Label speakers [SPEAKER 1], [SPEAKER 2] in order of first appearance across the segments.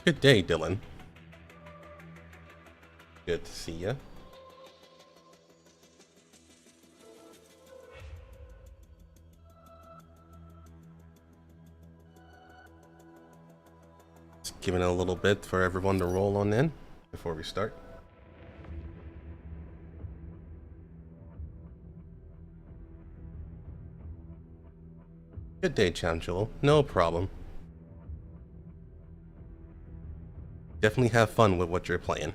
[SPEAKER 1] Good day, Dylan. Good to see ya. Just giving it a little bit for everyone to roll on in before we start. Good day, Chamcholo. No problem. Definitely have fun with what you're playing.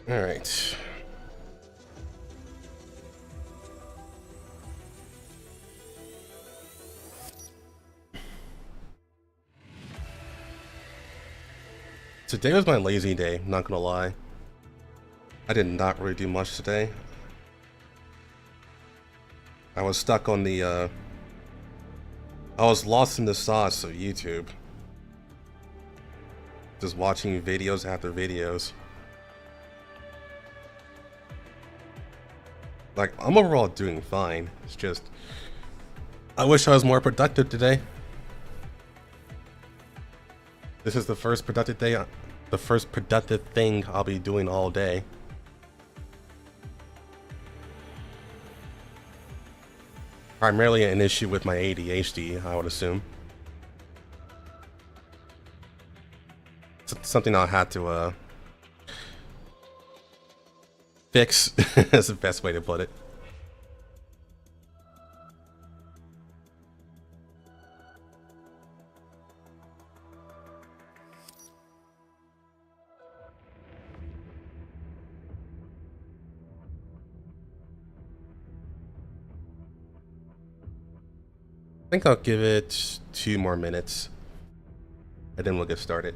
[SPEAKER 1] All right. Today was my lazy day, not gonna lie. I did not really do much today. I was stuck on the, I was lost in the sauce of YouTube. Just watching videos after videos. Like, I'm overall doing fine. It's just, I wish I was more productive today. This is the first productive day, the first productive thing I'll be doing all day. Primarily an issue with my ADHD, I would assume. It's something I'll have to, fix, is the best way to put it. I think I'll give it 2 more minutes, and then we'll get started.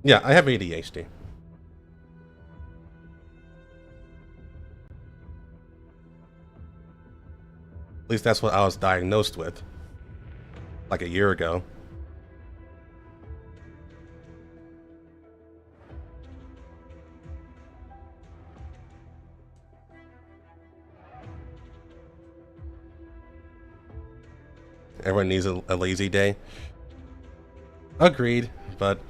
[SPEAKER 1] Yeah, I have ADHD. At least that's what I was diagnosed with, like a year ago. Everyone needs a lazy day. Agreed, but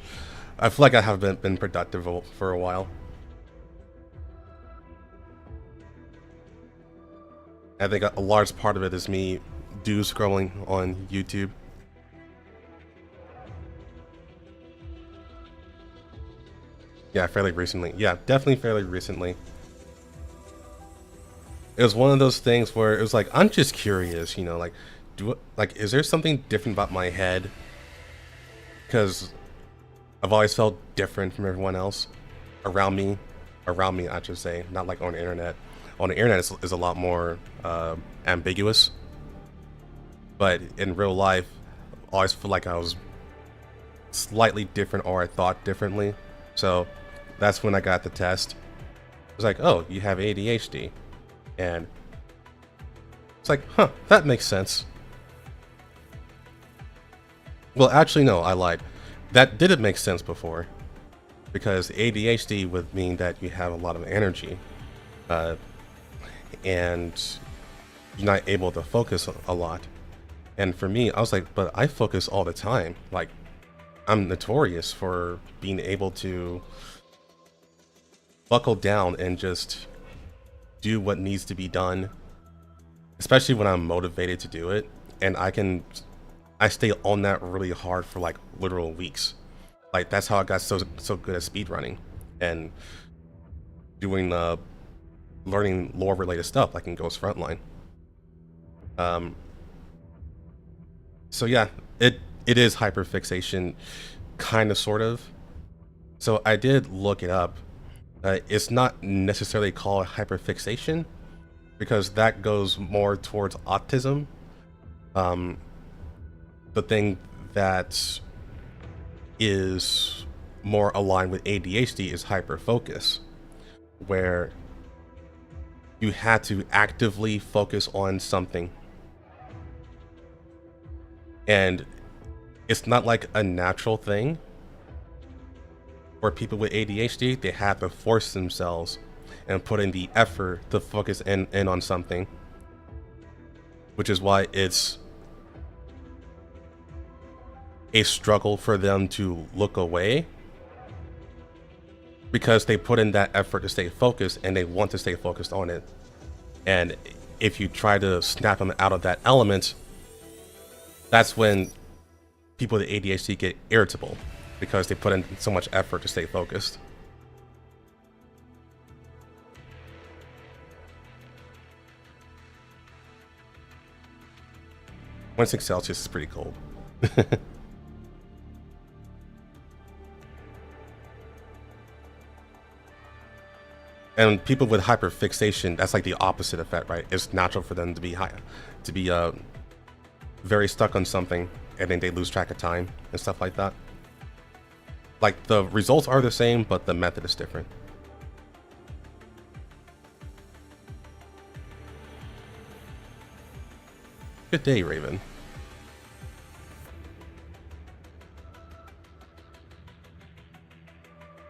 [SPEAKER 1] I feel like I haven't been productive for a while. I think a large part of it is me doom scrolling on YouTube. Yeah, fairly recently. Yeah, definitely fairly recently. It was one of those things where it was like, I'm just curious, you know, like, is there something different about my head? Because I've always felt different from everyone else around me, I should say, not like on the internet. On the internet is a lot more ambiguous, but in real life, I always feel like I was slightly different, or I thought differently. So that's when I got the test. It was like, oh, you have ADHD, and it's like, huh, that makes sense. Well, actually, no, I lied. That didn't make sense before, because ADHD would mean that you have a lot of energy, and you're not able to focus a lot. And for me, I was like, but I focus all the time. Like, I'm notorious for being able to buckle down and just do what needs to be done, especially when I'm motivated to do it. And I stay on that really hard for like literal weeks. Like, that's how I got so good at speedrunning and doing learning lore related stuff like in Girls Frontline. So yeah, it is hyperfixation, kind of, sort of. So I did look it up. It's not necessarily called hyperfixation because that goes more towards autism. The thing that is more aligned with ADHD is hyperfocus, where you had to actively focus on something. And it's not like a natural thing. For people with ADHD, they have to force themselves and put in the effort to focus in on something, which is why it's a struggle for them to look away, because they put in that effort to stay focused and they want to stay focused on it. And if you try to snap them out of that element, that's when people with ADHD get irritable, because they put in so much effort to stay focused. .6 Celsius is pretty cold. And people with hyperfixation, that's like the opposite effect, right? It's natural for them to be very stuck on something, and then they lose track of time and stuff like that. Like, the results are the same, but the method is different. Good day, Raven.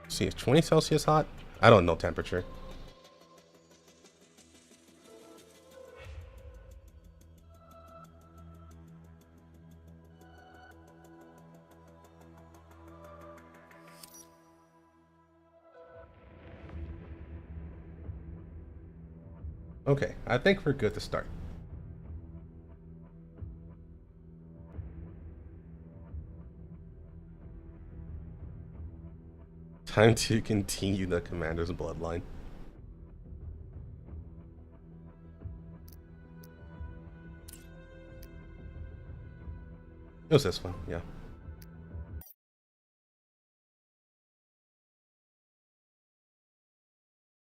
[SPEAKER 1] See, is 20 Celsius hot? I don't know temperature. Okay, I think we're good to start. Time to continue the commander's bloodline. It was this one, yeah.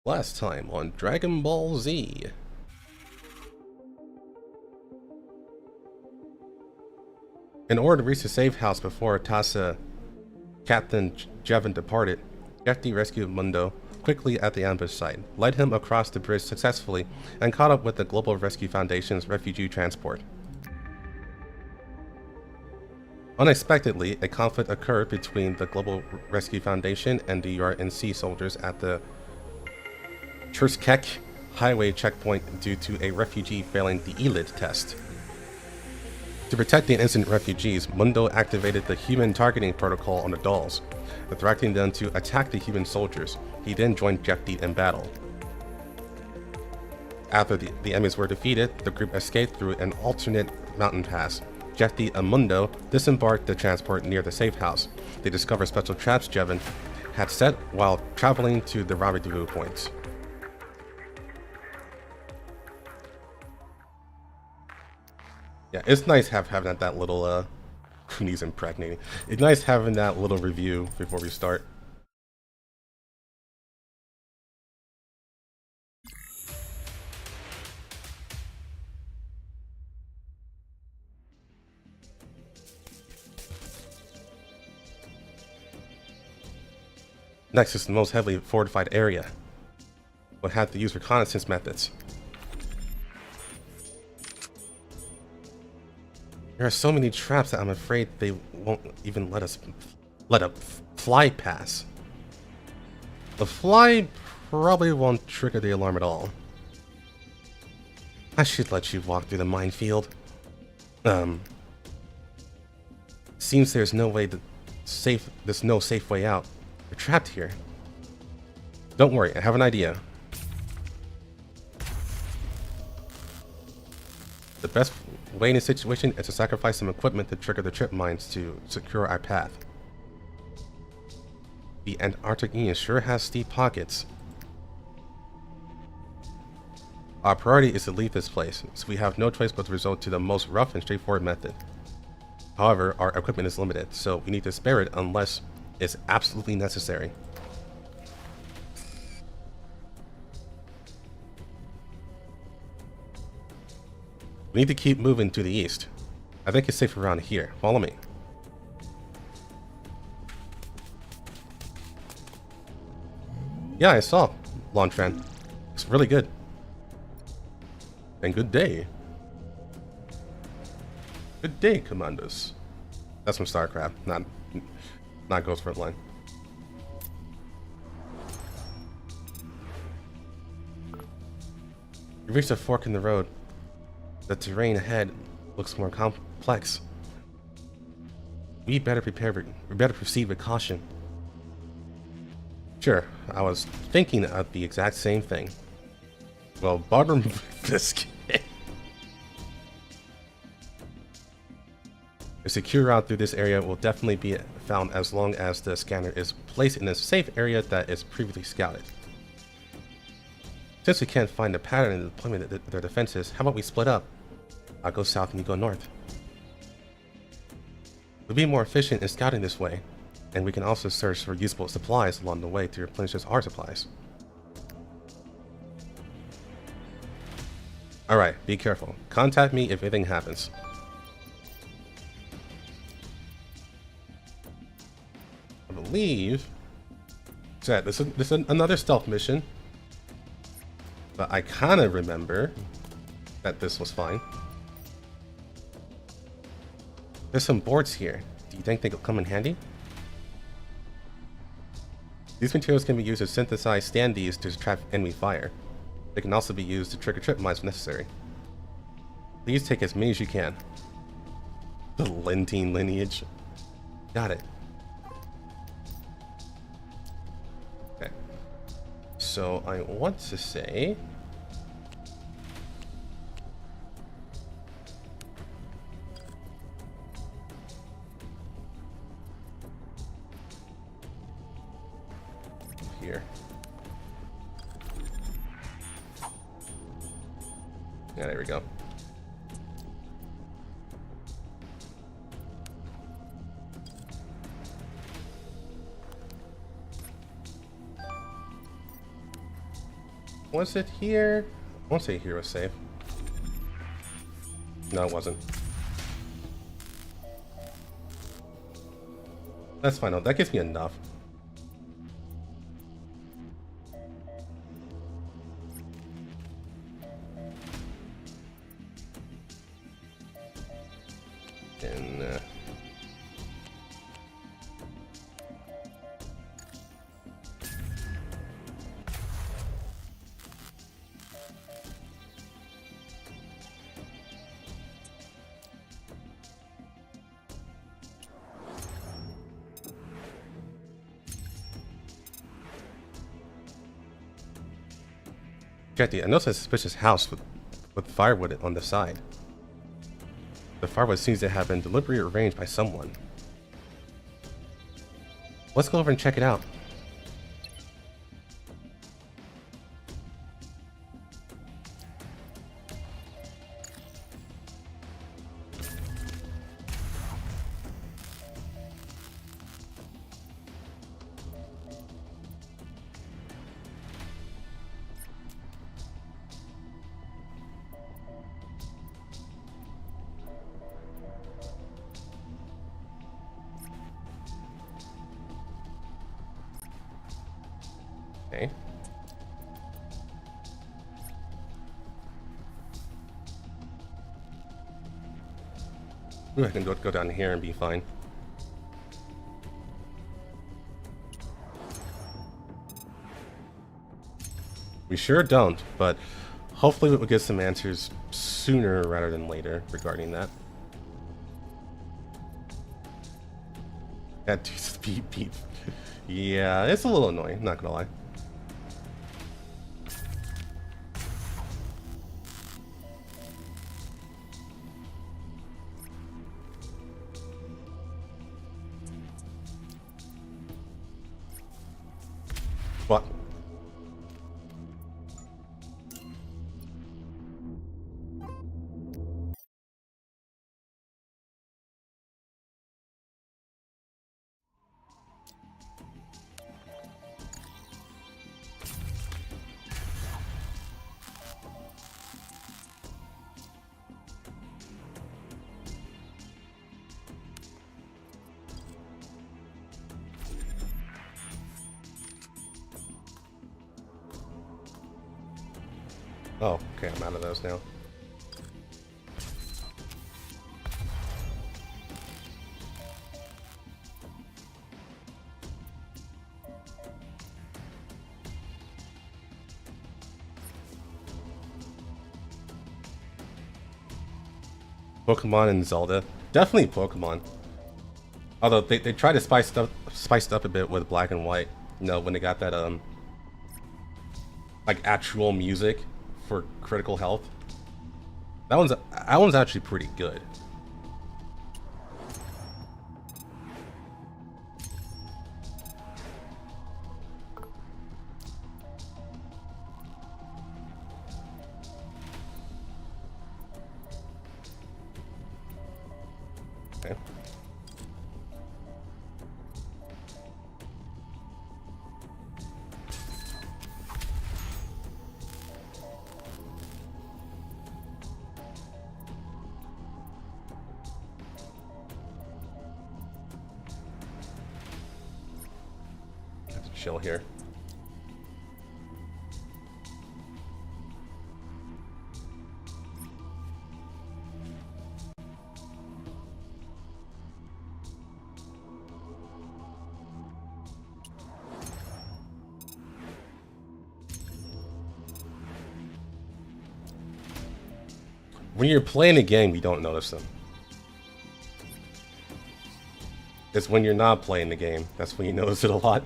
[SPEAKER 1] Last time on Dragon Ball Z. In order to reach the safe house before Tasa, Captain Jevon departed, Jeffy rescued Mundo quickly at the ambush site, led him across the bridge successfully, and caught up with the Global Rescue Foundation's refugee transport. Unexpectedly, a conflict occurred between the Global Rescue Foundation and the URNC soldiers at the Cherskek highway checkpoint due to a refugee failing the ELIT test. To protect the innocent refugees, Mundo activated the human targeting protocol on the dolls, directing them to attack the human soldiers. He then joined Jeffy in battle. After the enemies were defeated, the group escaped through an alternate mountain pass. Jeffy and Mundo disembarked the transport near the safe house. They discovered special traps Jevon had set while traveling to the rendezvous points. Yeah, it's nice having that little Cooney's impregnating. It's nice having that little review before we start. Next is the most heavily fortified area. We'll have to use reconnaissance methods. There are so many traps that I'm afraid they won't even let a fly pass. The fly probably won't trigger the alarm at all. I should let you walk through the minefield. Seems there's no safe way out. We're trapped here. Don't worry, I have an idea. The best way in this situation is to sacrifice some equipment to trigger the trip mines to secure our path. The Antarctic Union sure has steep pockets. Our priority is to leave this place, so we have no choice but to resort to the most rough and straightforward method. However, our equipment is limited, so we need to spare it unless it's absolutely necessary. We need to keep moving to the east. I think it's safe around here. Follow me. Yeah, I saw Lontran. It's really good. And good day. Good day, Commanders. That's from StarCraft, not Girls Frontline. We reached a fork in the road. The terrain ahead looks more complex. We better proceed with caution. Sure, I was thinking of the exact same thing. Well, Barber Biscuit. A secure route through this area will definitely be found as long as the scanner is placed in a safe area that is previously scouted. Since we can't find a pattern in the deployment of their defenses, how about we split up? I'll go south and you go north. We'll be more efficient in scouting this way, and we can also search for useful supplies along the way to replenish our supplies. Alright, be careful. Contact me if anything happens. I believe this is another stealth mission, but I kind of remember that this was fine. There's some boards here. Do you think they'll come in handy? These materials can be used to synthesize standees to trap enemy fire. They can also be used to trigger trip mines if necessary. Please take as many as you can. The Lentine lineage. Got it. Okay. So I want to say... here. Yeah, there we go. Was it here? I won't say here was safe. No, it wasn't. That's fine. That gives me enough. And Jetty, I noticed a suspicious house with firewood on the side. The firewood seems to have been deliberately arranged by someone. Let's go over and check it out. Okay. Ooh, I can go down here and be fine. We sure don't, but hopefully we'll get some answers sooner rather than later regarding that. That dude's beep beep. Yeah, it's a little annoying, not gonna lie. What? Oh, okay, I'm out of those now. Pokemon and Zelda. Definitely Pokemon. Although they tried to spice it up a bit with Black and White. You know, when they got that like actual music for critical health. That one's actually pretty good. Okay. Have to chill here. When you're playing a game, you don't notice them. It's when you're not playing the game, that's when you notice it a lot.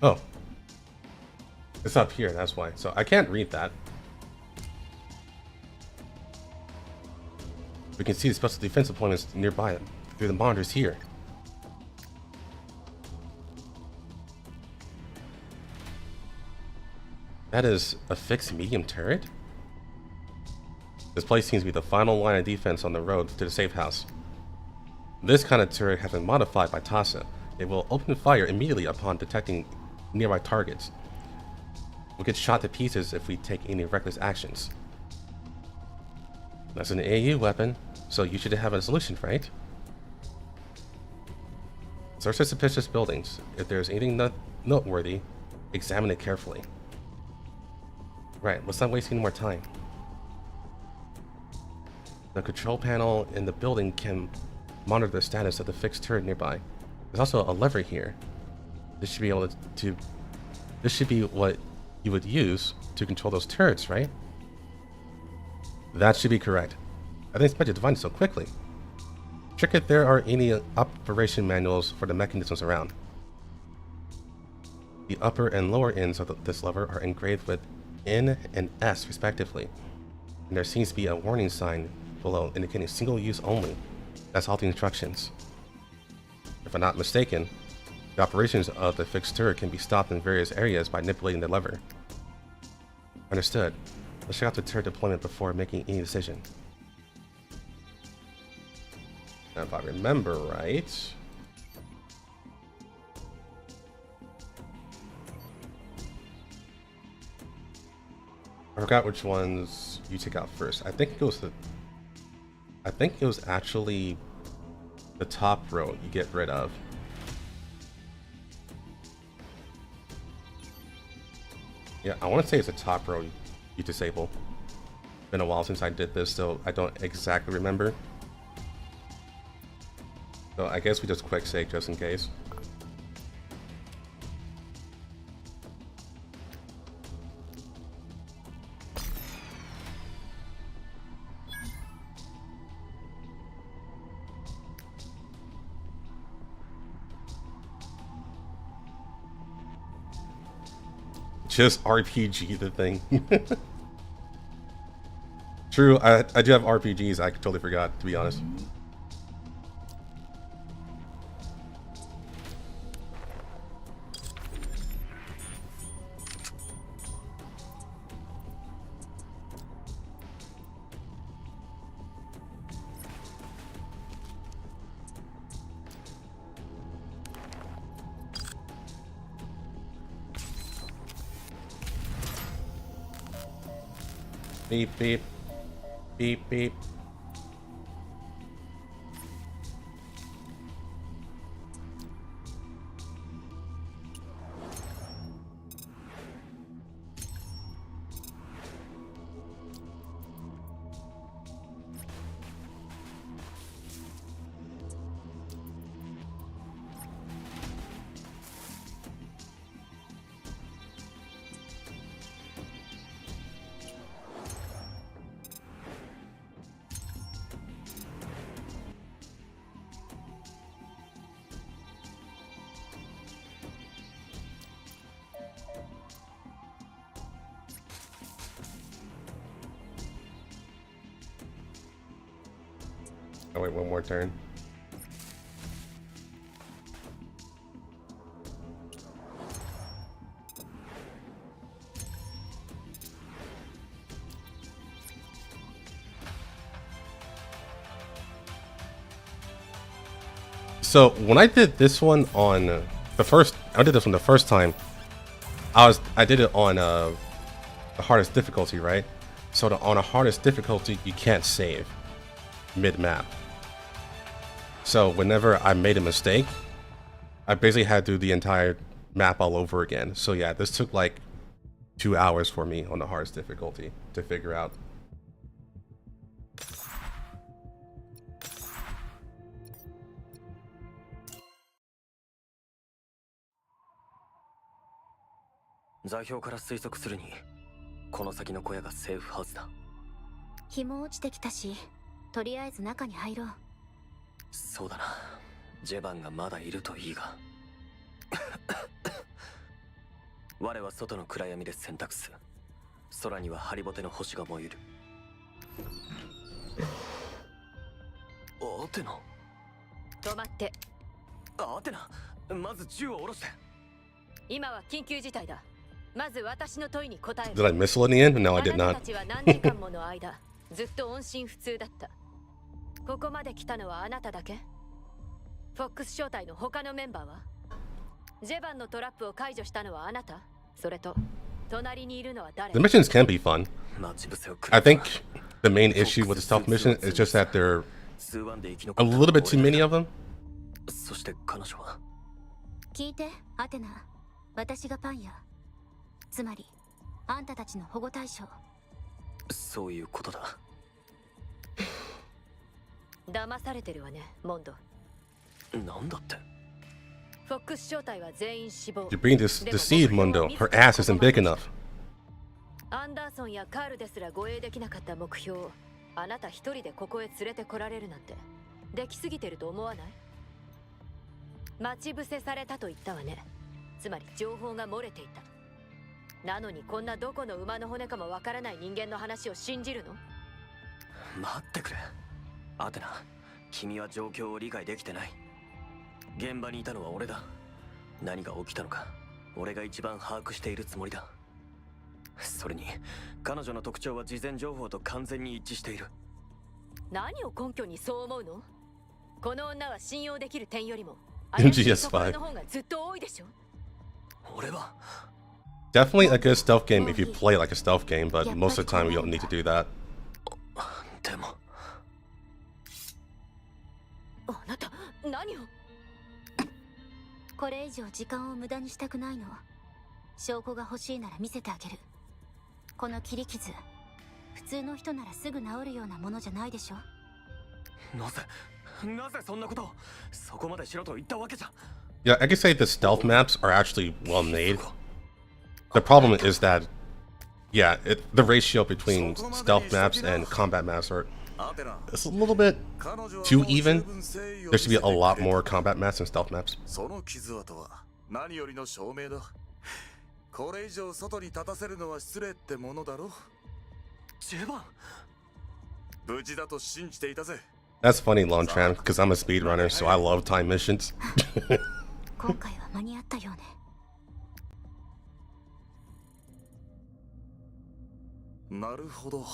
[SPEAKER 1] Oh. It's up here, that's why. So I can't read that. We can see the special defense deployments nearby through the monitors here. That is a fixed medium turret? This place seems to be the final line of defense on the road to the safe house. This kind of turret has been modified by TASA. It will open fire immediately upon detecting nearby targets. We'll get shot to pieces if we take any reckless actions. That's an AU weapon, so you should have a solution, right? Search the suspicious buildings. If there's anything noteworthy, examine it carefully. Right, let's not waste any more time. The control panel in the building can monitor the status of the fixed turret nearby. There's also a lever here. This should be able to this should be what you would use to control those turrets, right? That should be correct. I didn't expect you to find it so quickly. Check if there are any operation manuals for the mechanisms around. The upper and lower ends of this lever are engraved with N and S respectively, and there seems to be a warning sign below indicating single use only. That's all the instructions. If I'm not mistaken, the operations of the fixed turret can be stopped in various areas by manipulating the lever. Understood. Let's check out the turret deployment before making any decision. Now, if I remember right, I forgot which ones you take out first. I think it was actually the top row you get rid of. Yeah, I want to say it's the top row you disable. Been a while since I did this, so I don't exactly remember. So I guess we just quick save just in case. Just RPG the thing. True, I do have RPGs, I totally forgot, to be honest. Beep, beep. Beep, beep. Oh wait, one more turn. So when I did this one on I did this one the first time. I did it on the hardest difficulty, right? So on a hardest difficulty, you can't save mid-map. So whenever I made a mistake, I basically had to do the entire map all over again. So yeah, this took like 2 hours for me on the hardest difficulty to figure out. Did I miss it in the end? No, I did not.
[SPEAKER 2] ずっと音信不通だった。ここまで来たのはあなただけ？フォックス招待の他のメンバーは？ジェバンのトラップを解除したのはあなた？それと隣にいるのは誰？
[SPEAKER 1] The missions can be fun. I think the main issue with the stealth mission is just that there are a little bit too many of them.
[SPEAKER 2] そして彼女は？聞いて、アテナ。私がパンや。つまり、あんたたちの保護対象。そういうことだ。騙されてるわね、モンド。なんだって。フォックス招待は全員死亡。
[SPEAKER 1] You're being deceived, Mundo. Her ass isn't big enough.
[SPEAKER 2] アンダーソンやカールですら護衛できなかった目標をあなた一人でここへ連れてこられるなんてできすぎてると思わない？待ち伏せされたと言ったわね。つまり情報が漏れていた。なのにこんなどこの馬の骨かもわからない人間の話を信じるの？待ってくれ。アテナ、君は状況を理解できてない。現場にいたのは俺だ。何が起きたのか、俺が一番把握しているつもりだ。それに、彼女の特徴は事前情報と完全に一致している。何を根拠にそう思うの？この女は信用できる点よりも、
[SPEAKER 1] GS5.
[SPEAKER 2] の方がずっと多いでしょ。俺は
[SPEAKER 1] Definitely a good stealth game if you play like a stealth game, but most of the time you don't need to do that.
[SPEAKER 2] でもあなた何を？これ以上時間を無駄にしたくないの。証拠が欲しいなら見せてあげる。この切り傷、普通の人ならすぐ治るようなものじゃないでしょ。なぜそんなことを？そこまでしろと言ったわけじゃ。
[SPEAKER 1] Yeah, I could say the stealth maps are actually well made. The problem is that, yeah, the ratio between stealth maps and combat maps it's a little bit too even. There should be a lot more combat maps and stealth maps.
[SPEAKER 3] これ以上外に立たせるのは失礼ってものだろ。
[SPEAKER 2] ジェバン、
[SPEAKER 3] 無事だと信じていたぜ。
[SPEAKER 1] That's funny, Lontran, because I'm a speedrunner, so I love time missions.
[SPEAKER 2] 今回は間に合ったよね。
[SPEAKER 3] なるほど。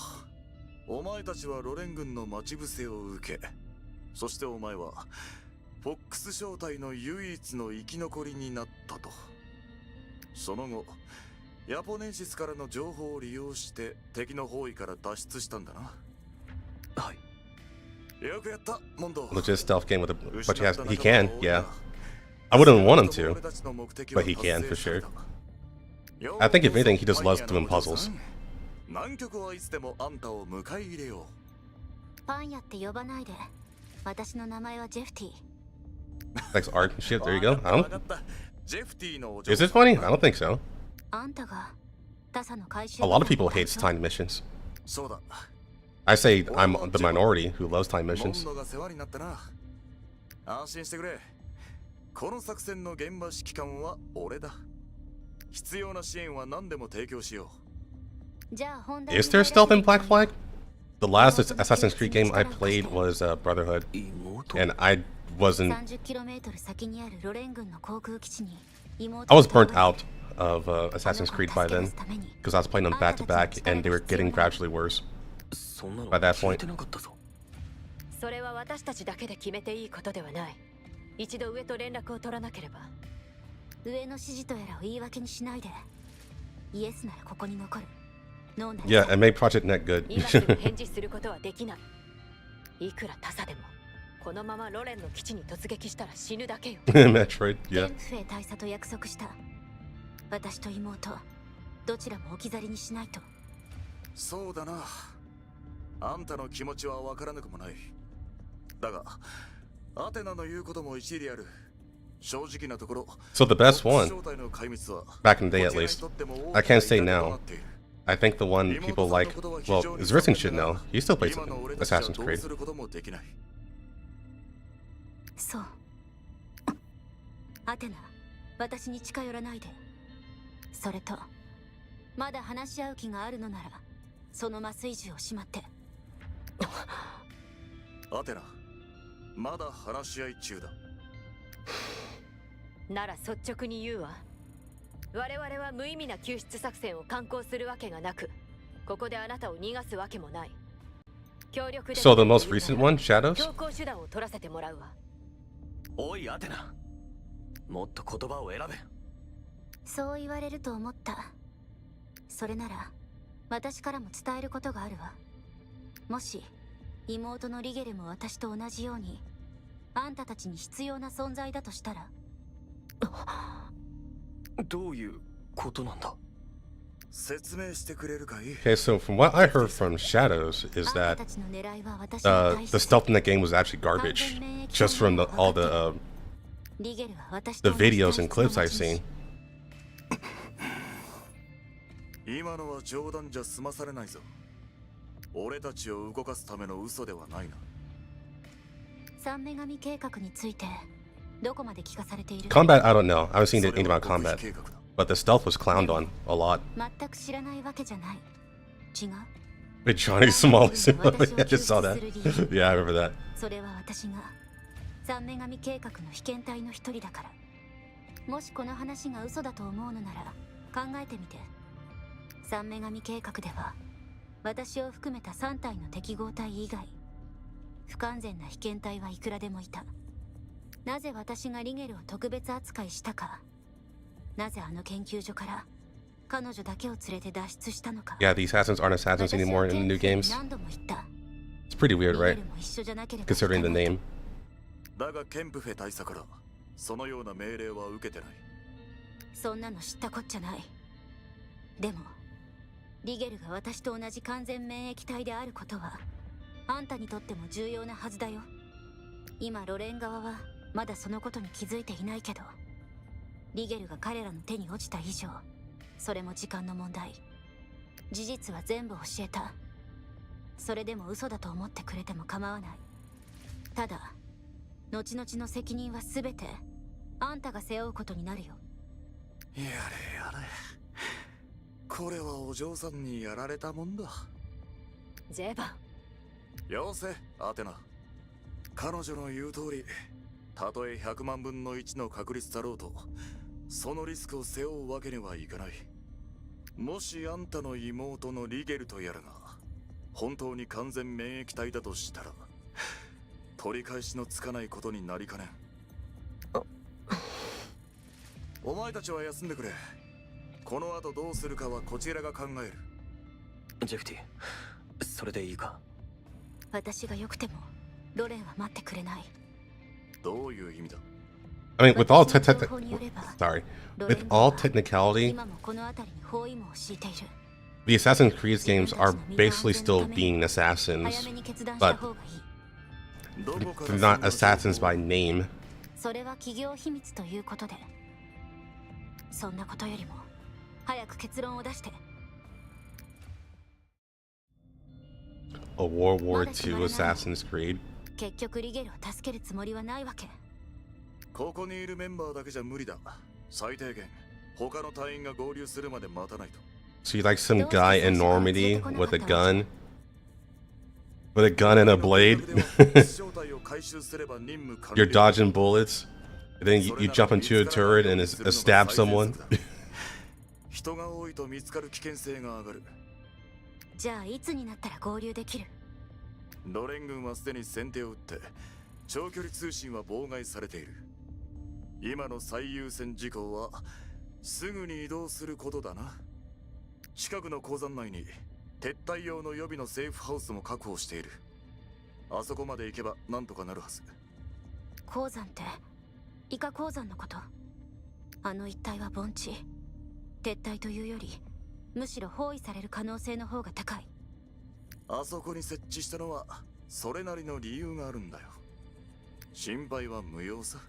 [SPEAKER 3] お前たちはロレン軍の待ち伏せを受け、そしてお前はフォックス招待の唯一の生き残りになったと。その後、ヤポネンシスからの情報を利用して敵の包囲から脱出したんだな。
[SPEAKER 4] はい。
[SPEAKER 3] よくやった、モンド。
[SPEAKER 1] Legit stealth game with a but he can, yeah. I wouldn't want him to, but he can for sure. I think if anything, he just loves doing puzzles.
[SPEAKER 3] 南極はいつでもあんたを迎え入れよう。
[SPEAKER 5] パン屋って呼ばないで。私の名前はジェフティ。
[SPEAKER 1] Thanks, art and shit. There you go. I
[SPEAKER 3] わ
[SPEAKER 1] don't.
[SPEAKER 3] かった。ジェフティのお嬢
[SPEAKER 1] Is it funny? I don't think so.
[SPEAKER 5] あんたがタサの回収
[SPEAKER 1] A lot of people hate timed missions.
[SPEAKER 3] そうだ。
[SPEAKER 1] I say I'm the minority who loves timed
[SPEAKER 3] モ
[SPEAKER 1] missions.
[SPEAKER 3] ンドが世話になったな。安心してくれ。この作戦の現場指揮官は俺だ。必要な支援は何でも提供しよ
[SPEAKER 5] じゃあ本題
[SPEAKER 1] Is there stealth in Black Flag? The last Assassin's Creed game I played was Brotherhood,
[SPEAKER 4] 妹
[SPEAKER 1] and I wasn't.
[SPEAKER 5] 30km 先にあるロレン軍の航空基地に妹
[SPEAKER 1] I was burnt out of Assassin's Creed by then because I was playing them back to back, and they were getting gradually worse.
[SPEAKER 4] そんなの
[SPEAKER 1] By that
[SPEAKER 4] 聞
[SPEAKER 1] point
[SPEAKER 4] いてなかったぞ。
[SPEAKER 2] それは私たちだけで決めていいことではない。一度上と連絡を取らなければ。
[SPEAKER 5] 上の指示とやらを言い訳にしないで。イエスならここに残る。ノーなら
[SPEAKER 1] Yeah, and made Project Net good.
[SPEAKER 2] 今すぐ返事することはできない。いくら他サでもこのままロレンの基地に突撃したら死ぬだけよ。
[SPEAKER 1] Metroid,
[SPEAKER 5] ケ
[SPEAKER 1] yeah.
[SPEAKER 5] ンプフェイ大佐と約束した。私と妹どちらも置き去りにしないと。
[SPEAKER 3] う。そうだな。あんたの気持ちは分からなくもない。だが、アテナの言うことも一理ある。正直なところ、
[SPEAKER 1] So the best one,
[SPEAKER 3] 正体の壊滅は
[SPEAKER 1] back in the day at least. I can't say now. I think the one people like, well, Zriskin should know. He still plays Assassin's Creed.
[SPEAKER 5] そう。アテナ、私に近寄らないで。それと、まだ話し合う気があるのなら、その麻酔銃をしまって。
[SPEAKER 3] アテナ、まだ話し合い中だ。
[SPEAKER 2] なら率直に言うわ。我々は無意味な救出作戦を敢行するわけがなく、ここであなたを逃がすわけもない。協力で
[SPEAKER 1] So the most recent one, Shadows?
[SPEAKER 2] 強行手段を取らせてもらうわ。
[SPEAKER 4] おいアテナ、もっと言葉を選べ。
[SPEAKER 5] そう言われると思った。それなら、私からも伝えることがあるわ。もし、妹のリゲルも私と同じように、あんたたちに必要な存在だとしたら。
[SPEAKER 4] どういうことなんだ。
[SPEAKER 3] 説明してくれるかい？
[SPEAKER 1] Okay, so from what I heard from Shadows is that the stealth in that game was actually garbage, just from all the videos and clips I've seen.
[SPEAKER 3] 今のは冗談じゃ済まされないぞ。俺たちを動かすための嘘ではないな。
[SPEAKER 5] 三女神計画についてどこまで聞かされている？
[SPEAKER 1] Combat, I don't know. I haven't seen anything about combat, but the stealth was clowned on a lot.
[SPEAKER 5] 全く知らないわけじゃない。違う。
[SPEAKER 1] With Johnny Smollett, I just saw that. Yeah, I remember that.
[SPEAKER 5] それは私が三女神計画の被験体の一人だから。もしこの話が嘘だと思うのなら考えてみて。三女神計画では私を含めた3体の適合体以外不完全な被験体はいくらでもいた。なぜ私がリゲルを特別扱いしたか、なぜあの研究所から彼女だけを連れて脱出したのか。
[SPEAKER 1] Yeah, the assassins aren't assassins anymore in the new games.
[SPEAKER 5] 何度も言った。
[SPEAKER 1] It's pretty weird,
[SPEAKER 5] リゲ
[SPEAKER 1] right?
[SPEAKER 5] ルも一緒じゃなければ
[SPEAKER 1] Considering the name.
[SPEAKER 3] だがケンプフェ大佐からそのような命令は受けてない。
[SPEAKER 5] そんなの知ったこっちゃない。でもリゲルが私と同じ完全免疫体であることはあんたにとっても重要なはずだよ。今ロレン側はまだそのことに気づいていないけど、リゲルが彼らの手に落ちた以上それも時間の問題。事実は全部教えた。それでも嘘だと思ってくれても構わない。ただ後々の責任は全てあんたが背負うことになるよ。
[SPEAKER 3] やれやれ、これはお嬢さんにやられたもんだ。
[SPEAKER 2] ゼヴァン、
[SPEAKER 3] よせアテナ、彼女の言う通り、たとえ100万分の1の確率だろうとそのリスクを背負うわけにはいかない。もしあんたの妹のリゲルとやらが本当に完全免疫体だとしたら取り返しのつかないことになりかねん。お前たちは休んでくれ。この後どうするかはこちらが考える。
[SPEAKER 4] ジェフティ、それでいいか？
[SPEAKER 5] 私が良くてもロレンは待ってくれない。
[SPEAKER 3] どういう意味だ？
[SPEAKER 1] I mean, with all
[SPEAKER 5] 私の情報によれば
[SPEAKER 1] sorry,
[SPEAKER 5] ロレン
[SPEAKER 1] with
[SPEAKER 5] 軍は
[SPEAKER 1] all technicality,
[SPEAKER 5] 今もこの辺りに包囲網を敷いている。
[SPEAKER 1] the Assassin's Creed games are basically still being
[SPEAKER 5] 早
[SPEAKER 1] assassins,
[SPEAKER 5] めに決断した
[SPEAKER 1] but
[SPEAKER 5] 方がいい。
[SPEAKER 3] どこから
[SPEAKER 1] they're not assassins by name.
[SPEAKER 5] それは企業秘密ということで、そんなことよりも早く結論を出して。
[SPEAKER 1] A World War II Assassin's Creed.
[SPEAKER 5] 結局リゲルを助けるつもりはないわけ。
[SPEAKER 3] ここにいるメンバーだけじゃ無理だ。最低限他の隊員が合流するまで待たないと。
[SPEAKER 1] So you like some guy in Normandy with a gun? With a gun and a blade? You're dodging bullets, and then you jump into a turret and stab someone.
[SPEAKER 3] 人が多いと見つかる危険性が上がる。
[SPEAKER 5] じゃあいつになったら合流できる？
[SPEAKER 3] ロレン軍はすでに先手を打って長距離通信は妨害されている。今の最優先事項はすぐに移動することだな。近くの鉱山内に撤退用の予備のセーフハウスも確保している。あそこまで行けばなんとかなるはず。
[SPEAKER 5] 鉱山ってイカ鉱山のこと？あの一帯は盆地。撤退というよりむしろ包囲される可能性の方が高い。
[SPEAKER 3] あそこに設置したのはそれなりの理由があるんだよ。心配は無用さ。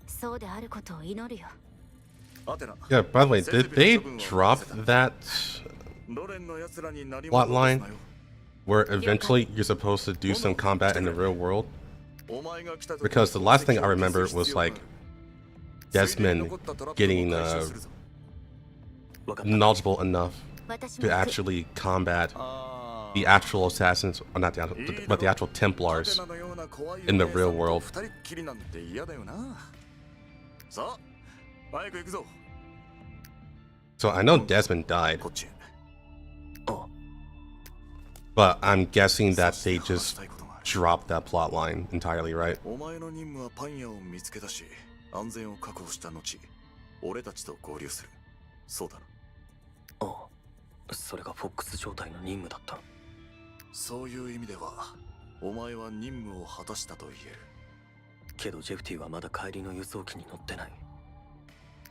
[SPEAKER 5] そうであることを祈るよ。
[SPEAKER 1] Yeah, by the way, did they drop that plot line where eventually you're supposed to do some combat in the real world? Because the last thing I remember was like Desmond getting knowledgeable enough to actually combat the actual assassins, or not the actual, but the actual Templars in the real world. So I know Desmond died, but I'm guessing that they just dropped that plot line entirely, right?
[SPEAKER 3] お前の任務はパン屋を見つけ出し、安全を確保した後、俺たちと合流する。そうだな。
[SPEAKER 4] ああ、それがフォックス状態の任務だった。
[SPEAKER 3] そういう意味では、お前は任務を果たしたと言える。
[SPEAKER 4] けどジェフティはまだ帰りの輸送機に乗ってない。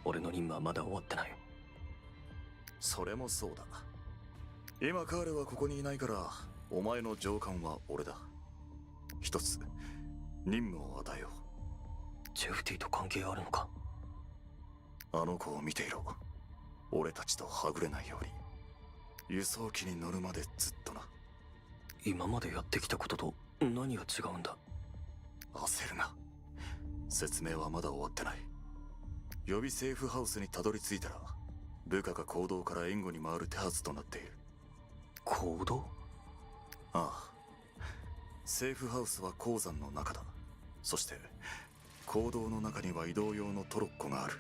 [SPEAKER 4] 俺の任務はまだ終わってない。
[SPEAKER 3] それもそうだ。今彼はここにいないから、お前の上官は俺だ。一つ、任務を与えよう。
[SPEAKER 4] ジェフティと関係あるのか？
[SPEAKER 3] あの子を見ていろ。俺たちとはぐれないように。輸送機に乗るまでずっとな。
[SPEAKER 4] 今までやってきたことと何が違うんだ？
[SPEAKER 3] 焦るな。説明はまだ終わってない。予備セーフハウスにたどり着いたら、部下が行動から援護に回る手はずとなっている。
[SPEAKER 4] 行動？
[SPEAKER 3] ああ。セーフハウスは鉱山の中だ。そして坑道の中には移動用のトロッコがある。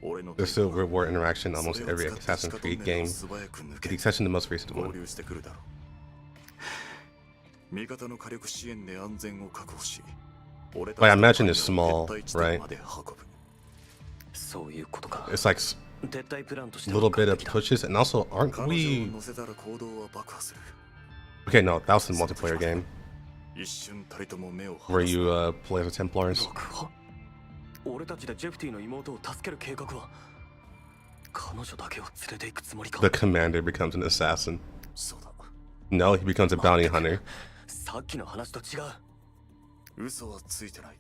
[SPEAKER 1] There's still real world interaction in almost every Assassin's Creed game, with the exception of the most recent one.
[SPEAKER 3] 味方の火力支援で安全を確保し、
[SPEAKER 1] But I imagine it's small, right?
[SPEAKER 4] そういうことか。
[SPEAKER 1] It's like a little bit of pushes, and also aren't we? Okay, no, that was the multiplayer game where you play as Templars.
[SPEAKER 4] 俺たちでジェフティの妹を助ける計画は彼女だけを連れて行くつもりか。
[SPEAKER 1] The commander becomes an assassin. No, he becomes a bounty hunter.
[SPEAKER 4] さっきの話と違う。
[SPEAKER 3] 嘘はついてない。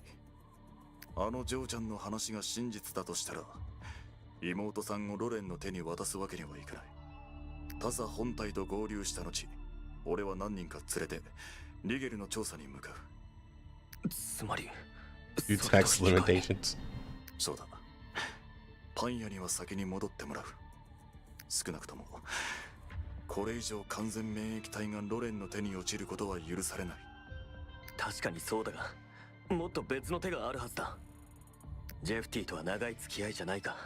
[SPEAKER 3] あのジョーちゃんの話が真実だとしたら、妹さんをロレンの手に渡すわけにはいかない。タサ本体と合流した後、俺は何人か連れてリゲルの調査に向かう。
[SPEAKER 4] つまり
[SPEAKER 1] You text limitations.
[SPEAKER 3] そうだ。パン屋には先に戻ってもらう。少なくともこれ以上完全免疫体がロレンの手に落ちることは許されない。
[SPEAKER 4] 確かにそうだが、もっと別の手があるはずだ。ジェフティとは長い付き合いじゃないか。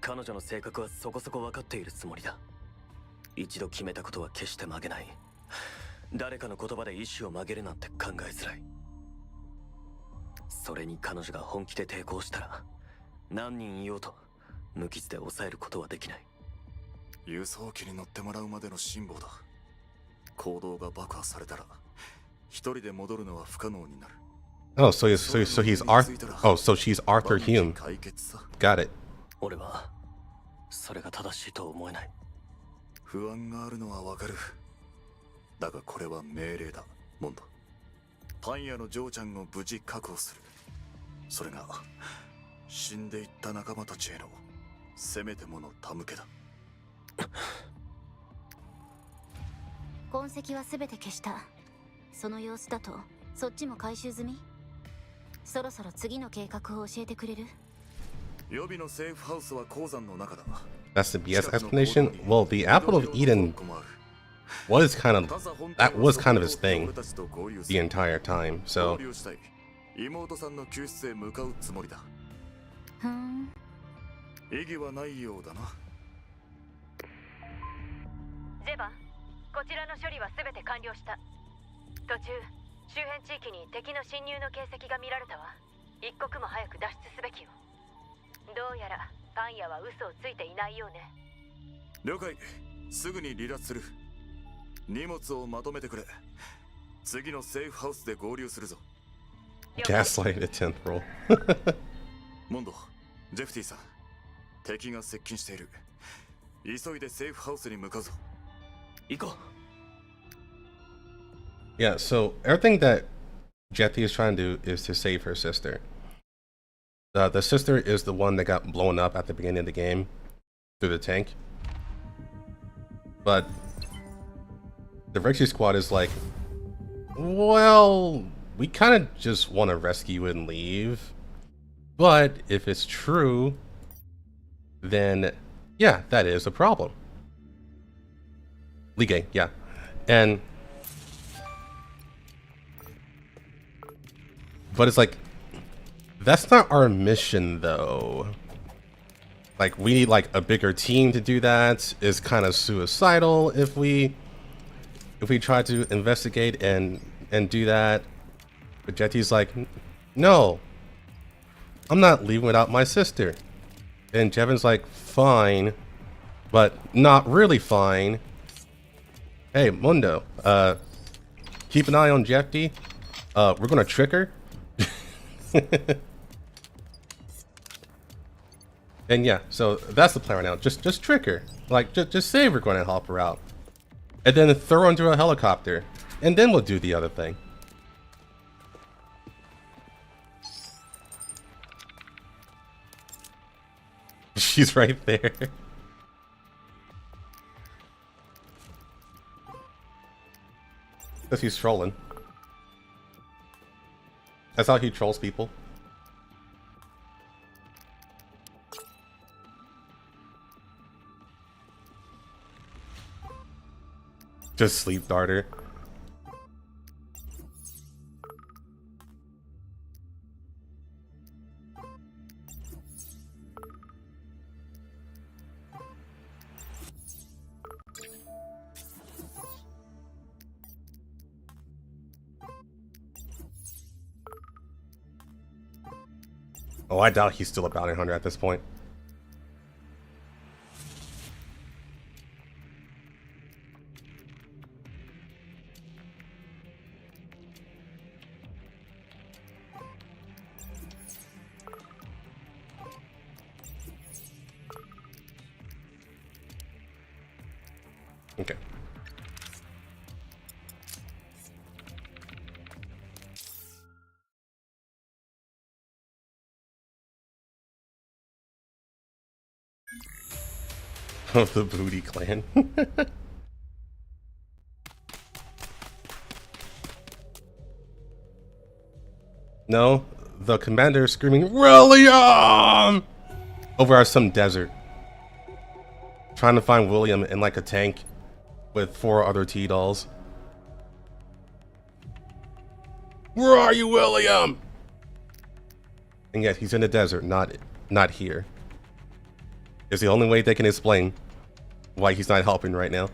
[SPEAKER 4] 彼女の性格はそこそこ分かっているつもりだ。一度決めたことは決して曲げない。誰かの言葉で意志を曲げるなんて考えづらい。それに彼女が本気で抵抗したら、何人いようと無傷で抑えることはできない。
[SPEAKER 3] 輸送機に乗ってもらうまでの辛抱だ。行動が爆破されたら一人で戻るのは不可能になる。
[SPEAKER 1] Oh, so he's Arthur. Oh, so she's Arthur Hume.
[SPEAKER 3] 解決さ。
[SPEAKER 1] Got it.
[SPEAKER 4] 俺はそれが正しいと思えない。
[SPEAKER 3] 不安があるのはわかる。だがこれは命令だ、モンド。パン屋のジョーちゃんを無事確保する。それが死んでいった仲間たちへのせめてもの手向けだ。
[SPEAKER 5] 痕跡は全て消した。その様子だとそっちも回収済み？そろそろ次の計画を教えてくれる？
[SPEAKER 3] 予備のセーフハウスは鉱山の中だ。
[SPEAKER 1] That's the BS explanation. Well, the Apple of Eden was kind of his thing the entire time. So
[SPEAKER 3] 妹さんの救出へ向かうつもりだ。
[SPEAKER 5] ふん。
[SPEAKER 3] 意義はないようだな。
[SPEAKER 2] ゼバン、こちらの処理は全て完了した。途中周辺地域に敵の侵入の形跡が見られたわ。一刻も早く脱出すべきよ。どうやらパン屋は嘘をついていないようね。
[SPEAKER 3] 了解。すぐに離脱する。荷物をまとめてくれ。次のセーフハウスで合流するぞ。
[SPEAKER 1] gaslight a 10th role.
[SPEAKER 3] モンド、ジェフティさん、敵が接近している。急いでセーフハウスに向かうぞ。
[SPEAKER 4] 行こう。
[SPEAKER 1] Yeah, so everything that Jetty is trying to do is to save her sister. The sister is the one that got blown up at the beginning of the game through the tank. But the Rexy squad is like, well, we kind of just want to rescue and leave. But if it's true, then yeah, that is a problem. Ligue, yeah. And but it's like, that's not our mission though. Like, we need like a bigger team to do that. It's kind of suicidal if we try to investigate and do that. But Jetty's like, no, I'm not leaving without my sister. And Jevon's like, fine, but not really fine. Hey, Mundo, keep an eye on Jetty. We're gonna trick her. And yeah, so that's the plan right now. Just trick her. Like, just say we're going to help her out. And then throw her into a helicopter. And then we'll do the other thing. She's right there. Because he's trolling. That's how he trolls people. Just sleep darter. Oh, I doubt he's still a bounty hunter at this point. Okay. Of the Booty Clan. No, the commander is screaming, William! Over some desert. Trying to find William in like a tank with 4 other T-dolls. Where are you, William? And yet he's in the desert, not here. It's the only way they can explain why he's not helping right now.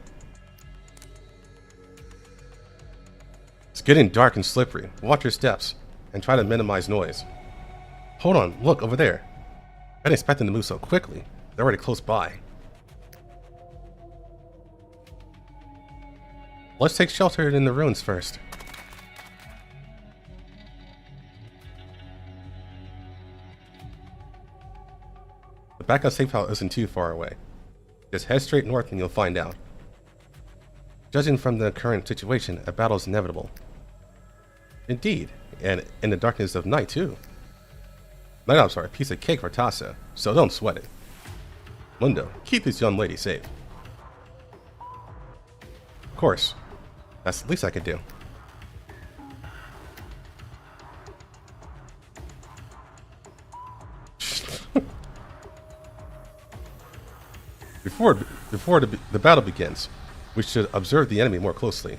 [SPEAKER 1] It's getting dark and slippery. Watch your steps and try to minimize noise. Hold on, look over there. I didn't expect them to move so quickly. They're already close by. Let's take shelter in the ruins first. The backup safe house isn't too far away. Just head straight north and you'll find out. Judging from the current situation, a battle is inevitable. Indeed, and in the darkness of night too. No, I'm sorry, piece of cake for Tassa, so don't sweat it. Mundo, keep this young lady safe. Of course, that's the least I could do. Before the battle begins, we should observe the enemy more closely.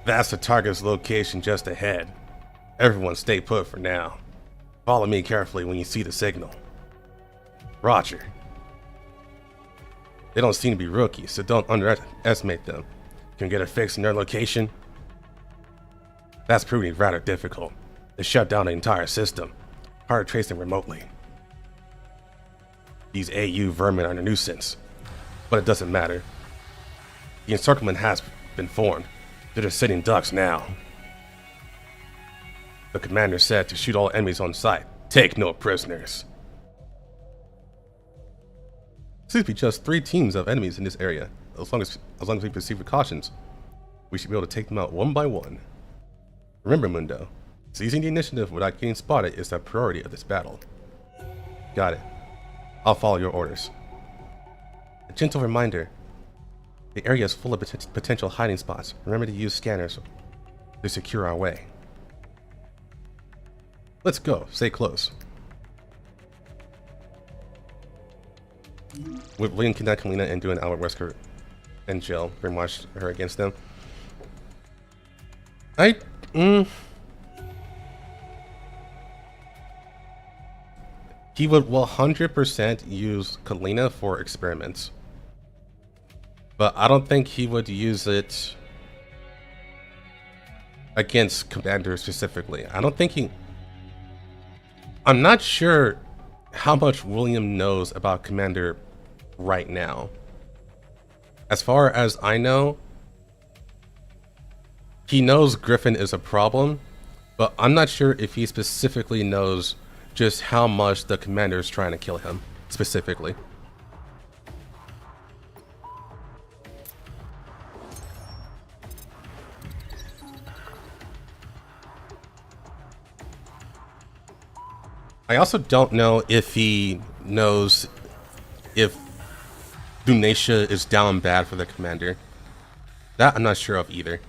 [SPEAKER 1] That's the target's location just ahead. Everyone stay put for now. Follow me carefully when you see the signal. Roger. They don't seem to be rookies, so don't underestimate them. Can we get a fix in their location? That's proving rather difficult. They shut down the entire system. Hard to trace them remotely. These AU vermin are a nuisance, but it doesn't matter. The encirclement has been formed. They're just sitting ducks now. The commander said to shoot all enemies on sight. Take no prisoners. Seems to be just 3 teams of enemies in this area. As long as we proceed with cautions, we should be able to take them out one by one. Remember, Mundo, seizing the initiative without getting spotted is the priority of this battle. Got it. I'll follow your orders. A gentle reminder. The area is full of potential hiding spots. Remember to use scanners to secure our way. Let's go. Stay close. With William kidnapping Kalina and doing Albert Wesker in jail, brainwash her against them. He would 100% use Kalina for experiments. But I don't think he would use it against Commander specifically. I'm not sure how much William knows about Commander right now. As far as I know, he knows Griffin is a problem, but I'm not sure if he specifically knows just how much the Commander is trying to kill him, specifically. I also don't know if he knows if Dunatia is down bad for the Commander. That I'm not sure of either.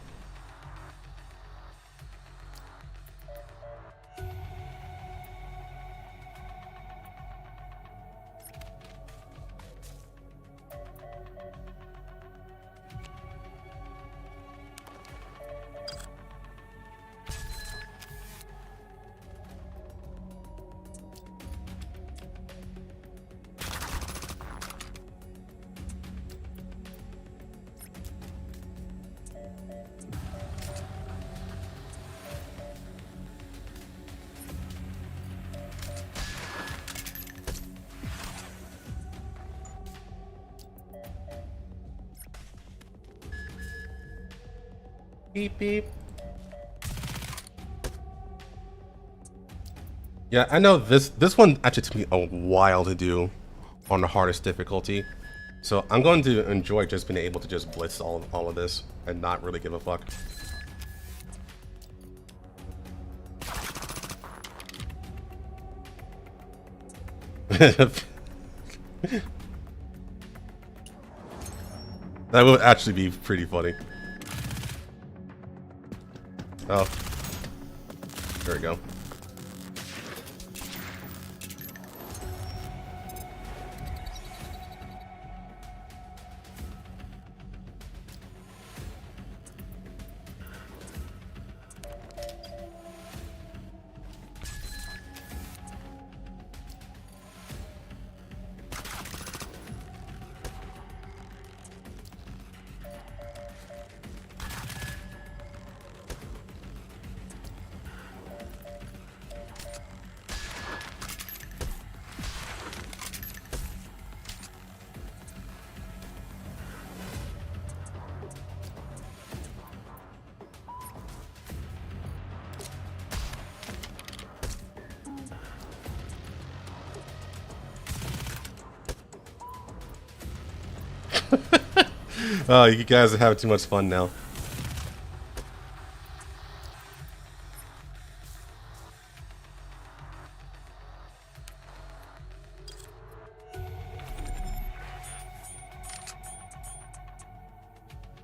[SPEAKER 1] Beep beep. Yeah, I know this one actually took me a while to do on the hardest difficulty. So I'm going to enjoy just being able to just blitz all of this and not really give a fuck. That would actually be pretty funny. Oh, there we go. Oh, you guys are having too much fun now.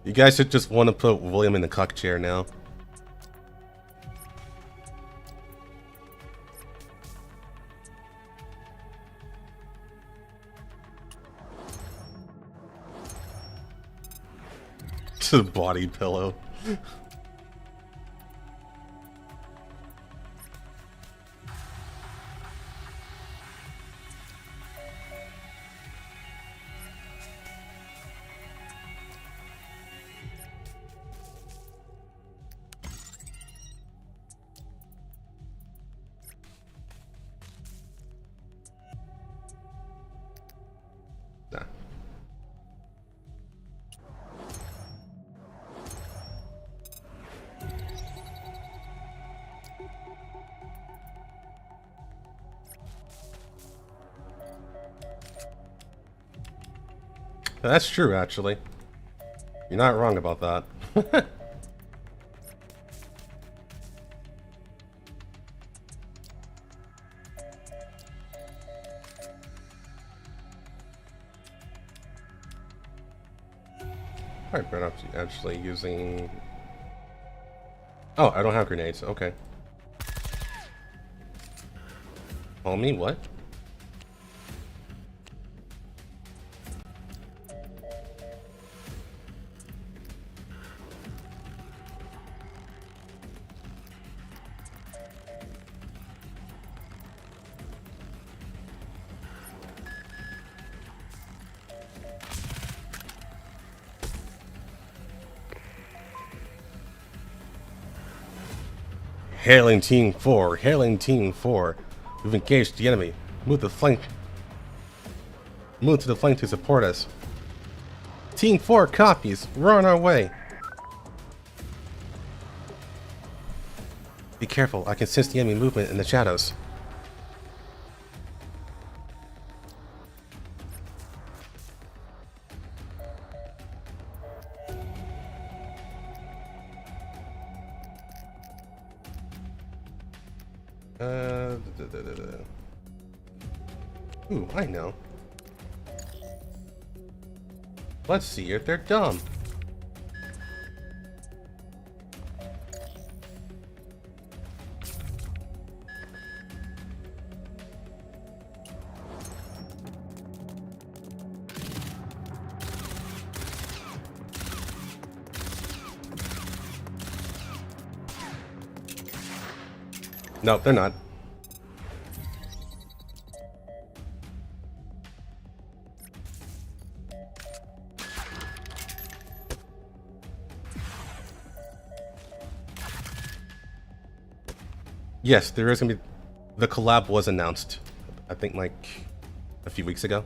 [SPEAKER 1] You guys should just want to put William in the cuck chair now. To the body pillow. Nah. That's true, actually. You're not wrong about that. Alright, better not actually using... Oh, I don't have grenades. Okay. Homie, what? Hailing Team 4, hailing Team 4. We've engaged the enemy. Move to the flank. Move to the flank to support us. Team 4 copies. We're on our way. Be careful, I can sense the enemy movement in the shadows. Ooh, I know. Let's see if they're dumb. No, they're not. Yes, there is gonna be... The collab was announced, I think, like, a few weeks ago.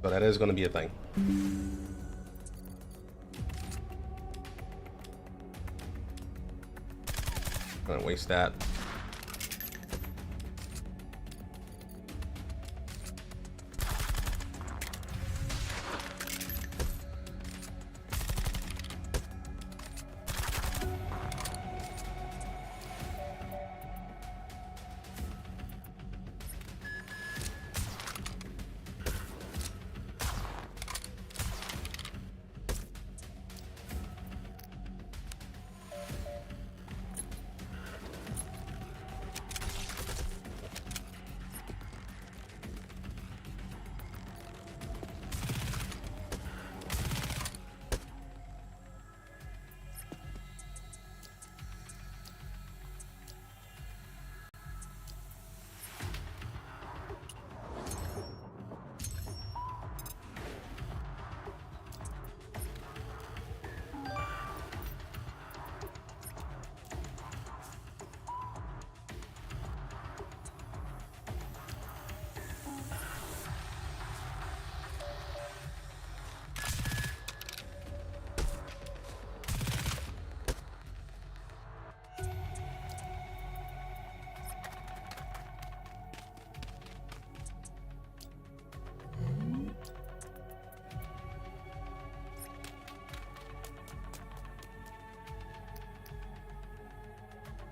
[SPEAKER 1] So that is gonna be a thing. I'm gonna waste that.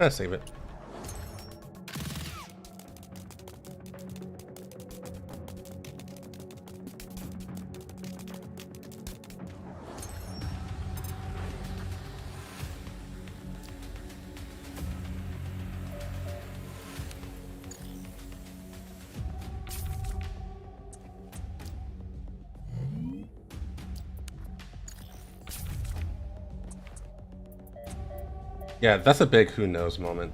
[SPEAKER 1] Gotta save it. Yeah, that's a big who knows moment.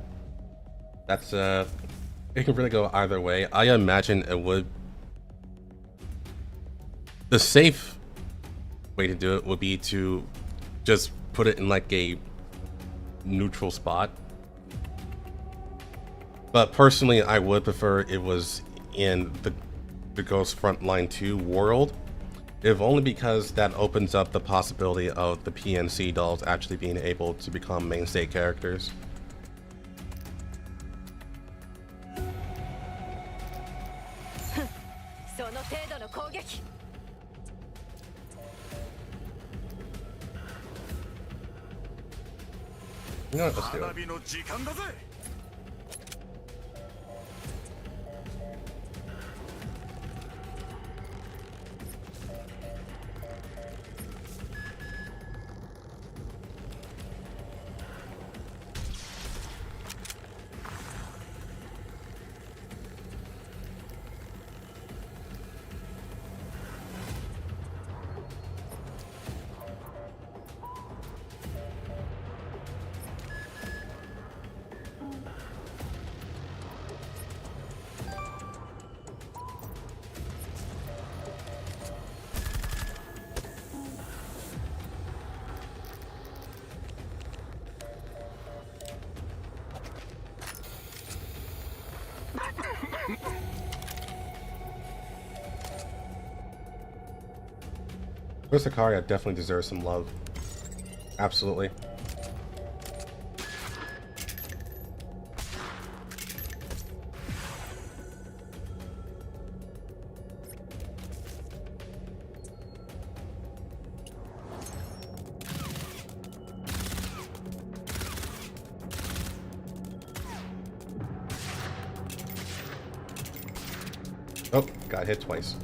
[SPEAKER 1] That's it can really go either way. I imagine it would. The safe way to do it would be to just put it in like a neutral spot. But personally, I would prefer it was in the Girls Frontline 2 world. If only because that opens up the possibility of the PNC dolls actually being able to become mainstay characters. You know what, let's do it. Sakaria definitely deserves some love. Absolutely. Oh, got hit twice.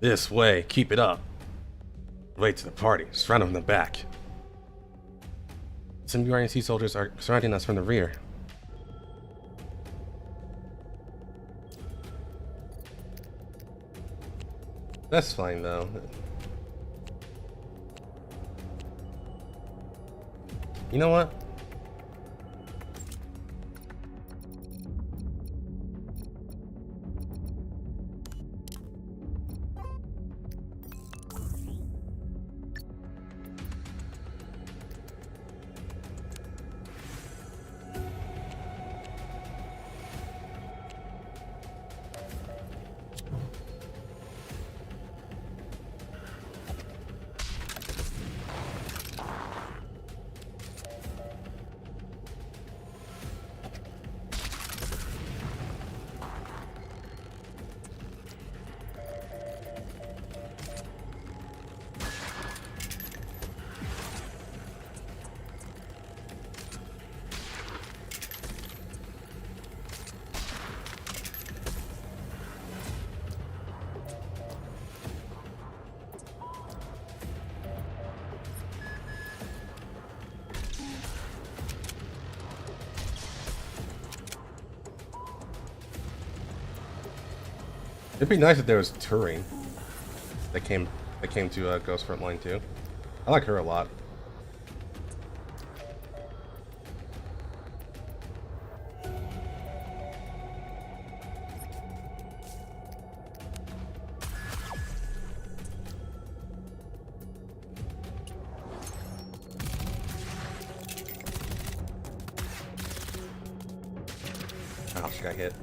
[SPEAKER 1] This way, keep it up. Wait to the party, surround them from the back. Some URNC soldiers are surrounding us from the rear. That's fine though. You know what? It'd be nice if there was Turing that came to Ghost Frontline 2. I like her a lot. Oh, she got hit.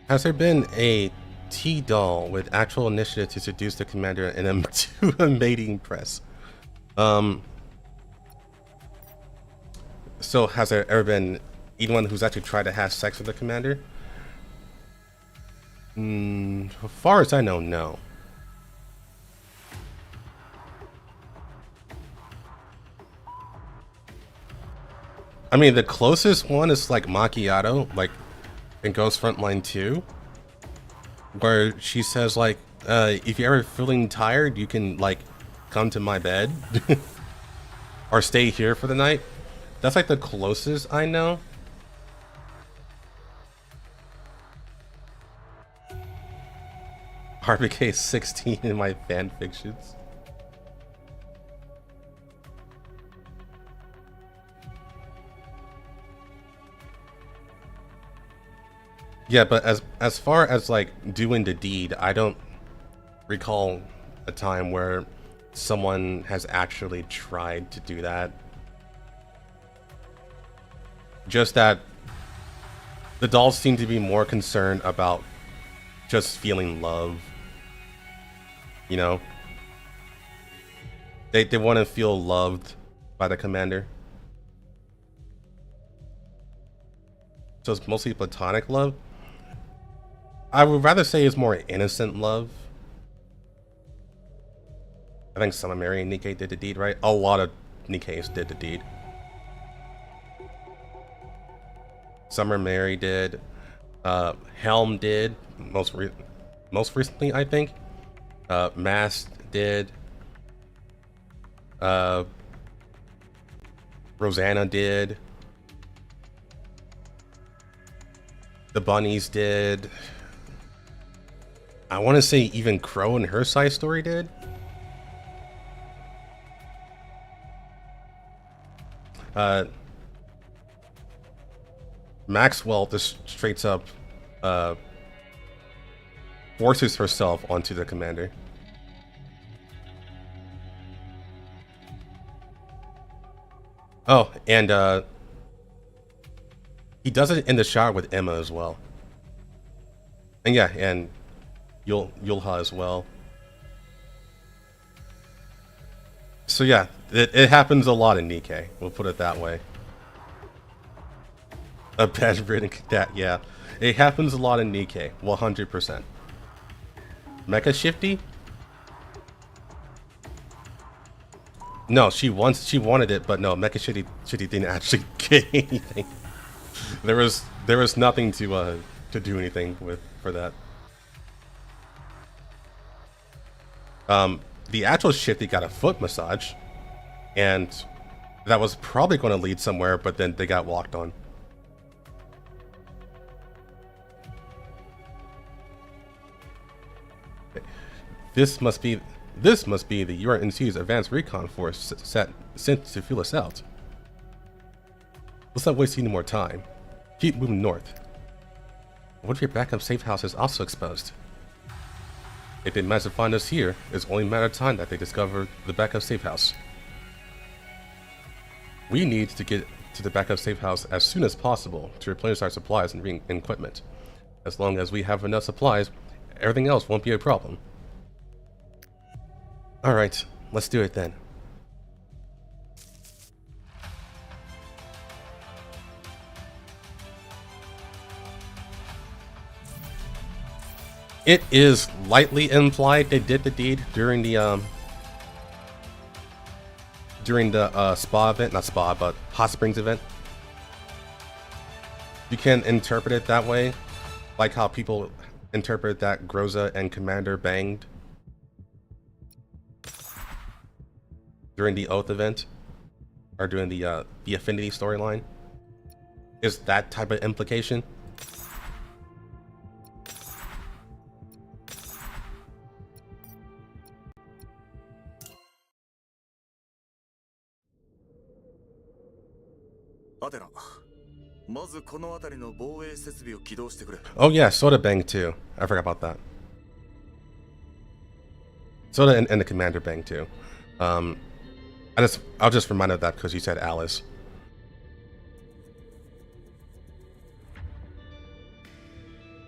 [SPEAKER 1] Has there been a T-doll with actual initiative to seduce the commander and him to a mating press? So has there ever been anyone who's actually tried to have sex with the commander? As far as I know, no. I mean, the closest one is like Macchiato, like in Girls Frontline 2, where she says like, if you're ever feeling tired, you can like come to my bed or stay here for the night. That's like the closest I know. RBK 16 in my fan fictions. Yeah, but as far as like doing the deed, I don't recall a time where someone has actually tried to do that. Just that the dolls seem to be more concerned about just feeling love. You know? They want to feel loved by the commander. So it's mostly platonic love. I would rather say it's more innocent love. I think Summer Mary and Nikkei did the deed, right? A lot of Nikkeis did the deed. Summer Mary did. Helm did. Most recently, I think. Mast did. Rosanna did. The bunnies did. I want to say even Crow and her side story did. Maxwell just straight up forces herself onto the commander. Oh, and he does it in the shower with Emma as well. And yeah, and Yulha as well. So yeah, it happens a lot in Nikkei. We'll put it that way. A bedridden cat, yeah. It happens a lot in Nikkei, 100%. Mecha Shifty? No, she wanted it, but no, Mecha Shifty didn't actually get anything. There was nothing to do anything with for that. The actual Shifty got a foot massage, and that was probably going to lead somewhere, but then they got walked on. This must be the URNC's advanced recon force sent to feel us out. Let's not waste any more time. Keep moving north. What if your backup safe house is also exposed? If they manage to find us here, it's only a matter of time that they discover the backup safe house. We need to get to the backup safe house as soon as possible to replenish our supplies and equipment. As long as we have enough supplies, everything else won't be a problem. Alright, let's do it then. It is lightly implied they did the deed during the spa event, not spa, but hot springs event. You can interpret it that way, like how people interpret that Groza and Commander banged during the Oath event, or during the Affinity storyline. Is that type of implication? Oh yeah, Soda Bang too. I forgot about that. Soda and the Commander Bang too. I'll just remind of that because you said Alice.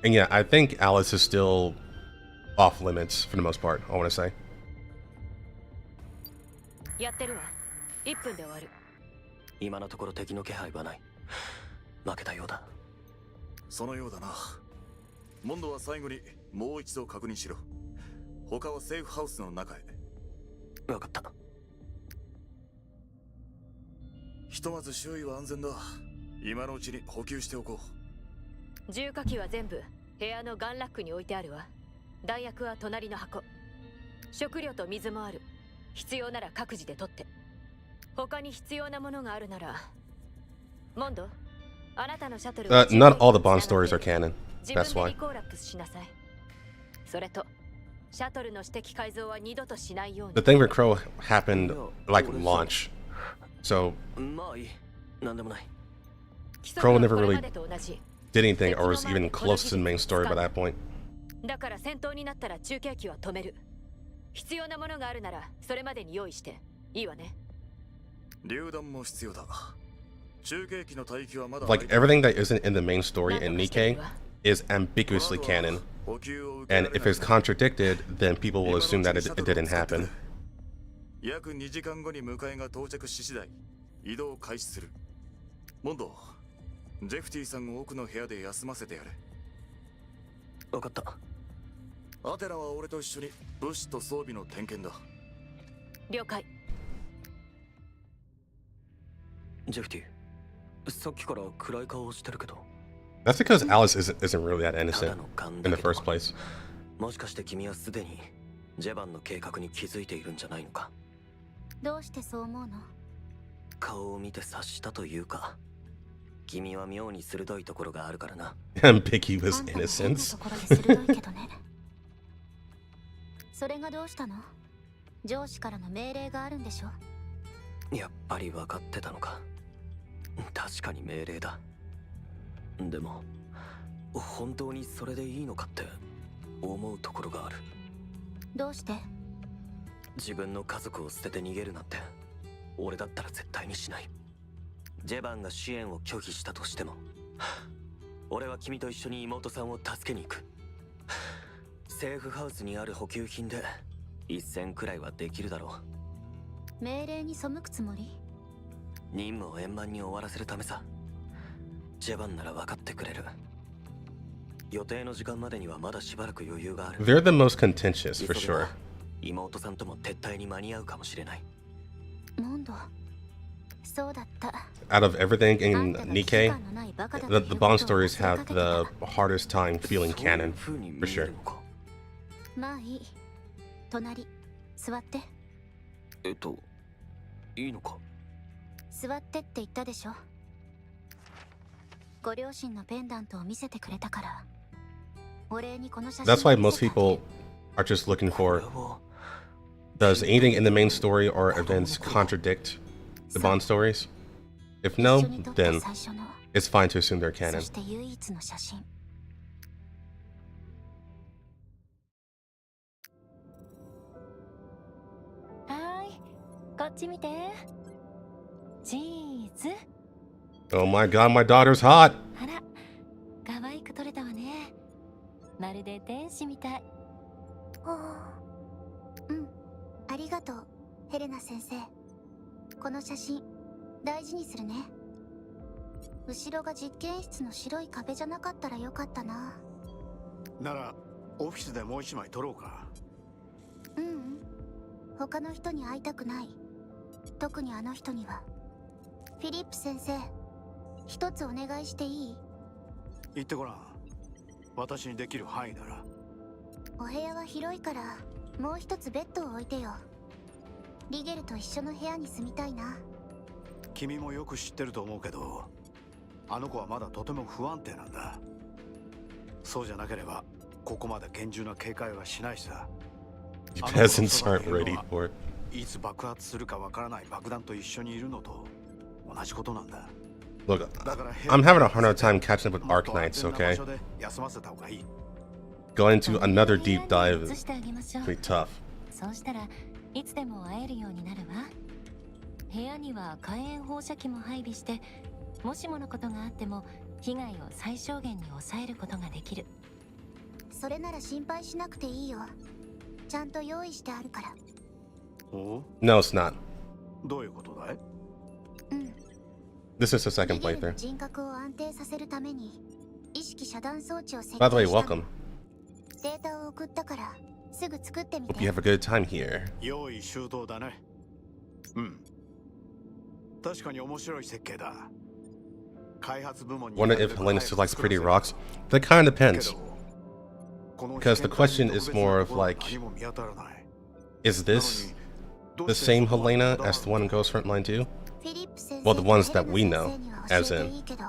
[SPEAKER 1] And yeah, I think Alice is still off limits for the most part, I want to say.
[SPEAKER 2] やってるわ。1分で終わる。
[SPEAKER 4] 今のところ敵の気配はない。負けたようだ。
[SPEAKER 3] そのようだな。モンドは最後にもう一度確認しろ。他はセーフハウスの中へ。
[SPEAKER 4] 分かった。
[SPEAKER 3] ひとまず周囲は安全だ。今のうちに補給しておこ
[SPEAKER 2] う。重火器は全部部屋のガンラックに置いてあるわ。弾薬は隣の箱。食料と水もある。必要なら各自で取って。他に必要なものがあるなら。モンド、あなたのシャトルは
[SPEAKER 1] Not all the Bond stories are canon.
[SPEAKER 2] 自
[SPEAKER 1] That's
[SPEAKER 2] 分
[SPEAKER 1] why.
[SPEAKER 2] でリコーラップスしなさい。それとシャトルの指摘改造は二度としないように。
[SPEAKER 1] The thing with Crow happened like launch, so
[SPEAKER 4] まあいい。なんでもない。
[SPEAKER 1] Crow never really did anything or was even close to the main story by that point.
[SPEAKER 2] だから戦闘になったら中継機は止める。必要なものがあるならそれまでに用意していいわね。
[SPEAKER 3] 榴弾も必要だ。中継機の帯域はまだ
[SPEAKER 1] Like everything that isn't in the main story in Nikkei is ambiguously canon, and if it's contradicted, then people will assume that it didn't happen.
[SPEAKER 3] 約2時間後に迎えが到着し次第移動開始する。モンド、ジェフティさんを奥の部屋で休ませてやれ。
[SPEAKER 4] 分かった。
[SPEAKER 3] アテナは俺と一緒に物資と装備の点検だ。
[SPEAKER 2] 了解。
[SPEAKER 4] ジェフティ、さっきから暗い顔をしてるけど。
[SPEAKER 1] That's because Alice isn't really that innocent in the first place.
[SPEAKER 4] もしかして君はすでにジェバンの計画に気づいているんじゃないのか。
[SPEAKER 5] どうしてそう思うの？
[SPEAKER 4] 顔を見て察したというか、君は妙に鋭いところがあるからな。
[SPEAKER 1] Ambiguous innocence.
[SPEAKER 5] ところで鋭いけどね。それがどうしたの？上司からの命令があるんでしょ？
[SPEAKER 4] やっぱり分かってたのか。確かに命令だ。でも本当にそれでいいのかって思うところがある。
[SPEAKER 5] どうして？
[SPEAKER 4] 自分の家族を捨てて逃げるなんて俺だったら絶対にしない。ジェバンが支援を拒否したとしても俺は君と一緒に妹さんを助けに行く。セーフハウスにある補給品で一戦くらいはできるだろ
[SPEAKER 5] う。命令に背くつもり？
[SPEAKER 4] 任務を円満に終わらせるためさ。ジェバンなら分かってくれる。予定の時間までにはまだしばらく余裕がある。
[SPEAKER 1] They're the most contentious for sure.
[SPEAKER 4] 妹さんとも撤退に間に合うかもしれない。
[SPEAKER 5] モンド、そうだった。
[SPEAKER 1] Out of everything in Nikkei, the Bond stories have the hardest time feeling canon, for sure.
[SPEAKER 5] まあいい。隣、座って。
[SPEAKER 4] いいのか？
[SPEAKER 5] 座ってって言ったでしょ。ご両親のペンダントを見せてくれたから。お礼にこの写真。
[SPEAKER 1] That's why most people are just looking for, does anything in the main story or events contradict the Bond stories? If no, then it's fine to assume they're canon.
[SPEAKER 5] そして唯一の写真。はい、こっち見て。チーズ。
[SPEAKER 1] Oh my god, my daughter's hot!
[SPEAKER 5] あら、可愛く撮れたわね。まるで天使みたい。うん、ありがとう、ヘレナ先生。この写真、大事にするね。後ろが実験室の白い壁じゃなかったらよかったな。
[SPEAKER 6] なら、オフィスでもう一枚撮ろうか。
[SPEAKER 5] うん、他の人に会いたくない。特にあの人には。フィリップ先生、一つお願いしていい？
[SPEAKER 6] 言ってごらん。私にできる範囲なら。
[SPEAKER 5] お部屋は広いから、もう一つベッドを置いてよ。リゲルと一緒の部屋に住みたいな。
[SPEAKER 6] 君もよく知ってると思うけど、あの子はまだとても不安定なんだ。そうじゃなければ、ここまで厳重な警戒はしないさ。
[SPEAKER 1] You peasants aren't ready for it.
[SPEAKER 6] いつ爆発するかわからない爆弾と一緒にいるのと同じことなんだ。
[SPEAKER 1] Look, I'm having a hard time catching up with Arc Knights, okay? Going into another deep dive is pretty tough.
[SPEAKER 5] そうしたらいつでも会えるようになるわ。部屋には火炎放射器も配備して、もしものことがあっても被害を最小限に抑えることができる。
[SPEAKER 7] それなら心配しなくていいよ。ちゃんと用意してあるから。
[SPEAKER 6] お
[SPEAKER 1] No, it's not.
[SPEAKER 6] どういうことだい？
[SPEAKER 7] うん。
[SPEAKER 1] This is the
[SPEAKER 7] リ
[SPEAKER 1] second
[SPEAKER 7] ゲルの
[SPEAKER 1] playthrough.
[SPEAKER 7] 人格を安定させるために意識遮断装置を設
[SPEAKER 1] By the
[SPEAKER 7] 計
[SPEAKER 1] way,
[SPEAKER 7] したの。
[SPEAKER 1] welcome.
[SPEAKER 7] データを送ったからすぐ作ってみ
[SPEAKER 1] Hope
[SPEAKER 7] て。
[SPEAKER 1] you have a good time here.
[SPEAKER 6] 用意周到だね。うん。確かに面白い設計だ。開発部門に
[SPEAKER 1] Wonder if Helena selects pretty rocks. That kind of depends. Because the question is more of like, is this the same Helena as the one in Girls Frontline 2?
[SPEAKER 7] フィリップ先生
[SPEAKER 1] Well, the ones that
[SPEAKER 7] と
[SPEAKER 1] we
[SPEAKER 7] ヘレ
[SPEAKER 1] know,
[SPEAKER 7] ナ先生には
[SPEAKER 1] as
[SPEAKER 7] 教え
[SPEAKER 1] in
[SPEAKER 7] ていいけど、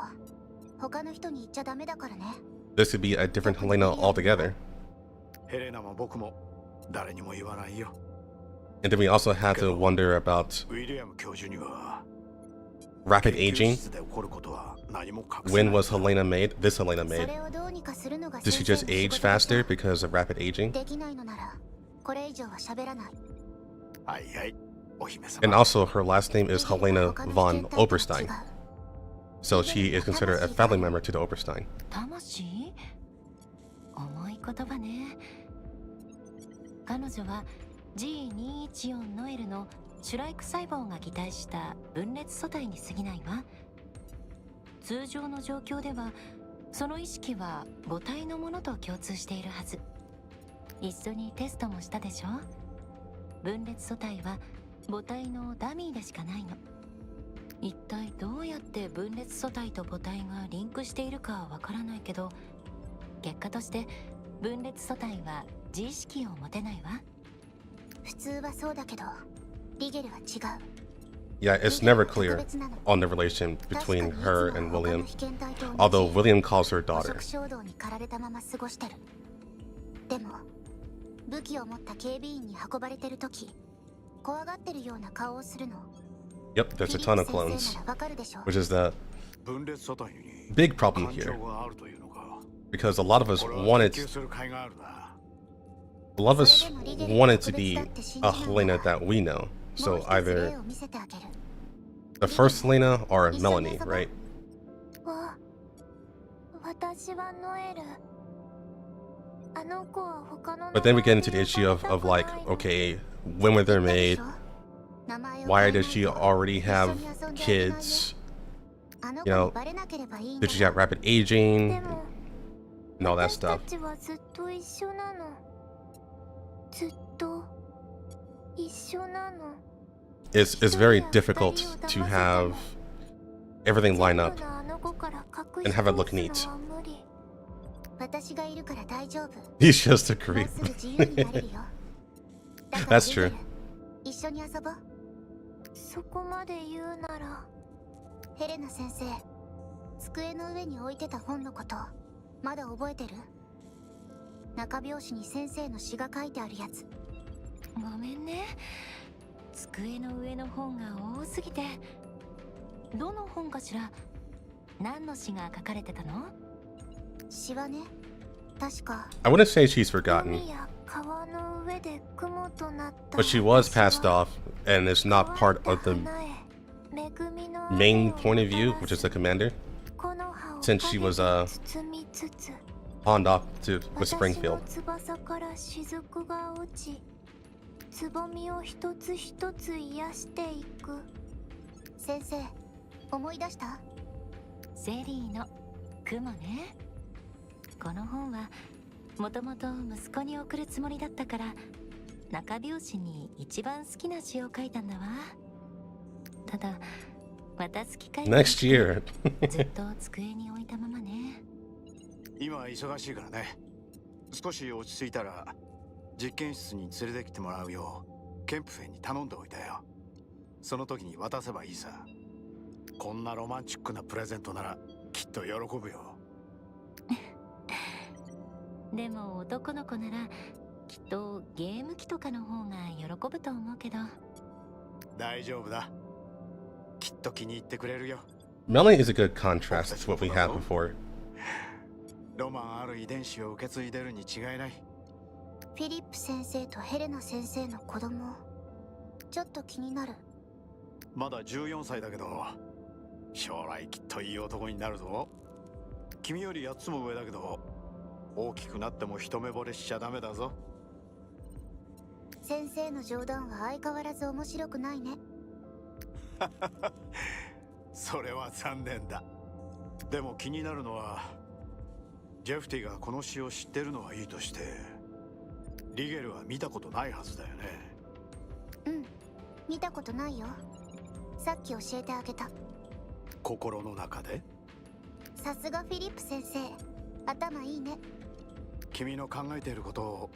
[SPEAKER 7] 他の人に言っちゃダメだからね。
[SPEAKER 1] This could be a different Helena altogether.
[SPEAKER 6] ヘレナも僕も誰にも言わないよ。
[SPEAKER 1] And then we also have to wonder about
[SPEAKER 6] ウィリアム教授には
[SPEAKER 1] rapid
[SPEAKER 6] 研究
[SPEAKER 1] aging.
[SPEAKER 6] 室で起こることは何も隠せ
[SPEAKER 1] When
[SPEAKER 6] ない。
[SPEAKER 1] was Helena made? This Helena
[SPEAKER 7] そ
[SPEAKER 1] made.
[SPEAKER 7] れをどうにかするのが
[SPEAKER 1] Did she
[SPEAKER 7] 先生
[SPEAKER 1] just
[SPEAKER 7] の仕
[SPEAKER 1] age
[SPEAKER 7] 事だ
[SPEAKER 1] faster
[SPEAKER 7] けど、
[SPEAKER 1] because of rapid aging?
[SPEAKER 7] できないのならこれ以上は喋らない。
[SPEAKER 6] はいはい、お姫様。
[SPEAKER 1] And also, her last name is
[SPEAKER 7] リゲル
[SPEAKER 1] Helena
[SPEAKER 7] は他の
[SPEAKER 1] von
[SPEAKER 7] 被験体とは違う。
[SPEAKER 1] Oberstein. So she is considered a family member to the Oberstein.
[SPEAKER 5] 魂？重い言葉ね。彼女は G214 ノエルのシュライク細胞が擬態した分裂素体に過ぎないわ。通常の状況ではその意識は母体のものと共通しているはず。一緒にテストもしたでしょ。分裂素体は母体のダミーでしかないの。一体どうやって分裂素体と母体がリンクしているかはわからないけど、結果として分裂素体は自意識を持てないわ。
[SPEAKER 7] 普通はそうだけど、リゲルは違う。
[SPEAKER 1] Yeah, it's never clear on the relation between her and William, although William calls her
[SPEAKER 7] 捕
[SPEAKER 1] daughter.
[SPEAKER 7] 食衝動に駆られたまま過ごしてる。でも武器を持った警備員に運ばれてる時、怖がってるような顔をするの。
[SPEAKER 1] Yep, there's a ton of clones, which is the
[SPEAKER 6] 分裂素体に
[SPEAKER 1] big problem
[SPEAKER 6] 感
[SPEAKER 1] here,
[SPEAKER 6] 情があるというのか。
[SPEAKER 1] because a lot of us
[SPEAKER 6] これは
[SPEAKER 1] wanted,
[SPEAKER 6] 研究する甲斐があるな。
[SPEAKER 1] a lot of us wanted to be a Helena that we know. So either
[SPEAKER 7] を見せてあげる。
[SPEAKER 1] the first Helena or Melanie, right?
[SPEAKER 7] わ、私はノエル。あの子は他の
[SPEAKER 1] But then we get into the issue of like, okay, when were they made? Why does she already have kids? You know, did she have rapid aging?
[SPEAKER 7] でも
[SPEAKER 1] And all that
[SPEAKER 7] 私た
[SPEAKER 1] stuff.
[SPEAKER 7] ちはずっと一緒なの。ずっと一緒なの。
[SPEAKER 1] It's very difficult to have everything line up
[SPEAKER 7] あの子から隠
[SPEAKER 1] and
[SPEAKER 7] し
[SPEAKER 1] have it
[SPEAKER 7] 通
[SPEAKER 1] look
[SPEAKER 7] す
[SPEAKER 1] neat.
[SPEAKER 7] のは無理。私がいるから大丈夫。
[SPEAKER 1] He's just a
[SPEAKER 7] も
[SPEAKER 1] creep.
[SPEAKER 7] うすぐ自由になれるよ。だから
[SPEAKER 1] That's true.
[SPEAKER 7] リゲル、一緒に遊ぼう。そこまで言うなら。ヘレナ先生、机の上に置いてた本のこと、まだ覚えてる？中表紙に先生の詩が書いてあるやつ。
[SPEAKER 5] ごめんね。机の上の本が多すぎて。どの本かしら？何の詩が書かれてたの？
[SPEAKER 7] 詩はね、確か
[SPEAKER 1] I wouldn't say she's forgotten,
[SPEAKER 7] 海や川の上で雲となった
[SPEAKER 1] but she was passed off and is not part of the main point of view, which is the commander, since she was pawned off to with Springfield.
[SPEAKER 7] 翼から雫が落ち、つぼみを一つ一つ癒していく。先生、思い出した？
[SPEAKER 5] セリーの雲ね。この本はもともと息子に送るつもりだったから、中表紙に一番好きな詩を書いたんだわ。ただ渡す機会が
[SPEAKER 1] Next year.
[SPEAKER 5] ずっと机に置いたままね。
[SPEAKER 6] 今は忙しいからね。少し落ち着いたら実験室に連れてきてもらうようケンプフェンに頼んでおいたよ。その時に渡せばいいさ。こんなロマンチックなプレゼントならきっと喜ぶよ。
[SPEAKER 5] でも男の子ならきっとゲーム機とかの方が喜ぶと思うけど。
[SPEAKER 6] 大丈夫だ。きっと気に入ってくれるよ。
[SPEAKER 1] Melanie is a good contrast to what we had before.
[SPEAKER 6] ロマンある遺伝子を受け継いでるに違いない。
[SPEAKER 7] フィリップ先生とヘレナ先生の子供、ちょっと気になる。
[SPEAKER 6] まだ14歳だけど将来きっといい男になるぞ。君より8つも上だけど大きくなっても一目惚れしちゃダメだぞ。
[SPEAKER 7] 先生の冗談は相変わらず面白くないね。
[SPEAKER 6] それは残念だ。でも気になるのは、ジェフティがこの詩を知ってるのはいいとして、リゲルは見たことないはずだよね。
[SPEAKER 7] うん、見たことないよ。さっき教えてあげた。
[SPEAKER 6] 心の中で？
[SPEAKER 7] さすがフィリップ先生、頭いいね。
[SPEAKER 6] 君の考えていることを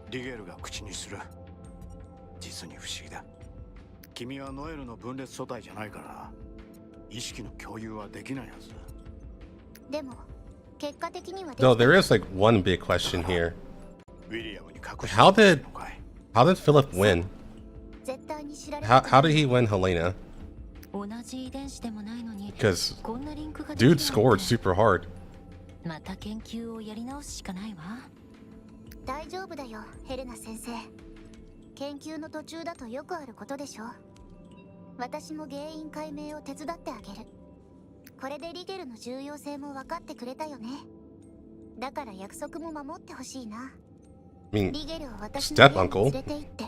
[SPEAKER 6] リゲルが口にする。実に不思議だ。君はノエルの分裂素体じゃないから意識の共有はできないはず。
[SPEAKER 7] でも結果的には
[SPEAKER 1] Though there is like one big question here.
[SPEAKER 6] ウィリアムに隠して
[SPEAKER 1] How did
[SPEAKER 6] いるのかい？
[SPEAKER 1] how did Philip win?
[SPEAKER 7] 絶対に知られ
[SPEAKER 1] How did he win Helena?
[SPEAKER 5] 同じ遺伝子でもないのに
[SPEAKER 1] Because
[SPEAKER 5] こんなリンクができる
[SPEAKER 1] dude
[SPEAKER 5] なんて
[SPEAKER 1] scored super hard.
[SPEAKER 5] また研究をやり直すしかないわ。
[SPEAKER 7] 大丈夫だよ、ヘレナ先生。研究の途中だとよくあることでしょ。私も原因解明を手伝ってあげる。これでリゲルの重要性も分かってくれたよね。だから約束も守ってほしいな。
[SPEAKER 1] I mean,
[SPEAKER 7] リゲルを私の
[SPEAKER 1] step
[SPEAKER 7] 家に
[SPEAKER 1] uncle.
[SPEAKER 7] 連れて行って。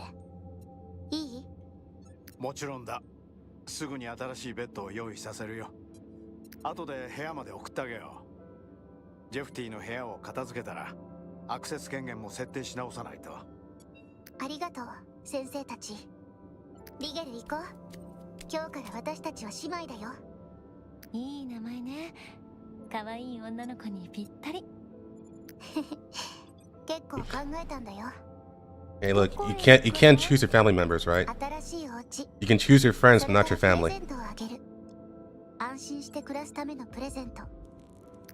[SPEAKER 7] いい？
[SPEAKER 6] もちろんだ。すぐに新しいベッドを用意させるよ。後で部屋まで送ってあげよう。ジェフティの部屋を片付けたらアクセス権限も設定し直さないと。
[SPEAKER 7] ありがとう、先生たち。リゲル行こう。今日から私たちは姉妹だよ。
[SPEAKER 5] いい名前ね。可愛い女の子にぴったり。
[SPEAKER 7] 結構考えたんだよ。
[SPEAKER 1] Hey, look, you can't choose your family members, right?
[SPEAKER 7] 新しいお家。
[SPEAKER 1] You can choose your friends,
[SPEAKER 7] そ
[SPEAKER 1] but
[SPEAKER 7] れ
[SPEAKER 1] not
[SPEAKER 7] から
[SPEAKER 1] your
[SPEAKER 7] プレ
[SPEAKER 1] family.
[SPEAKER 7] ゼントをあげる。安心して暮らすためのプレゼント。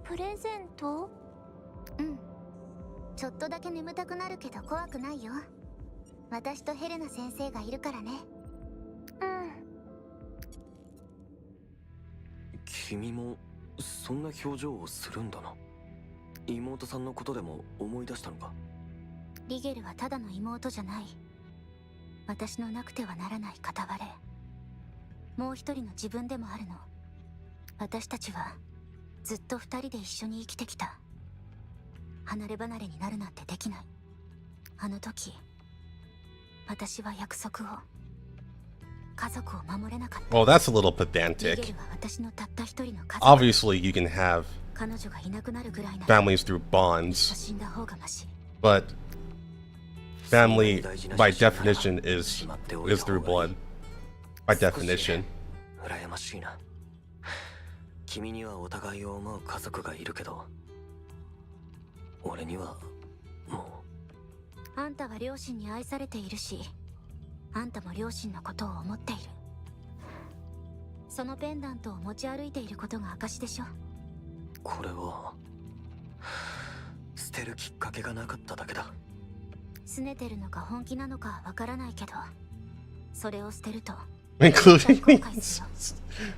[SPEAKER 5] プレゼント？
[SPEAKER 7] うん。ちょっとだけ眠たくなるけど怖くないよ。私とヘレナ先生がいるからね。うん。
[SPEAKER 4] 君もそんな表情をするんだな。妹さんのことでも思い出したのか？
[SPEAKER 5] リゲルはただの妹じゃない。私のなくてはならない片割れ。もう一人の自分でもあるの。私たちはずっと二人で一緒に生きてきた。離れ離れになるなんてできない。あの時私は約束を、家族を守れなかった。
[SPEAKER 1] Well, that's a little
[SPEAKER 5] リゲ
[SPEAKER 1] pedantic.
[SPEAKER 5] ルは私のたった一人の家族。
[SPEAKER 1] Obviously, you can have
[SPEAKER 5] 彼女がいなくなるぐらいなら
[SPEAKER 1] families through bonds,
[SPEAKER 5] 死んだ方がマシ。
[SPEAKER 1] but family, by definition, is through blood. By definition.
[SPEAKER 4] 羨ましいな。君にはお互いを思う家族がいるけど、俺にはも
[SPEAKER 5] あんたは両親に愛されているし、あんたも両親のことを思っている。そのペンダントを持ち歩いていることが証でしょ。
[SPEAKER 4] う、これは捨てるきっかけがなかっただけだ。
[SPEAKER 5] 拗ねてるのか本気なのかはわからないけど、それを捨てると
[SPEAKER 1] Including
[SPEAKER 5] 後
[SPEAKER 1] me.
[SPEAKER 5] 悔するよ。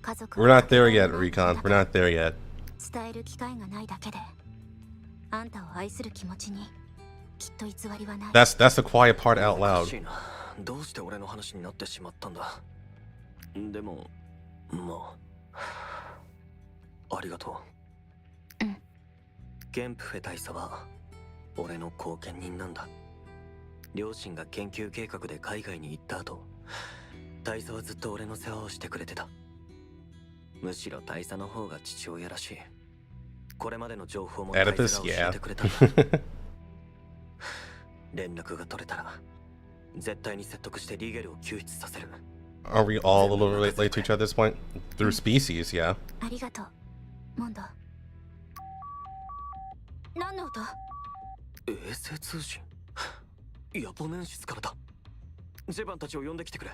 [SPEAKER 5] 家族
[SPEAKER 1] We're not there yet, Recon. We're not there yet.
[SPEAKER 5] 伝える機会がないだけで、あんたを愛する気持ちにきっと偽りはない。
[SPEAKER 1] That's the quiet part out
[SPEAKER 4] おか
[SPEAKER 1] loud.
[SPEAKER 4] しいな。どうして俺の話になってしまったんだ。でもまあありがとう。
[SPEAKER 5] うん。
[SPEAKER 4] ゲンプフェ大佐は俺の後見人なんだ。両親が研究計画で海外に行った後、大佐はずっと俺の世話をしてくれてた。むしろ大佐の方が父親らしい。これまでの情報も大佐
[SPEAKER 1] Oedipus,
[SPEAKER 4] が教
[SPEAKER 1] yeah.
[SPEAKER 4] えてくれたんだ。連絡が取れたら絶対に説得してリゲルを救出させる。
[SPEAKER 1] Are we all a little related to each other at this point? Through species, yeah.
[SPEAKER 5] ありがとう、モンド。何の音？
[SPEAKER 4] 衛星通信？ヤポネンシスからだ。ジェバンたちを呼んできてくれ。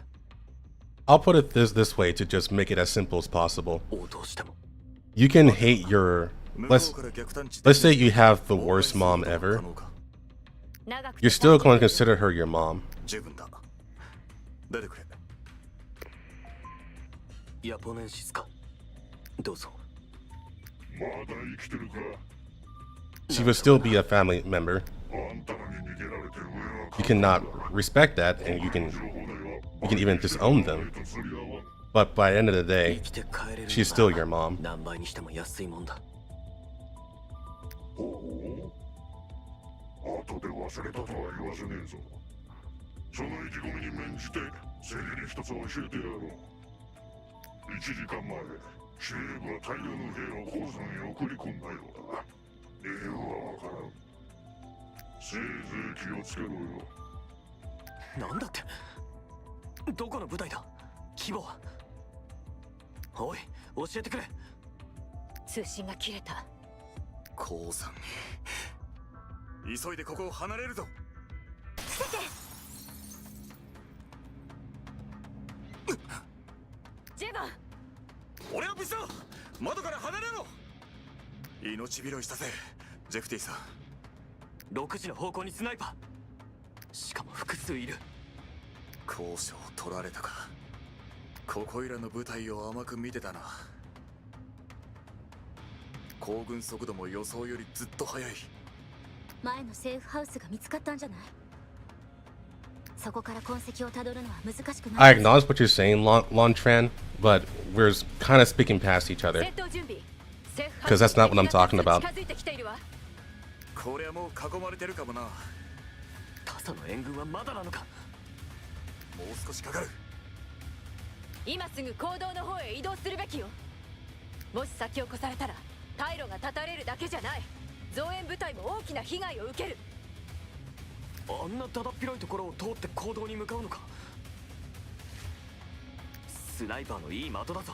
[SPEAKER 1] I'll put it this way to just make it as simple as possible.
[SPEAKER 4] 応答しても。
[SPEAKER 1] You can hate your let's say you have the worst mom ever.
[SPEAKER 2] 長くて
[SPEAKER 1] You're still going to consider her your mom.
[SPEAKER 3] 十分だ。出てくれ。
[SPEAKER 4] ヤポネンシスか。どうぞ。
[SPEAKER 1] She would still be a family member. You cannot respect that, and you can even disown them. But by the end of the
[SPEAKER 4] 生
[SPEAKER 1] day,
[SPEAKER 4] きて帰れる。
[SPEAKER 1] she's still your mom.
[SPEAKER 4] 何倍にしても安いもんだ。
[SPEAKER 8] 後で忘れたとは言わせねえぞ。その意気込みに免じてセリに一つ教えてやろう。1時間前、司令部は大量の兵を鉱山へ送り込んだようだ。理由はわからん。せいぜい気をつけろよ。
[SPEAKER 4] なんだって。どこの部隊だ。規模は。おい、教えてくれ。
[SPEAKER 2] 通信が切れた。
[SPEAKER 3] 鉱山に急いでここを離れるぞ。
[SPEAKER 2] 伏せて。ジェバン、
[SPEAKER 3] 俺は無事だ。窓から離れろ。命拾いしたぜ、ジェフティさん。
[SPEAKER 4] 6時の方向にスナイパー。しかも複数いる。
[SPEAKER 3] 交渉取られたか。ここいらの部隊を甘く見てたな。行軍速度も予想よりずっと速い。
[SPEAKER 5] 前のセーフハウスが見つかったんじゃない？そこから痕跡をたどるのは難しくない。
[SPEAKER 1] I acknowledge what you're saying, Lontran, but we're kind of speaking past each other. Because that's not what I'm talking about.
[SPEAKER 3] これはもう囲まれてるかもな。
[SPEAKER 4] タサの援軍はまだなのか。
[SPEAKER 3] もう少しかかる。
[SPEAKER 2] 今すぐ行動の方へ移動するべきよ。もし先を越されたら退路が断たれるだけじゃない。増援部隊も大きな被害を受ける。
[SPEAKER 4] あんなだだっ広いところを通って行動に向かうのか。スナイパーのいい的だぞ。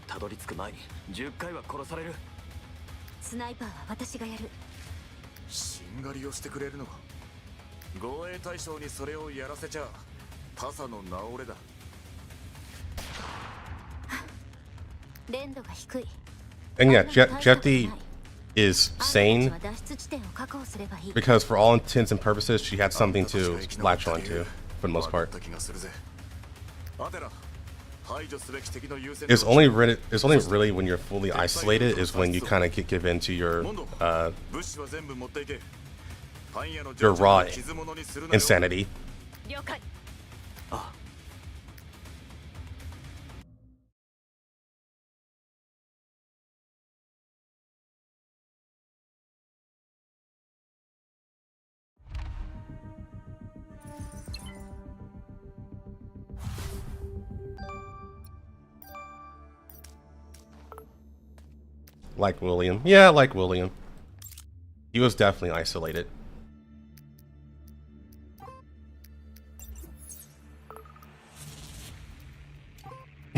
[SPEAKER 4] たどり着く前に10回は殺される。
[SPEAKER 5] スナイパーは私がやる。
[SPEAKER 3] しんがりをしてくれるのか。護衛大将にそれをやらせちゃタサの名折れだ。
[SPEAKER 5] 連度が低い。
[SPEAKER 1] And yeah, Jetty is sane because for all intents and purposes she had something to latch onto for the most part. It's only really when you're fully isolated is when you kind of give in to your raw insanity. Like William. Yeah, like William. He was definitely isolated.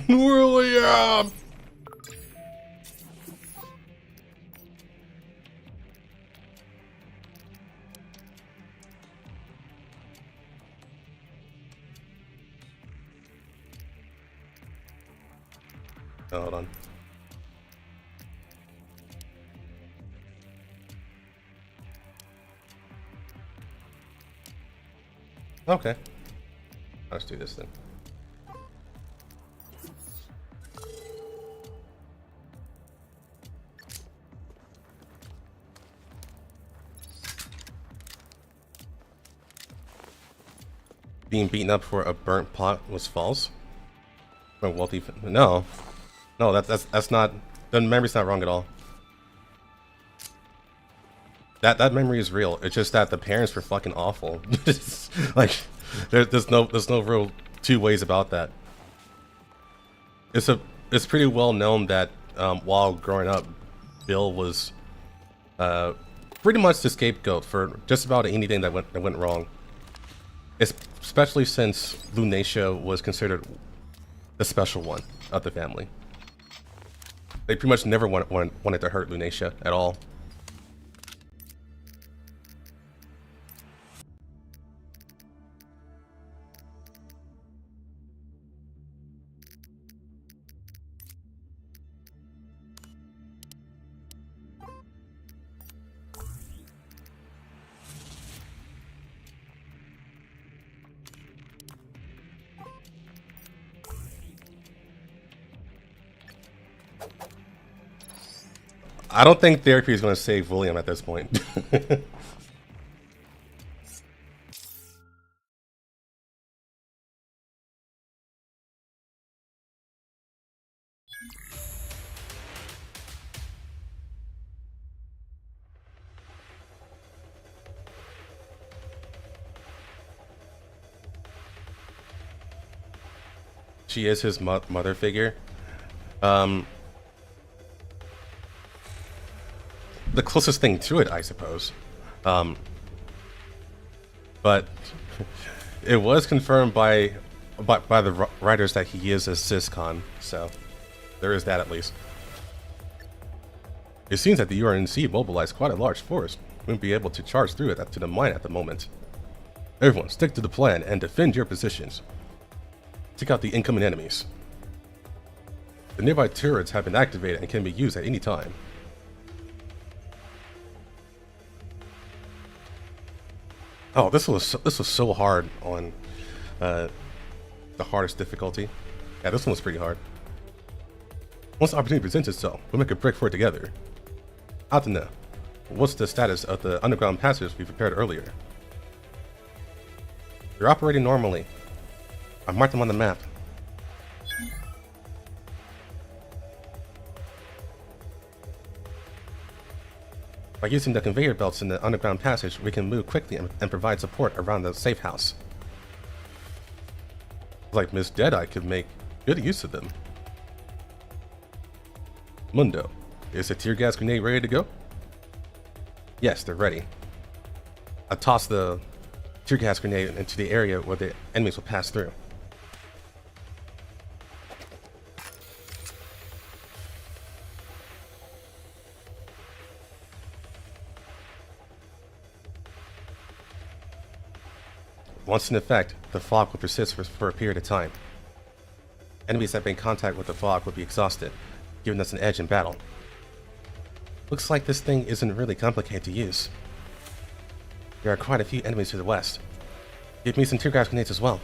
[SPEAKER 1] William! Hold on. Okay. Let's do this then. Being beaten up for a burnt pot was false. A wealthy no, that's not. The memory's not wrong at all. That memory is real. It's just that the parents were fucking awful. Like, there's no real two ways about that. It's pretty well known that while growing up, Bill was pretty much the scapegoat for just about anything that went wrong. Especially since Lunacia was considered the special one of the family. They pretty much never wanted to hurt Lunacia at all. I don't think therapy is going to save William at this point. she is his mother figure. The closest thing to it, I suppose. But it was confirmed by the writers that he is a syscon, so there is that at least. It seems that the URNC mobilized quite a large force. We won't be able to charge through it to the mine at the moment. Everyone, stick to the plan and defend your positions. Take out the incoming enemies. The nearby turrets have been activated and can be used at any time. Oh, this was so hard on the hardest difficulty. Yeah, this one was pretty hard. Once the opportunity presents itself, we'll make a break for it together. Atena, what's the status of the underground passage we prepared earlier? They're operating normally. I marked them on the map. By using the conveyor belts in the underground passage, we can move quickly and provide support around the safe house. Like Miss Deadeye could make good use of them. Mundo, is the tear gas grenade ready to go? Yes, they're ready. I tossed the tear gas grenade into the area where the enemies will pass through. Once in effect, the fog will persist for a period of time. Enemies that have been in contact with the fog will be exhausted, giving us an edge in battle. Looks like this thing isn't really complicated to use. There are quite a few enemies to the west. Give me some tear gas grenades as well.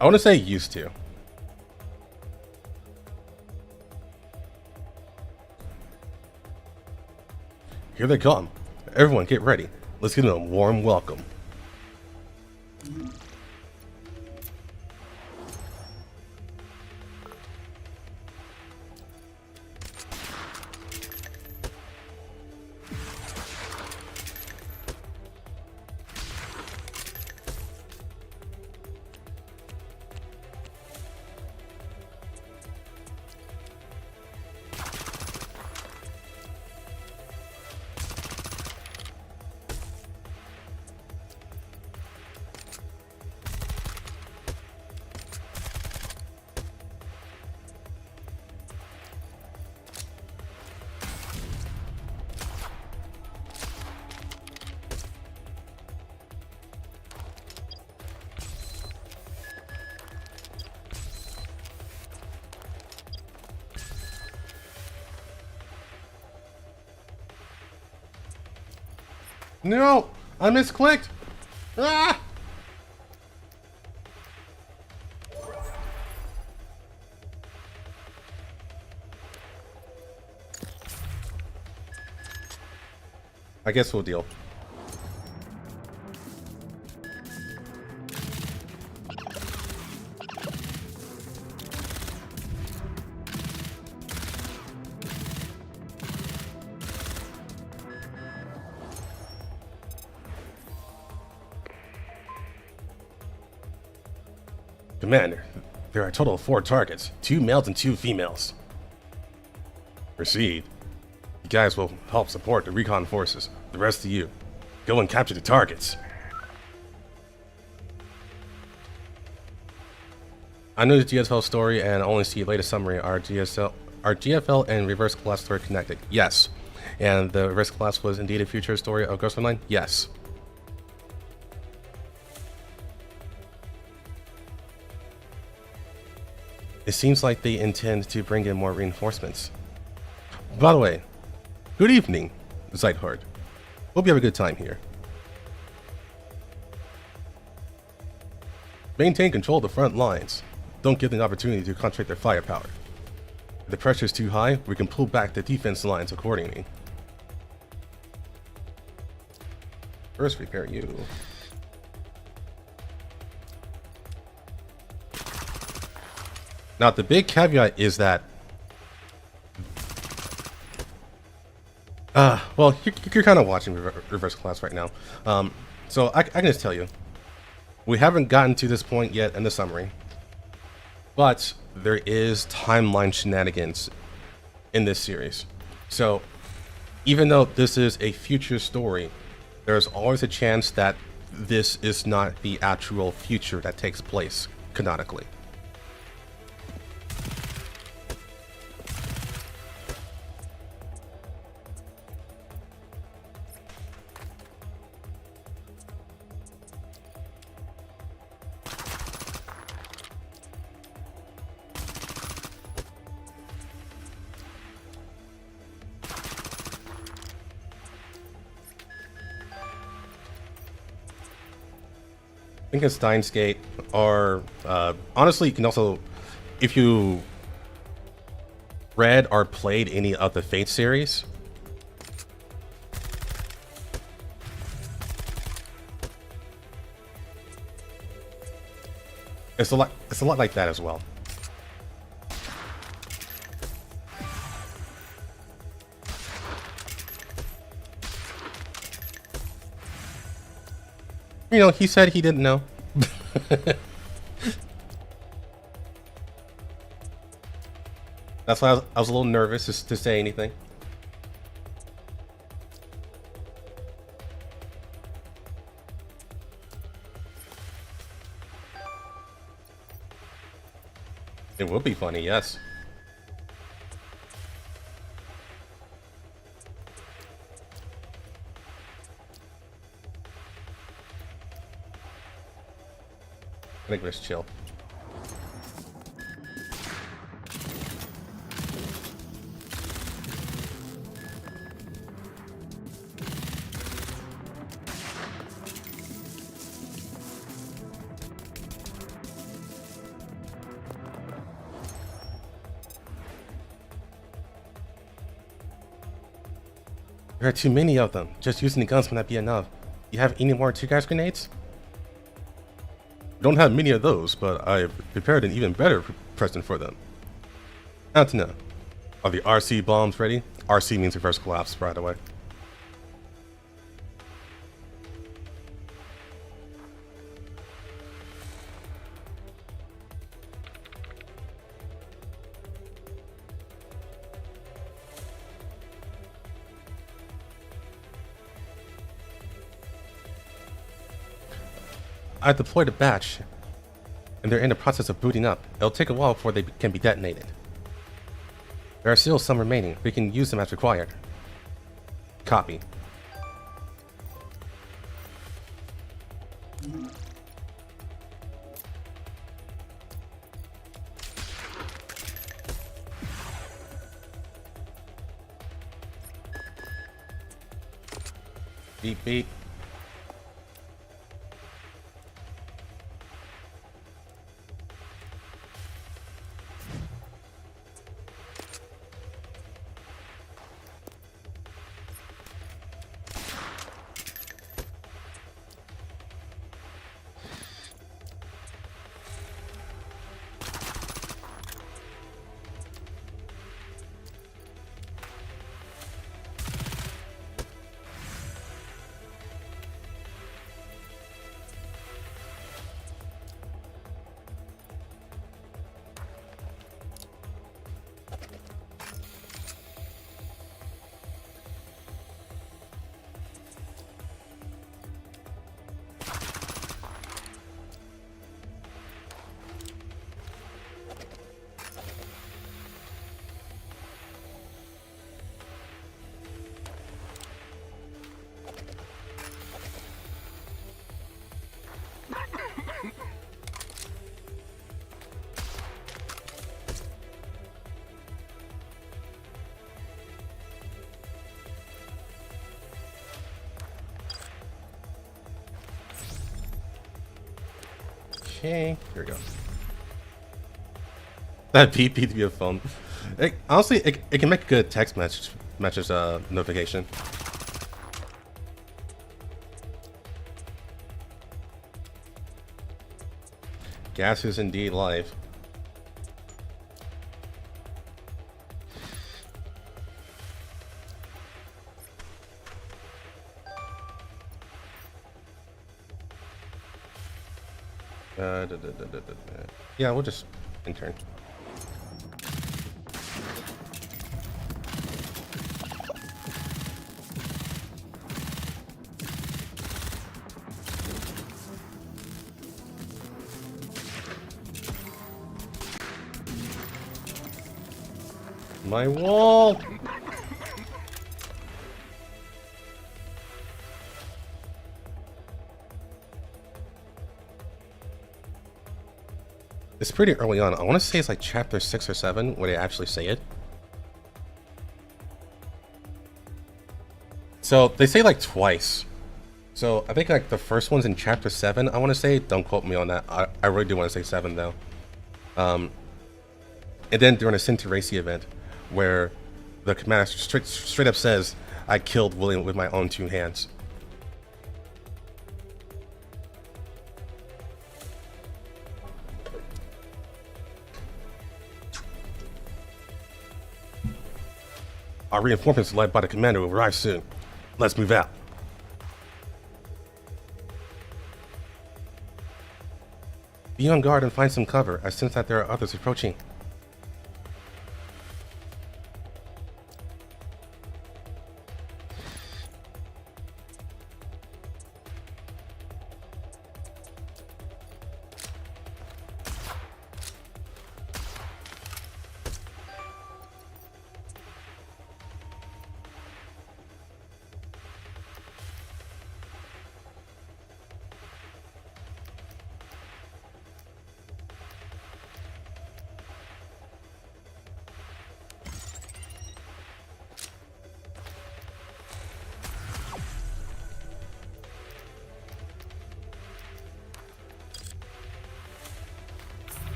[SPEAKER 1] I want to say used to. Here they come. Everyone get ready. Let's give them a warm welcome. No! I misclicked! Ah! I guess we'll deal. Commander, there are a total of 4 targets, 2 males and 2 females. Proceed. You guys will help support the recon forces. The rest of you, go and capture the targets. I know the GFL story and only see the latest summary. Are GFL and Reverse Class story connected? Yes. And the Reverse Class was indeed a future story of Girls Frontline? Yes. It seems like they intend to bring in more reinforcements. By the way, good evening, Zeithard. Hope you have a good time here. Maintain control of the front lines. Don't give them an opportunity to concentrate their firepower. If the pressure is too high, we can pull back the defense lines accordingly. First, repair you. Now, the big caveat is that, well, you're kind of watching Reverse Class right now. So I can just tell you, We haven't gotten to this point yet in the summary, but there is timeline shenanigans in this series. So even though this is a future story, there's always a chance that this is not the actual future that takes place canonically. I think it's Steins Gate, or honestly, you can also, if you read or played any of the Fate series, it's a lot like that as well. You know, he said he didn't know. That's why I was a little nervous to say anything. It will be funny, yes. I think let's chill. There are too many of them. Just using the guns may not be enough. You have any more tear gas grenades? Don't have many of those, but I've prepared an even better present for them. Now to know, are the RC bombs ready? RC means reverse collapse, by the way. I deployed a batch, and they're in the process of booting up. It'll take a while before they can be detonated. There are still some remaining. We can use them as required. Copy. Beep beep. Okay, here we go. That beep to be a phone. Honestly, it can make a good text message notification. Gas is indeed live. Yeah, we'll just intern. My wall! It's pretty early on. I want to say it's like chapter 6 or 7 where they actually say it. So they say like twice. So I think like the first one's in chapter 7, I want to say. Don't quote me on that. I really do want to say 7 though. And then during a Sintaracy event where the commander straight up says, I killed William with my own 2 hands. Our reinforcements led by the commander will arrive soon. Let's move out. Be on guard and find some cover. I sense that there are others approaching.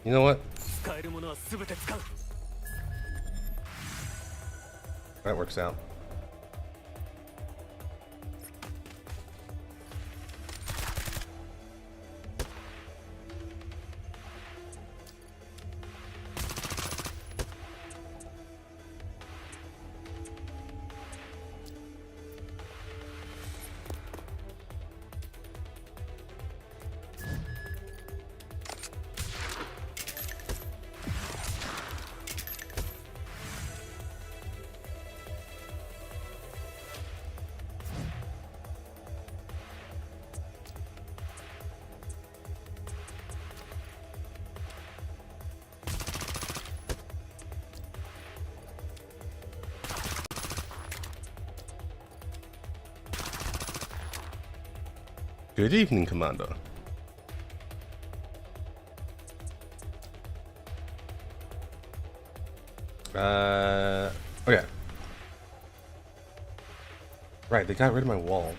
[SPEAKER 1] You know what? That works out. Good evening, Commander. Okay. Right, they got rid of my wall.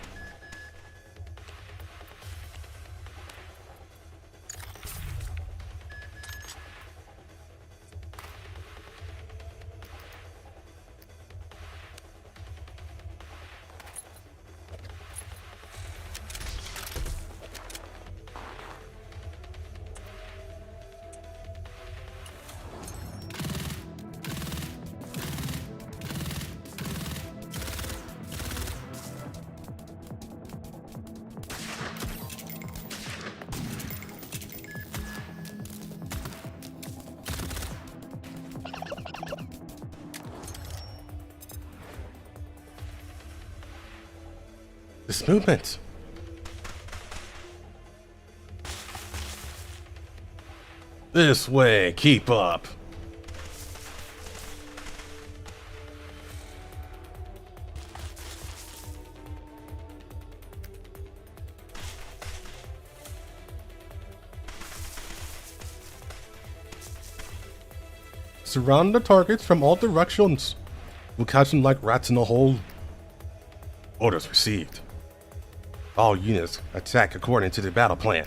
[SPEAKER 1] This movement. This way, keep up. Surround the targets from all directions. We'll catch them like rats in a hole. Orders received. All units attack according to the battle plan.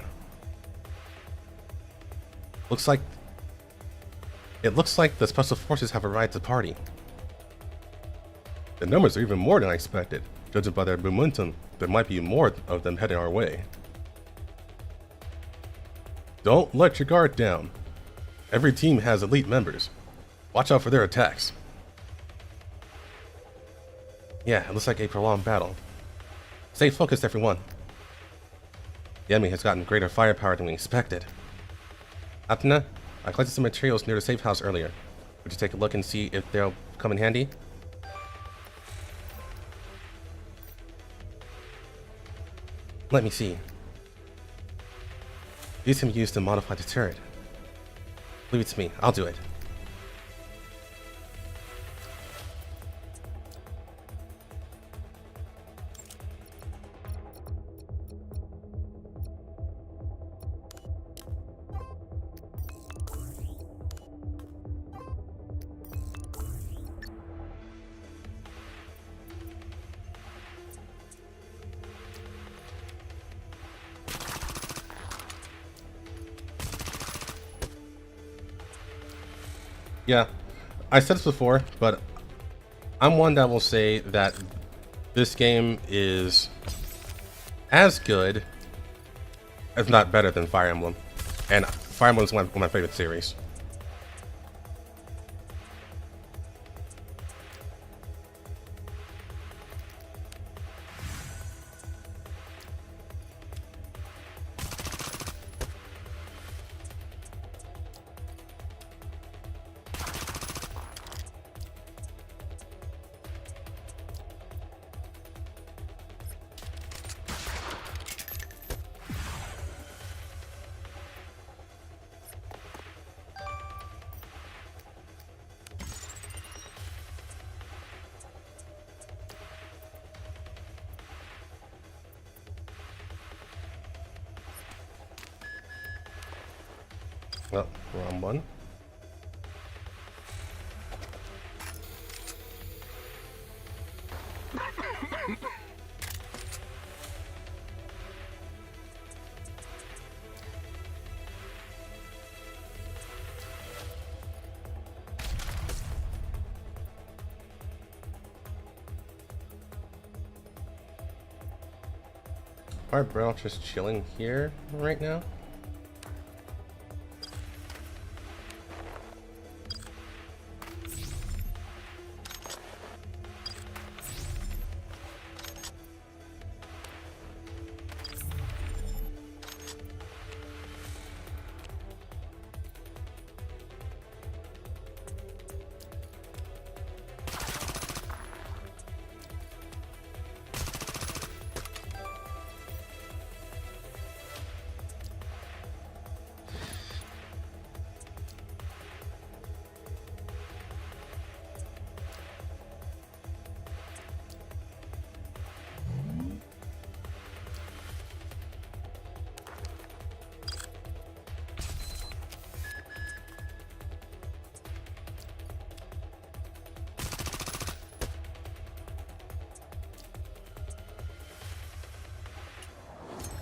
[SPEAKER 1] It looks like the special forces have arrived at the party. The numbers are even more than I expected. Judging by their momentum, there might be more of them heading our way. Don't let your guard down. Every team has elite members. Watch out for their attacks. Yeah, it looks like a prolonged battle. Stay focused, everyone. The enemy has gotten greater firepower than we expected. Atna, I collected some materials near the safe house earlier. Would you take a look and see if they'll come in handy? Let me see. These can be used to modify the turret. Leave it to me. I'll do it. Yeah, I said this before, but I'm one that will say that this game is as good, if not better, than Fire Emblem. And Fire Emblem is one of my favorite series. Well, wrong one. Alright, bro, just chilling here right now.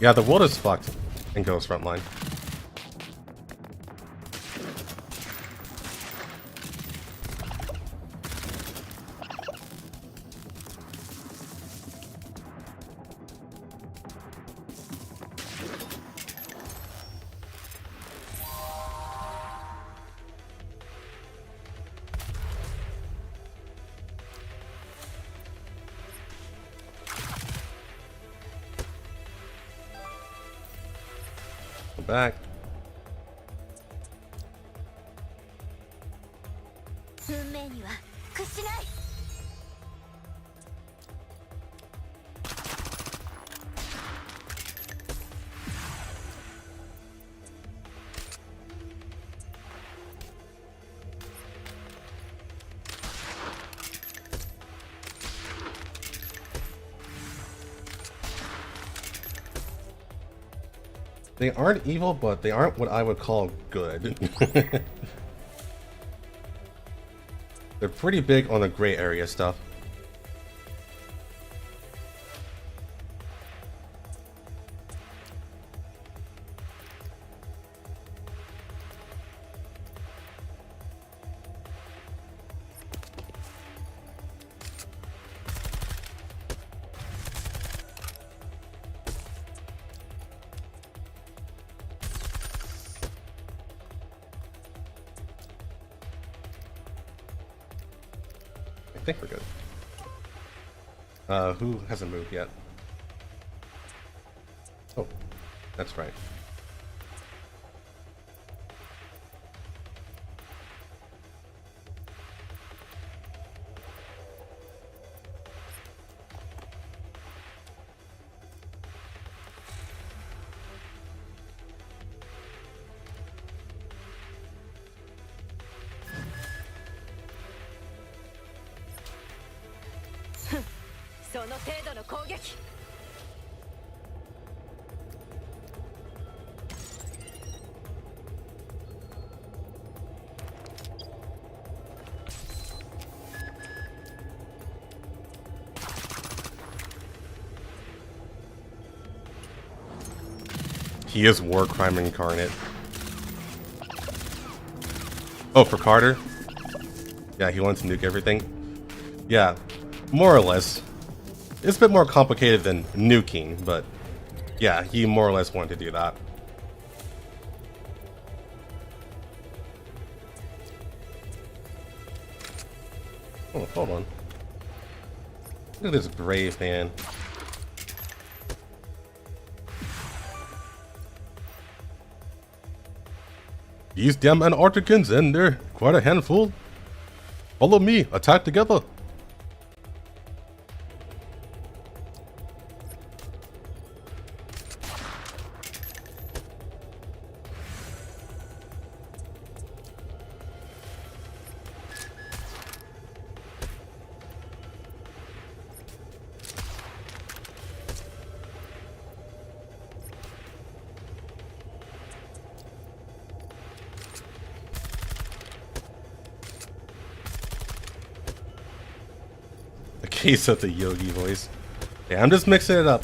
[SPEAKER 1] Yeah, the world is fucked in Girls Frontline. Back.
[SPEAKER 7] 運命には屈しない。
[SPEAKER 1] They aren't evil, but they aren't what I would call good. They're pretty big on the gray area stuff. I think we're good. Who hasn't moved yet? Oh, that's right. He is war crime incarnate. Oh, for Carter? Yeah, he wants to nuke everything. Yeah, more or less. It's a bit more complicated than nuking, but yeah, he more or less wanted to do that. Oh, hold on. Look at this brave man. These damn Antarcticans, and they're quite a handful. Follow me, attack together. A case of the Yogi voice. Yeah, I'm just mixing it up.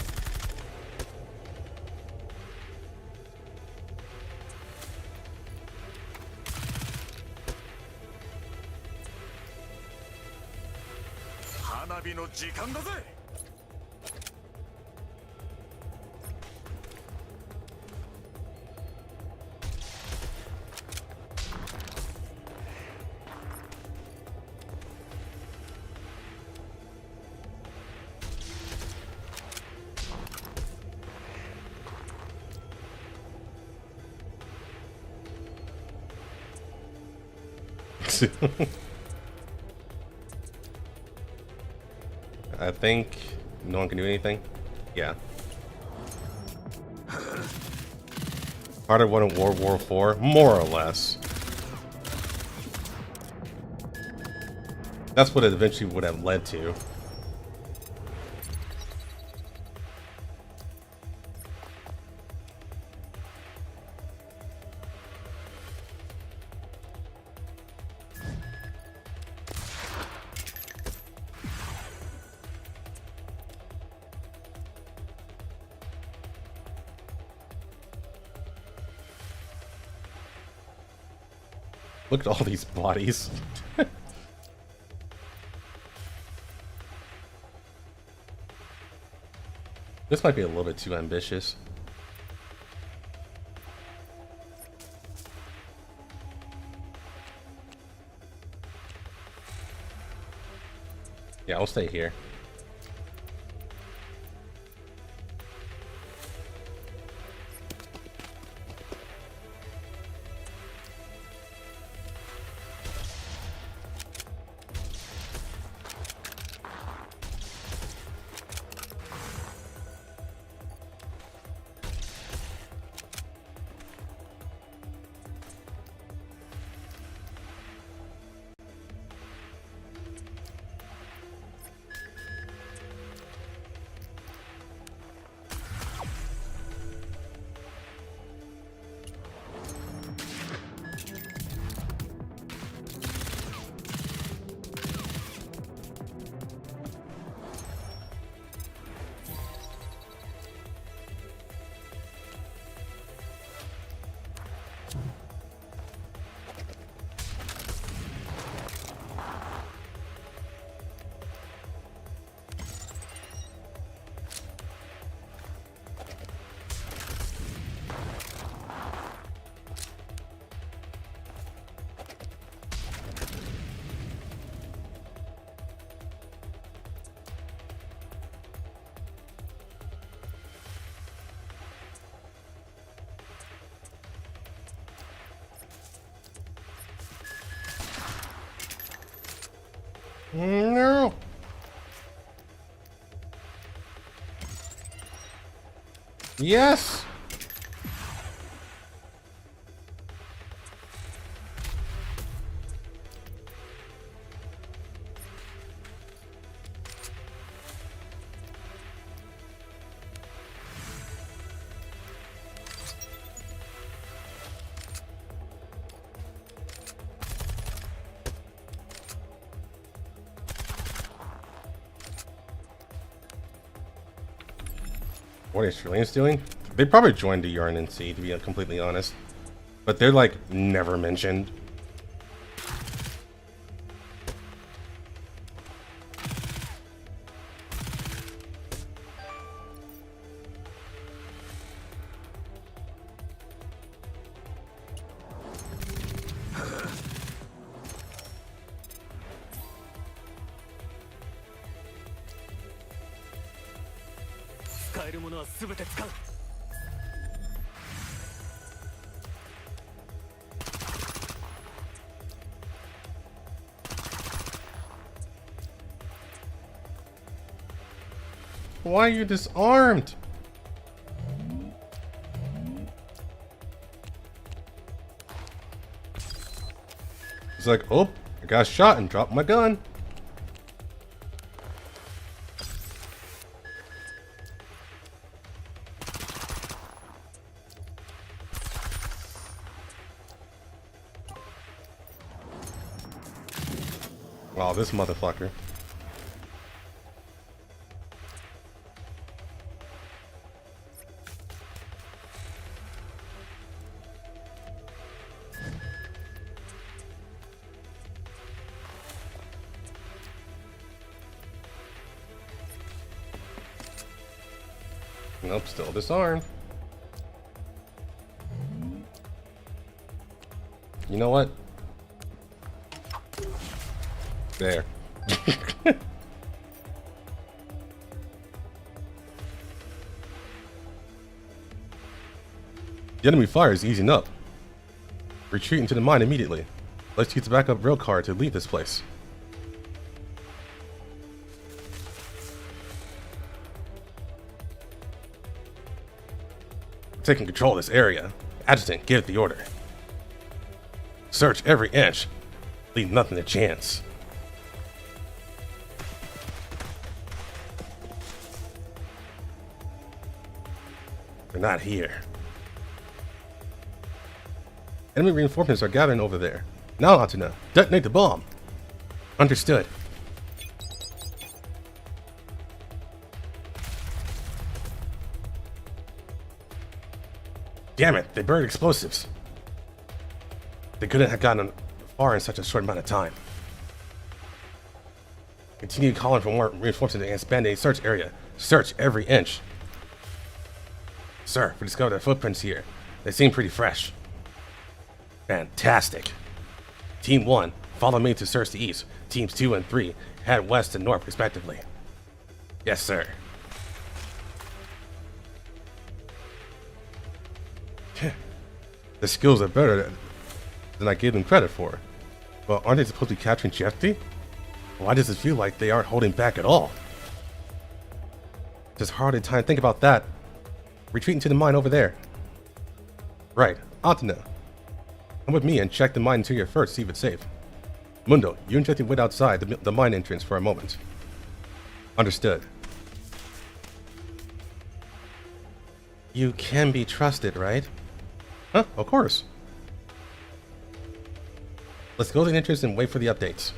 [SPEAKER 1] I think no one can do anything. Yeah. Part of one in World War IV, more or less. That's what it eventually would have led to. Look at all these bodies. This might be a little bit too ambitious. Yeah, I'll stay here. No. Yes. What are Australians doing? They probably joined the RNC, to be completely honest. But they're like never mentioned. Why are you disarmed? It's like, oh, I got shot and dropped my gun. Wow, this motherfucker. Nope, still disarmed. You know what? There. The enemy fire is easing up. Retreat into the mine immediately. Let's use the backup rail car to leave this place. Taking control of this area. Adjutant, give the order. Search every inch. Leave nothing to chance. They're not here. Enemy reinforcements are gathering over there. Now, Atuna, detonate the bomb. Understood. Damn it, they buried explosives. They couldn't have gotten far in such a short amount of time. Continue calling for more reinforcements and expand a search area. Search every inch. Sir, we discovered their footprints here. They seem pretty fresh. Fantastic. Team 1, follow me to search the east. Teams 2 and 3, head west and north respectively. Yes, sir. The skills are better than I gave them credit for. But aren't they supposed to be capturing Jeffy? Why does it feel like they aren't holding back at all? Just hardly time to think about that. Retreating to the mine over there. Right, Antona. Come with me and check the mine interior first, see if it's safe. Mundo, you and Jeffy wait outside the mine entrance for a moment. Understood. You can be trusted, right? Huh, of course. Let's go to the entrance and wait for the updates.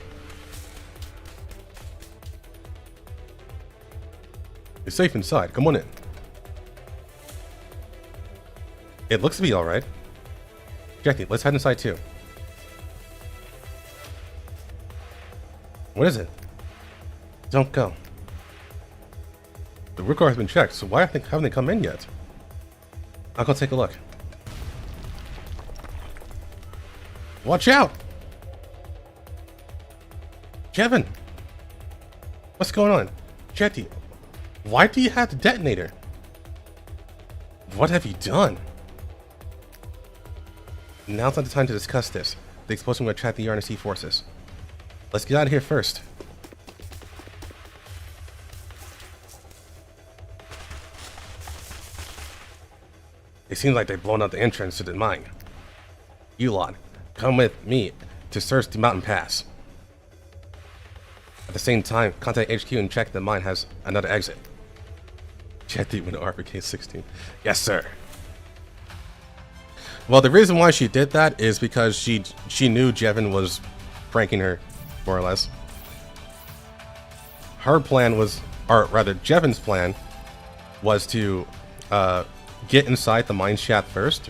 [SPEAKER 1] It's safe inside, come on in. It looks to be alright. Jackie, let's head inside too. What is it? Don't go. The rear car has been checked, so why haven't they come in yet? I'll go take a look. Watch out! Kevin! What's going on? Jetty, why do you have the detonator? What have you done? Now's not the time to discuss this. The explosion will attract the RNC forces. Let's get out of here first. It seems like they've blown out the entrance to the mine. Yulon, come with me to search the mountain pass. At the same time, contact HQ and check the mine has another exit. Jetty with RPK 16. Yes, sir. Well, the reason why she did that is because she knew Jevin was pranking her, more or less. Her plan was, or rather, Jevin's plan was to get inside the mine shaft first,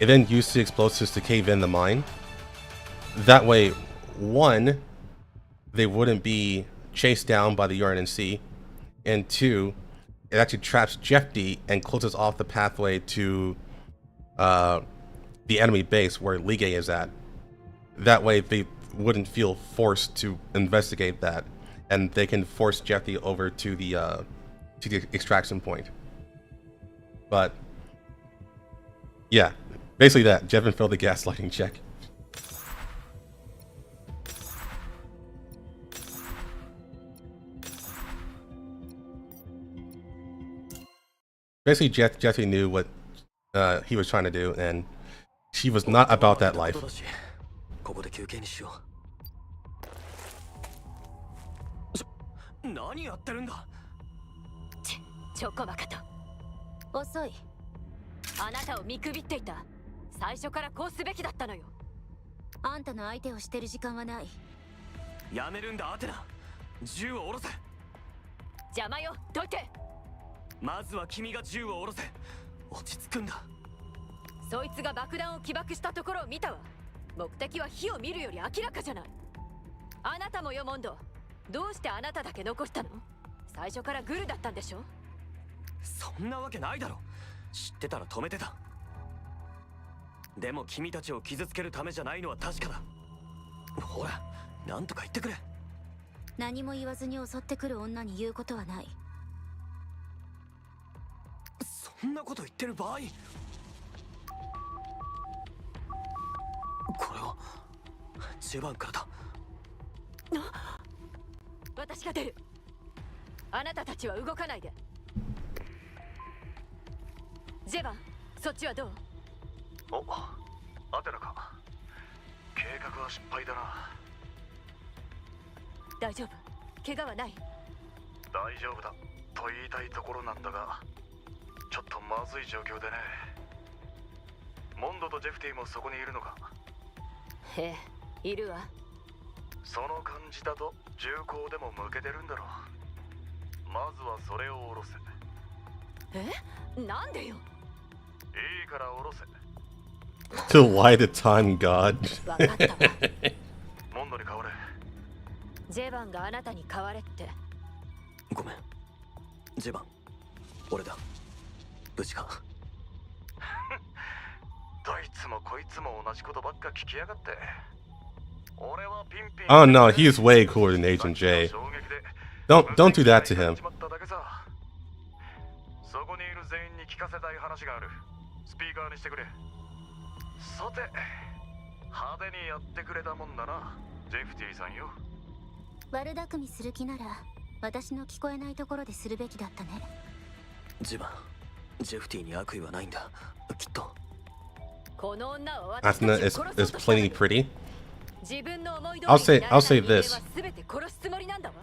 [SPEAKER 1] and then use the explosives to cave in the mine. That way, one, they wouldn't be chased down by the URNC, and two, it actually traps Jeffy and closes off the pathway to the enemy base where Ligue is at. That way, they wouldn't feel forced to investigate that, and they can force Jeffy over to the extraction point. But yeah, basically that. Jevin failed the gaslighting check. Basically, Jeffy knew what he was trying to do, and she was not about that life.
[SPEAKER 4] 何やってるんだ。
[SPEAKER 2] ちょこまかと。遅い。あなたを見くびっていた。最初からこうすべきだったのよ。
[SPEAKER 5] あんたの相手をしてる時間はない。
[SPEAKER 4] やめるんだアテナ。銃を下ろせ。
[SPEAKER 2] 邪魔よ、どいて。
[SPEAKER 4] まずは君が銃を下ろせ。落ち着くんだ。
[SPEAKER 2] そいつが爆弾を起爆したところを見たわ。目的は火を見るより明らかじゃない。あなたもよ、モンド。どうしてあなただけ残したの？最初からグルだったんでしょ？
[SPEAKER 4] そんなわけないだろ。知ってたら止めてた。でも君たちを傷つけるためじゃないのは確かだ。ほら、なんとか言ってくれ。
[SPEAKER 5] 何も言わずに襲ってくる女に言うことはない。
[SPEAKER 4] そんなこと言ってる場合。これは10番からだ。
[SPEAKER 2] 私が出る。あなたたちは動かないで。ジェバン、そっちはどう？
[SPEAKER 3] お、アテナか。計画は失敗だな。
[SPEAKER 2] 大丈夫？怪我はない？
[SPEAKER 3] 大丈夫だと言いたいところなんだが、ちょっとまずい状況でね。モンドとジェフティもそこにいるのか？
[SPEAKER 2] ええ、いるわ。
[SPEAKER 3] その感じだと銃口でも向けてるんだろう。まずはそれを下ろせ。
[SPEAKER 2] え？なんでよ。
[SPEAKER 3] いいから下ろせ。
[SPEAKER 1] To light a time god.
[SPEAKER 2] 分かったわ。
[SPEAKER 3] モンドに代われ。
[SPEAKER 2] ジェバンがあなたに代われって。
[SPEAKER 4] ごめん。ジェバン、俺だ。無事か。
[SPEAKER 3] どいつもこいつも同じことばっか聞きやがって。
[SPEAKER 1] Oh no, he's way cooler than Agent J. Don't do that to him.
[SPEAKER 3] そこにいる全員に聞かせたい話がある。スピーカーにしてくれ。さて、派手にやってくれたもんだな、ジェフティさんよ。
[SPEAKER 5] 悪巧みする気なら、私の聞こえないところでするべきだったね。
[SPEAKER 4] ジェバン、ジェフティに悪意はないんだ、きっと。
[SPEAKER 2] この女は私
[SPEAKER 1] Athena
[SPEAKER 2] たちを殺
[SPEAKER 1] is
[SPEAKER 2] そうとしたのよ。
[SPEAKER 1] plenty pretty.
[SPEAKER 2] 自分の思い通り
[SPEAKER 1] I'll
[SPEAKER 2] にならない
[SPEAKER 1] say
[SPEAKER 2] 人間は
[SPEAKER 1] this.
[SPEAKER 2] 全て殺すつもりなんだわ。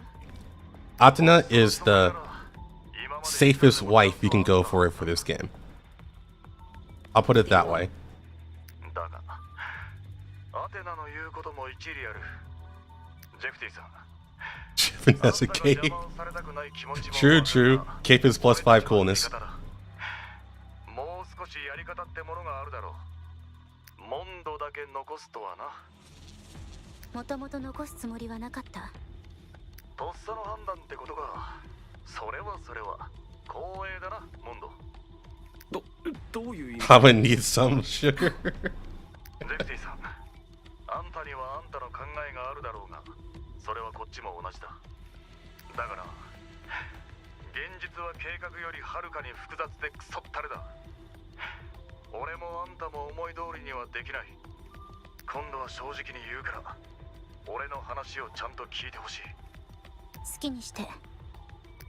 [SPEAKER 1] Athena is the safest wife you can go for this game. I'll put it that way.
[SPEAKER 3] だが、アテナの言うことも一理ある。ジェフティさん。
[SPEAKER 1] Jevin has a cape. True, true. Cape is plus 5 coolness.
[SPEAKER 3] もう少しやり方ってものがあるだろう。モンドだけ残すとはな。
[SPEAKER 5] もともと残すつもりはなかった。
[SPEAKER 3] とっさの判断ってことか。それは光栄だな、モンド。
[SPEAKER 4] どういう意味？
[SPEAKER 1] I would need some sugar.
[SPEAKER 3] ジェフティさん、あんたにはあんたの考えがあるだろうが、それはこっちも同じだ。だから、現実は計画よりはるかに複雑でクソったれだ。俺もあんたも思い通りにはできない。今度は正直に言うから、俺の話をちゃんと聞いてほしい。
[SPEAKER 5] 好きにして。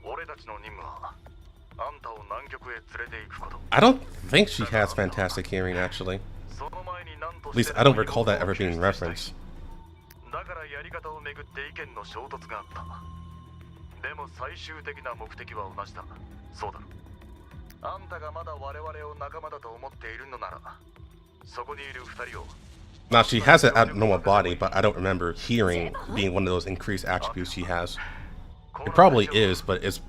[SPEAKER 3] 俺たちの任務はあんたを南極へ連れて行くこと。
[SPEAKER 1] I don't think she has fantastic hearing, actually.
[SPEAKER 3] その前に何と
[SPEAKER 1] At
[SPEAKER 3] して
[SPEAKER 1] least I don't recall that ever being referenced.
[SPEAKER 3] だからやり方をめぐって意見の衝突があった。でも最終的な目的は同じだ。そうだろ。あんたがまだ我々を仲間だと思っているのなら、そこにいる二人を。
[SPEAKER 1] Now, she has an abnormal body, but I don't remember hearing being one of those increased attributes she has. It probably is, but it's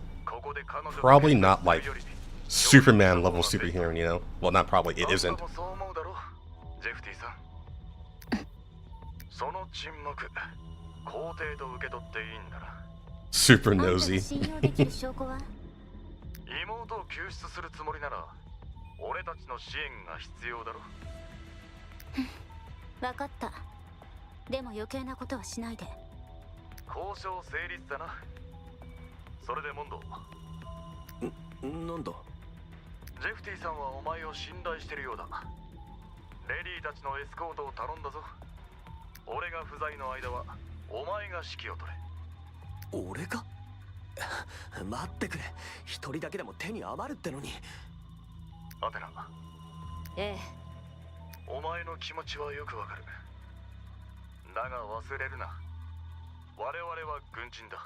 [SPEAKER 1] probably not like Superman level super hearing, you know? Well, not probably, it isn't.
[SPEAKER 3] その沈黙、肯定と受け取っていいんだな。
[SPEAKER 1] Super nosy.
[SPEAKER 3] 妹を救出するつもりなら、俺たちの支援が必要だろ。
[SPEAKER 5] 分かった。でも余計なことはしないで。
[SPEAKER 3] 交渉成立だな。それでモンド。
[SPEAKER 4] なんだ。
[SPEAKER 3] ジェフティさんはお前を信頼してるようだ。レディーたちのエスコートを頼んだぞ。俺が不在の間はお前が指揮を取れ。
[SPEAKER 4] 俺が待ってくれ。一人だけでも手に余るってのに。
[SPEAKER 3] アテナ。
[SPEAKER 2] ええ。
[SPEAKER 3] お前の気持ちはよくわかる。だが忘れるな。我々は軍人だ。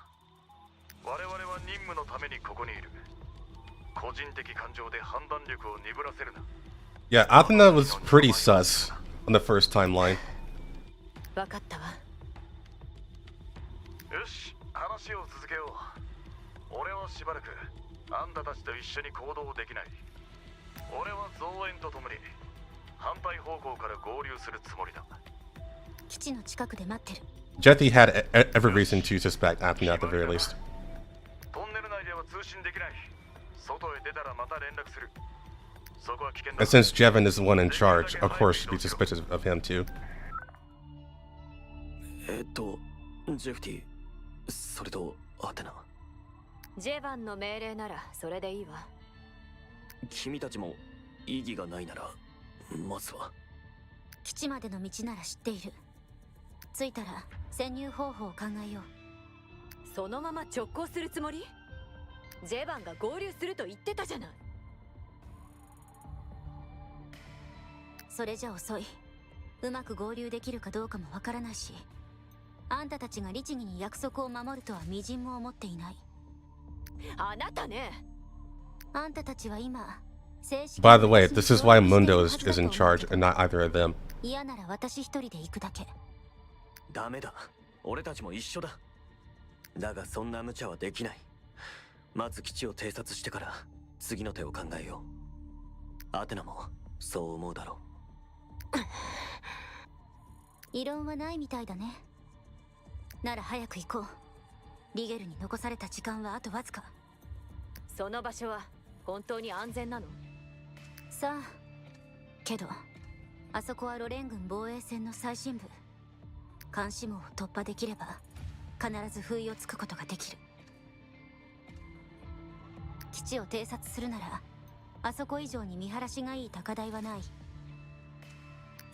[SPEAKER 3] 我々は任務のためにここにいる。個人的感情で判断力を鈍らせるな。
[SPEAKER 1] Yeah, Athena was pretty sus on the first timeline.
[SPEAKER 2] 分かったわ。
[SPEAKER 3] よし、話を続けよう。俺はしばらくあんたたちと一緒に行動できない。俺は増援とともに反対方向から合流するつもりだ。
[SPEAKER 5] 基地の近くで待ってる。
[SPEAKER 1] Jetty had every reason to suspect Athena at the very least.
[SPEAKER 3] トンネル内では通信できない。外へ出たらまた連絡する。そこは危険だ。
[SPEAKER 1] And since Jevin is the one in charge, of course she'd be suspicious of him too.
[SPEAKER 4] ジェフティ、それとアテナ。
[SPEAKER 2] ジェバンの命令ならそれでいいわ。
[SPEAKER 4] 君たちも意義がないなら、まずは。
[SPEAKER 5] 基地までの道なら知っている。着いたら潜入方法を考えよう。
[SPEAKER 2] そのまま直行するつもり？ジェバンが合流すると言ってたじゃない。
[SPEAKER 5] それじゃ遅い。うまく合流できるかどうかもわからないし、あんたたちが律儀に約束を守るとは微塵も思っていない。
[SPEAKER 2] あなたね。
[SPEAKER 5] あんたたちは今、正式
[SPEAKER 1] By the way, this is why Mundo is in charge and not either of them.
[SPEAKER 5] 嫌なら私一人で行くだけ。
[SPEAKER 4] ダメだ。俺たちも一緒だ。だがそんな無茶はできない。まず基地を偵察してから次の手を考えよう。アテナもそう思うだろう。
[SPEAKER 5] 異論はないみたいだね。なら早く行こう。リゲルに残された時間はあとわずか。
[SPEAKER 2] その場所は本当に安全なの？
[SPEAKER 5] さあ、けどあそこはロレン軍防衛線の最深部。監視網を突破できれば必ず不意をつくことができる。基地を偵察するならあそこ以上に見晴らしがいい高台はない。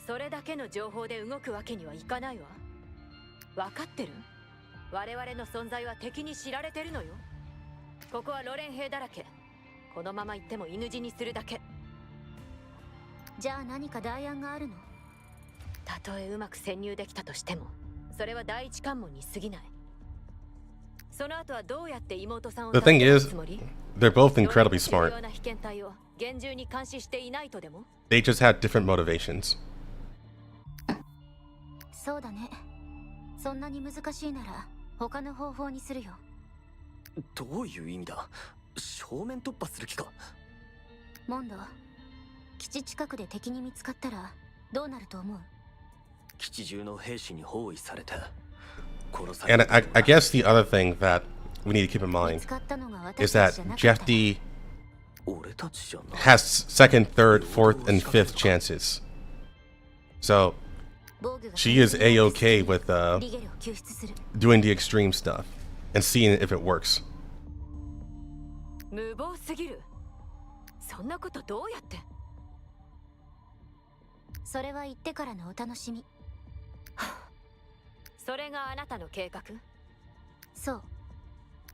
[SPEAKER 2] それだけの情報で動くわけにはいかないわ。分かってる？我々の存在は敵に知られてるのよ。ここはロレン兵だらけ。このまま行っても犬死にするだけ。
[SPEAKER 5] じゃあ何か代案があるの？
[SPEAKER 2] たとえうまく潜入できたとしても、それは第一関門に過ぎない。その後はどうやって妹さんを
[SPEAKER 1] The thing
[SPEAKER 2] 助ける
[SPEAKER 1] is,
[SPEAKER 2] つもり？
[SPEAKER 1] they're both incredibly
[SPEAKER 2] 重
[SPEAKER 1] smart.
[SPEAKER 2] 要な被験体を厳重に監視していないとでも？
[SPEAKER 1] They just had different motivations.
[SPEAKER 5] そうだね。そんなに難しいなら他の方法にするよ。
[SPEAKER 4] どういう意味だ？正面突破する気か？
[SPEAKER 5] モンド、基地近くで敵に見つかったらどうなると思う？
[SPEAKER 4] 基地中の兵士に包囲されて殺さ
[SPEAKER 1] And
[SPEAKER 4] れ
[SPEAKER 1] I guess the other thing that we need to keep in
[SPEAKER 5] 見
[SPEAKER 1] mind
[SPEAKER 5] つかったのが
[SPEAKER 1] is
[SPEAKER 5] 私
[SPEAKER 1] that
[SPEAKER 5] たちじゃなかったら
[SPEAKER 1] Jeffy
[SPEAKER 4] 俺たちじゃない。
[SPEAKER 1] has second, third, fourth, and fifth chances. So
[SPEAKER 5] 防御が
[SPEAKER 1] she is a-okay with
[SPEAKER 5] リゲルを救出する。
[SPEAKER 1] doing the extreme stuff and seeing if it works.
[SPEAKER 2] 無謀すぎる。そんなことどうやって？
[SPEAKER 5] それは言ってからのお楽しみ。
[SPEAKER 2] それがあなたの計画？
[SPEAKER 5] そう。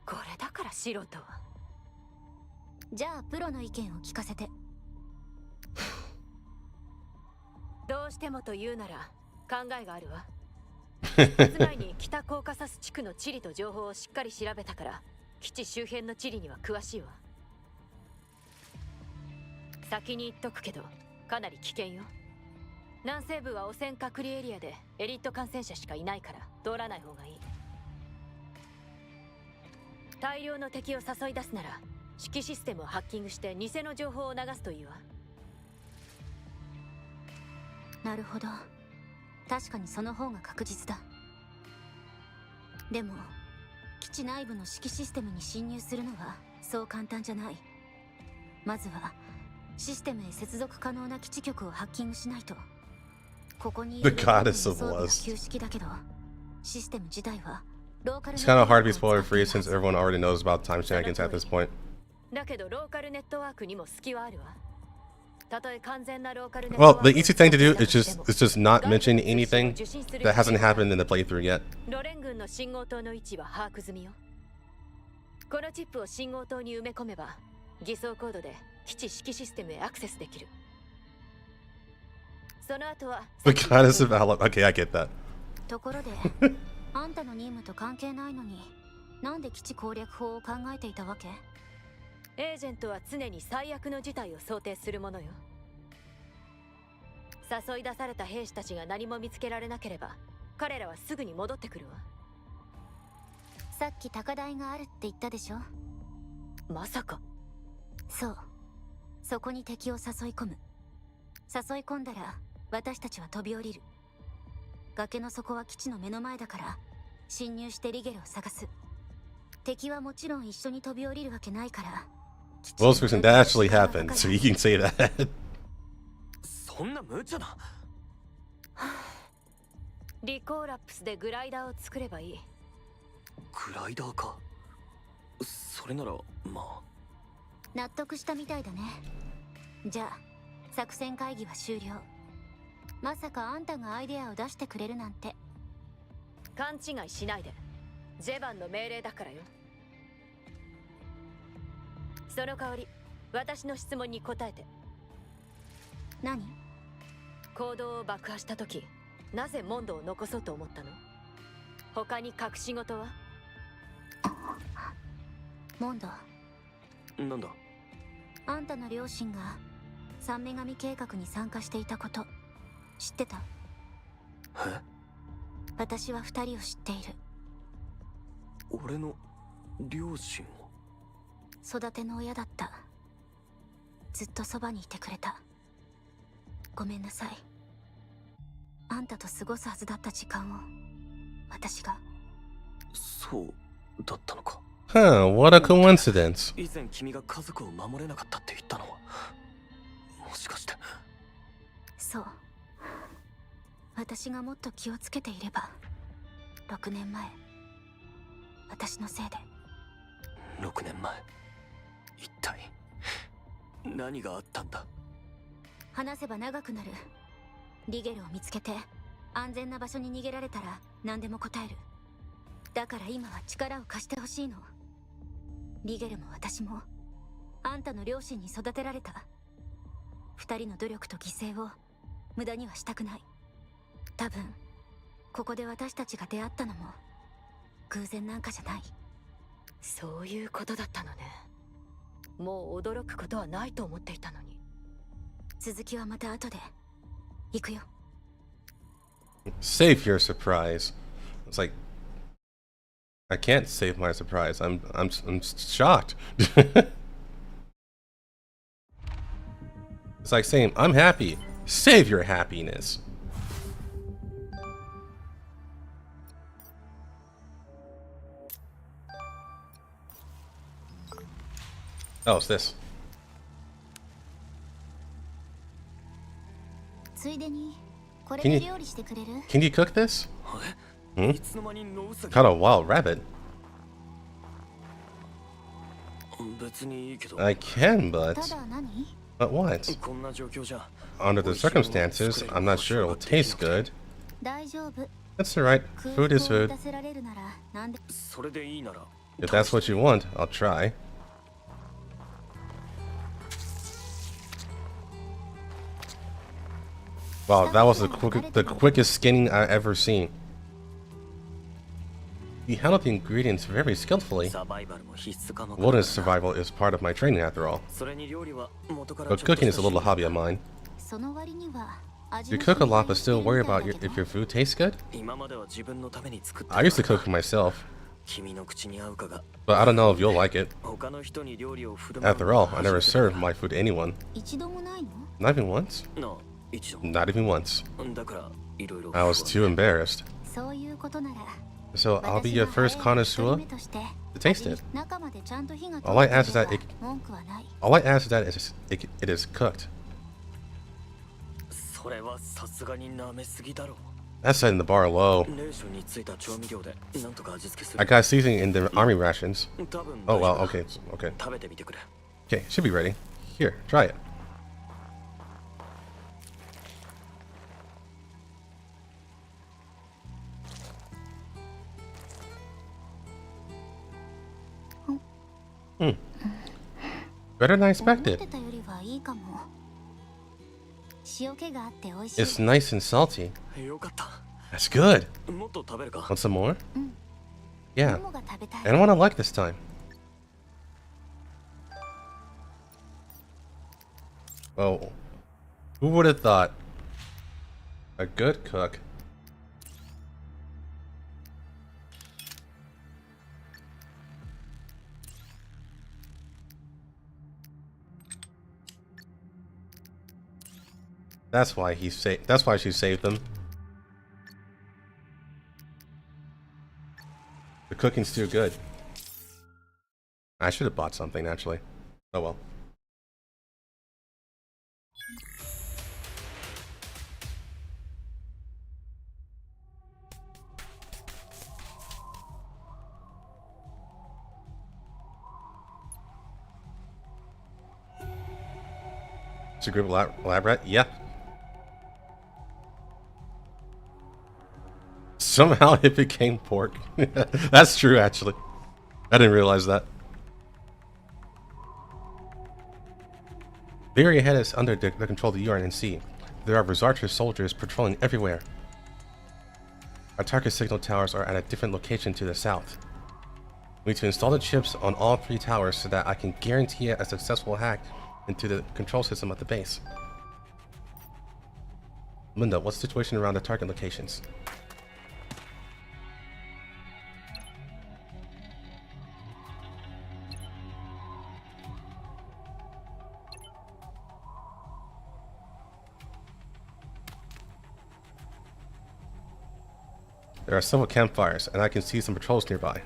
[SPEAKER 2] これだから素人は。
[SPEAKER 5] じゃあプロの意見を聞かせて。
[SPEAKER 2] どうしてもと言うなら考えがあるわ。出発前に北コーカサス地区の地理と情報をしっかり調べたから基地周辺の地理には詳しいわ。先に言っとくけどかなり危険よ。南西部は汚染隔離エリアでエリート感染者しかいないから通らない方がいい。大量の敵を誘い出すなら指揮システムをハッキングして偽の情報を流すといいわ。
[SPEAKER 5] なるほど、確かにその方が確実だ。でも基地内部の指揮システムに侵入するのはそう簡単じゃない。まずはシステムへ接続可能な基地局をハッキングしないと。ここにいる
[SPEAKER 1] The goddess of
[SPEAKER 5] 装備は
[SPEAKER 1] lust.
[SPEAKER 5] 旧式だけどシステム自体はローカル
[SPEAKER 1] It's kind of hard to be spoiler free since everyone already knows about time shenanigans at this point.
[SPEAKER 2] だけどローカルネットワークにも隙はあるわ。たとえ完全なローカルネット
[SPEAKER 1] Well,
[SPEAKER 2] ワーク
[SPEAKER 1] the easy thing to do is just not mention anything that hasn't happened in the playthrough yet.
[SPEAKER 2] ロレン軍の信号塔の位置は把握済みよ。このチップを信号塔に埋め込めば偽装コードで基地指揮システムへアクセスできる。その後は
[SPEAKER 1] The goddess of Valor. Okay, I get that.
[SPEAKER 5] ところであんたの任務と関係ないのになんで基地攻略法を考えていたわけ？
[SPEAKER 2] エージェントは常に最悪の事態を想定するものよ。誘い出された兵士たちが何も見つけられなければ彼らはすぐに戻ってくるわ。
[SPEAKER 5] さっき高台があるって言ったでしょ。
[SPEAKER 2] まさか。
[SPEAKER 5] そう、そこに敵を誘い込む。誘い込んだら私たちは飛び降りる。崖の底は基地の目の前だから侵入してリゲルを探す。敵はもちろん一緒に飛び降りるわけないから。
[SPEAKER 1] Well, person, that actually happened, so you can say that.
[SPEAKER 4] そんな無茶な。
[SPEAKER 2] リコーラップスでグライダーを作ればいい。
[SPEAKER 4] グライダーか。それならまあ。
[SPEAKER 5] 納得したみたいだね。じゃあ作戦会議は終了。まさかあんたがアイデアを出してくれるなんて。
[SPEAKER 2] 勘違いしないで。ジェバンの命令だからよ。その代わり私の質問に答えて。
[SPEAKER 5] 何？
[SPEAKER 2] 行動を爆破した時なぜモンドを残そうと思ったの？他に隠し事は？
[SPEAKER 5] モンド、
[SPEAKER 4] なんだ？
[SPEAKER 5] あんたの両親が三女神計画に参加していたこと知ってた？
[SPEAKER 4] え？
[SPEAKER 5] 私は二人を知っている。
[SPEAKER 4] 俺の両親を？
[SPEAKER 5] 育ての親だった。ずっとそばにいてくれた。ごめんなさい。あんたと過ごすはずだった時間を私が。
[SPEAKER 4] そうだったのか。
[SPEAKER 1] Huh, what a coincidence.
[SPEAKER 4] 以前君が家族を守れなかったって言ったのはもしかして。
[SPEAKER 5] そう、私がもっと気をつけていれば。6年前私のせいで。
[SPEAKER 4] 6年前一体何があったんだ？
[SPEAKER 5] 話せば長くなる。リゲルを見つけて安全な場所に逃げられたら何でも答える。だから今は力を貸してほしいの。リゲルも私もあんたの両親に育てられた。二人の努力と犠牲を無駄にはしたくない。多分ここで私たちが出会ったのも偶然なんかじゃない。
[SPEAKER 2] そういうことだったのね。もう驚くことはないと思っていたのに。
[SPEAKER 5] 続きはまた後で。行くよ。
[SPEAKER 1] Save your surprise. It's like I can't save my surprise. I'm shocked. It's like saying I'm happy. Save your happiness. Oh, it's this.
[SPEAKER 7] ついでにこれ
[SPEAKER 1] Can
[SPEAKER 7] で
[SPEAKER 1] you-
[SPEAKER 7] 料理してくれる？
[SPEAKER 1] Can you cook this?
[SPEAKER 4] いつの間にノウサギ？
[SPEAKER 1] Caught a wild rabbit.
[SPEAKER 4] 別にいいけど。
[SPEAKER 1] I can,
[SPEAKER 7] た
[SPEAKER 1] but
[SPEAKER 7] だ何？
[SPEAKER 1] what?
[SPEAKER 4] こんな状況じゃ
[SPEAKER 1] Under the circumstances, I'm not sure it'll taste good.
[SPEAKER 7] 大丈夫。
[SPEAKER 1] That's alright.
[SPEAKER 7] 空
[SPEAKER 1] Food is
[SPEAKER 7] 腹を
[SPEAKER 1] food.
[SPEAKER 7] 満たせられるなら何で。
[SPEAKER 4] それでいいなら。
[SPEAKER 1] If that's what you want, I'll try. Wow, that was the quickest skinning I ever seen. You handle the ingredients very skillfully.
[SPEAKER 4] サバイバルも必須科目だ。
[SPEAKER 1] Wilderness survival is part of my training after all.
[SPEAKER 4] それに料理は元から
[SPEAKER 1] But
[SPEAKER 4] ちょっと
[SPEAKER 1] cooking is
[SPEAKER 4] した
[SPEAKER 1] a little
[SPEAKER 4] 趣味
[SPEAKER 1] hobby of mine.
[SPEAKER 7] その割には味
[SPEAKER 1] You
[SPEAKER 7] の
[SPEAKER 1] cook a
[SPEAKER 7] 染みが
[SPEAKER 1] lot but still worry about if your food tastes good?
[SPEAKER 4] 今までは自分のために作って
[SPEAKER 1] I used to cook for myself,
[SPEAKER 4] 君の口に合うかが
[SPEAKER 1] but I don't know if you'll like it.
[SPEAKER 4] 他の人に料理を振る舞う
[SPEAKER 1] After
[SPEAKER 4] のは
[SPEAKER 1] all, I never
[SPEAKER 4] 初めて
[SPEAKER 1] served my food to anyone.
[SPEAKER 7] 一度もないの？
[SPEAKER 1] Not even once.
[SPEAKER 4] だなあ一度
[SPEAKER 1] Not even once.
[SPEAKER 4] だからいろいろ
[SPEAKER 1] I was too embarrassed.
[SPEAKER 7] そういうことなら
[SPEAKER 1] So I'll be your first
[SPEAKER 7] 私が
[SPEAKER 1] connoisseur
[SPEAKER 7] 早い一人目として
[SPEAKER 1] to taste it.
[SPEAKER 7] 中までちゃんと火が通
[SPEAKER 1] All I
[SPEAKER 7] って
[SPEAKER 1] ask is that
[SPEAKER 7] いれ
[SPEAKER 1] it,
[SPEAKER 7] ば文句はない。
[SPEAKER 1] all I ask is that it is cooked.
[SPEAKER 4] それはさすがに舐めすぎだろ
[SPEAKER 1] That's setting the bar low.
[SPEAKER 4] レーションについた調味料でなんとか味付けす
[SPEAKER 1] I
[SPEAKER 4] る
[SPEAKER 1] got seasoning in the army rations.
[SPEAKER 4] 多分
[SPEAKER 1] Oh
[SPEAKER 4] 大丈夫
[SPEAKER 1] well, okay, okay.
[SPEAKER 4] 食べてみてくれ
[SPEAKER 1] Okay, should be ready. Here, try it. Better than I
[SPEAKER 7] 思っ
[SPEAKER 1] expected.
[SPEAKER 7] てたよりはいいかも。塩気があって美味しい。
[SPEAKER 1] It's nice and salty.
[SPEAKER 4] よかった
[SPEAKER 1] That's good.
[SPEAKER 4] もっと食べるか
[SPEAKER 1] Want some more?
[SPEAKER 7] モ
[SPEAKER 1] Yeah.
[SPEAKER 7] モが食べたい。
[SPEAKER 1] And what I like this time. Oh, who would have thought? A good cook. That's why he saved. That's why she saved them. The cooking's too good. I should have bought something actually. Oh well. It's a group lab rat? Yeah. Somehow it became pork. That's true, actually. I didn't realize that. The area ahead is under the control of the UNNC. There are Resarcher soldiers patrolling everywhere. Our target signal towers are at a different location to the south. We need to install the chips on all 3 towers so that I can guarantee a successful hack into the control system at the base. Linda, what's the situation around the target locations? There are several campfires, and I can see some patrols nearby.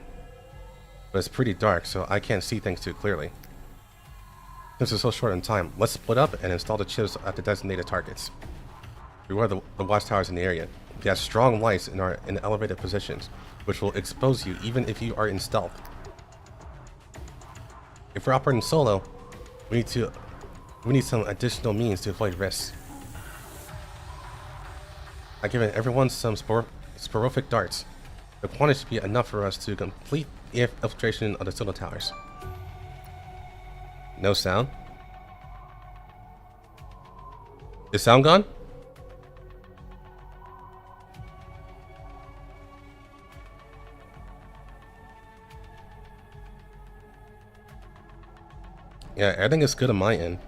[SPEAKER 1] But it's pretty dark, so I can't see things too clearly. Since we're so short on time, let's split up and install the chips at the designated targets. Beware the watchtowers in the area. They have strong lights and are in elevated positions, which will expose you even if you are in stealth. If we're operating solo, we need some additional means to avoid risks. I've given everyone some sporific darts. The quantity should be enough for us to complete the infiltration of the signal towers. No sound? Is sound gone? Yeah, everything is good on my end.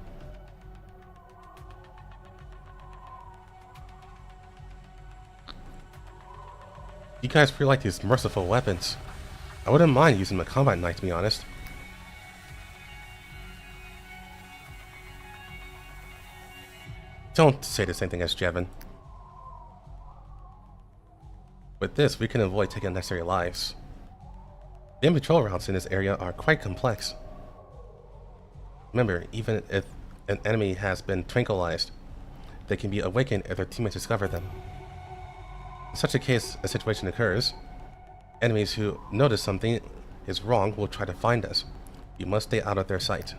[SPEAKER 1] You guys really like these merciful weapons. I wouldn't mind using the combat knife, to be honest. Don't say the same thing as Jevin. With this, we can avoid taking unnecessary lives. The in-patrol routes in this area are quite complex. Remember, even if an enemy has been tranquilized, they can be awakened if their teammates discover them. In such a case, a situation occurs. Enemies who notice something is wrong will try to find us. You must stay out of their sight.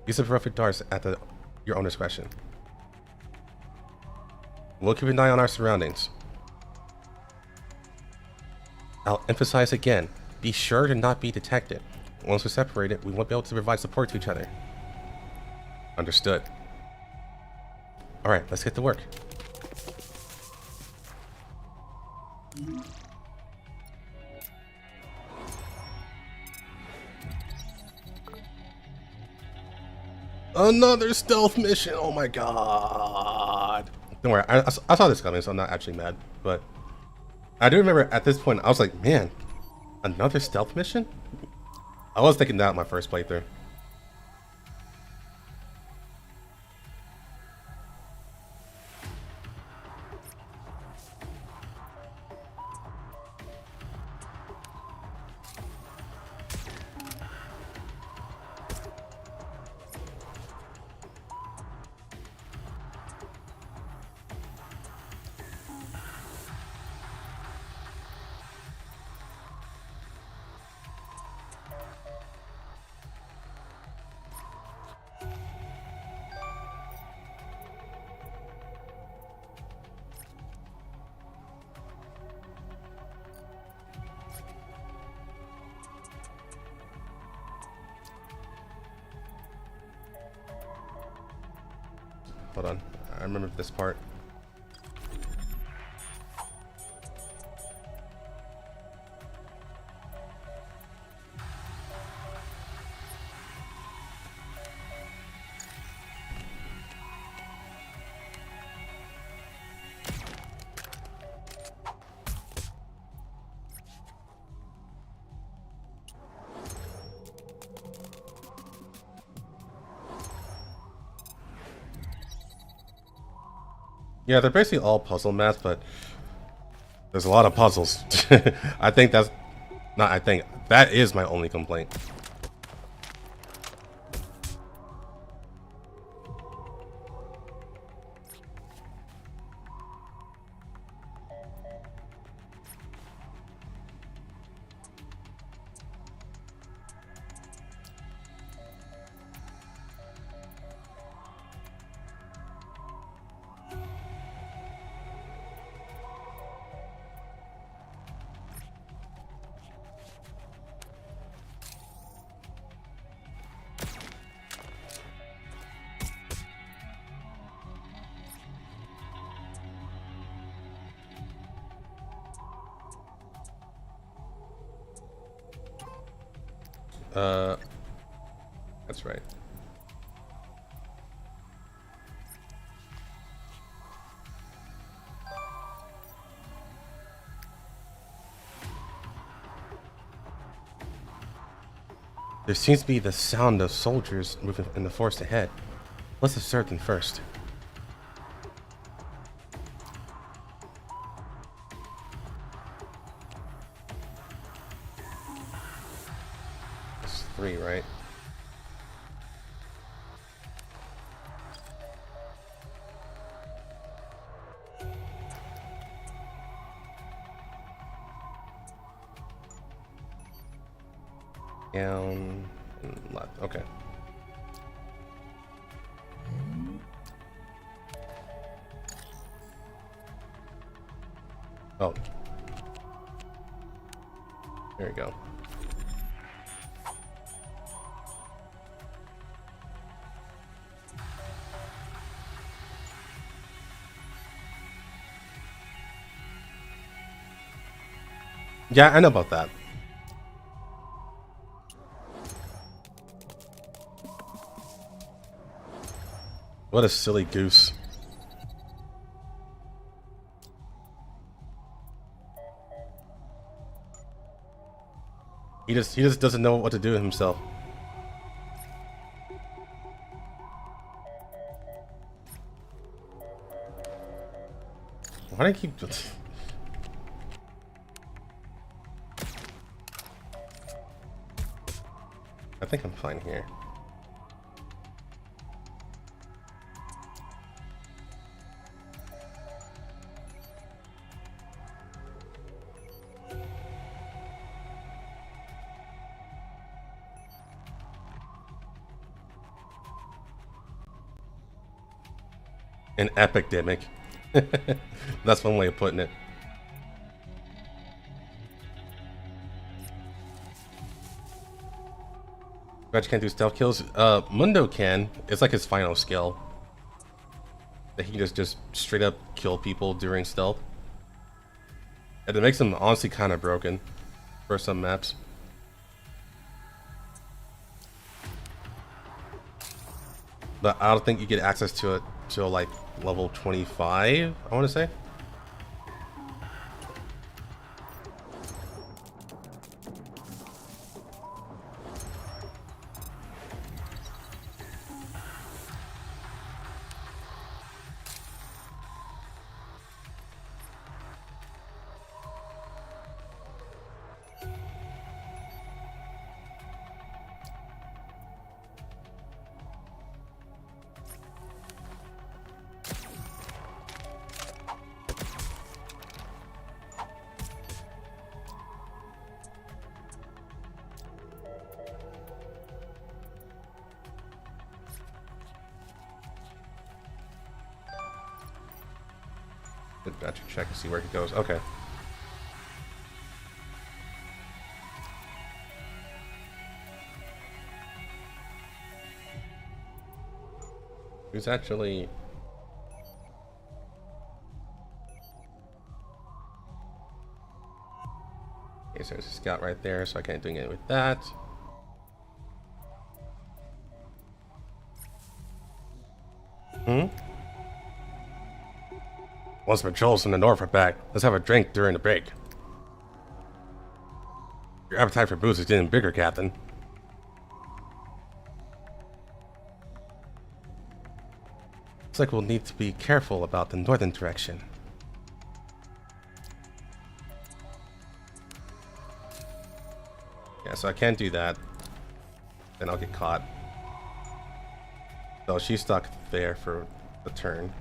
[SPEAKER 1] Use the perfect darts at your own discretion. We'll keep an eye on our surroundings. I'll emphasize again, be sure to not be detected. Once we're separated, we won't be able to provide support to each other. Understood. Alright, let's get to work. Another stealth mission! Oh my god! Don't worry, I saw this coming, so I'm not actually mad. But I do remember at this point, I was like, man, another stealth mission? I was thinking that in my first playthrough. Hold on, I remember this part. Yeah, they're basically all puzzle math, but there's a lot of puzzles. I think that's... Not I think. That is my only complaint. That's right. There seems to be the sound of soldiers moving in the forest ahead. Let's assert them first. That's 3, right? Down and left. Okay. Oh. There we go. Yeah, I know about that. What a silly goose. He just doesn't know what to do with himself. Why do I keep... I think I'm fine here. An epidemic. That's one way of putting it. Scratch can't do stealth kills. Mundo can. It's like his final skill. that he can just straight up kill people during stealth. And it makes him honestly kind of broken for some maps. But I don't think you get access to it till like level 25, I want to say. Got to check and see where he goes. Okay. Who's actually... Okay, so there's a scout right there, so I can't do anything with that. Once patrols from the north are back, let's have a drink during the break. Your appetite for booze is getting bigger, Captain. Looks like we'll need to be careful about the northern direction. Yeah, so I can't do that. Then I'll get caught. So she's stuck there for the turn.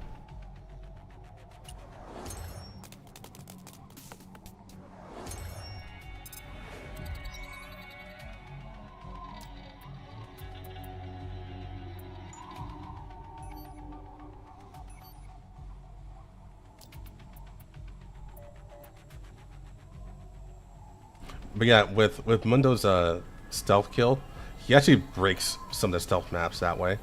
[SPEAKER 1] But yeah, with Mundo's stealth kill, he actually breaks some of the stealth maps that way.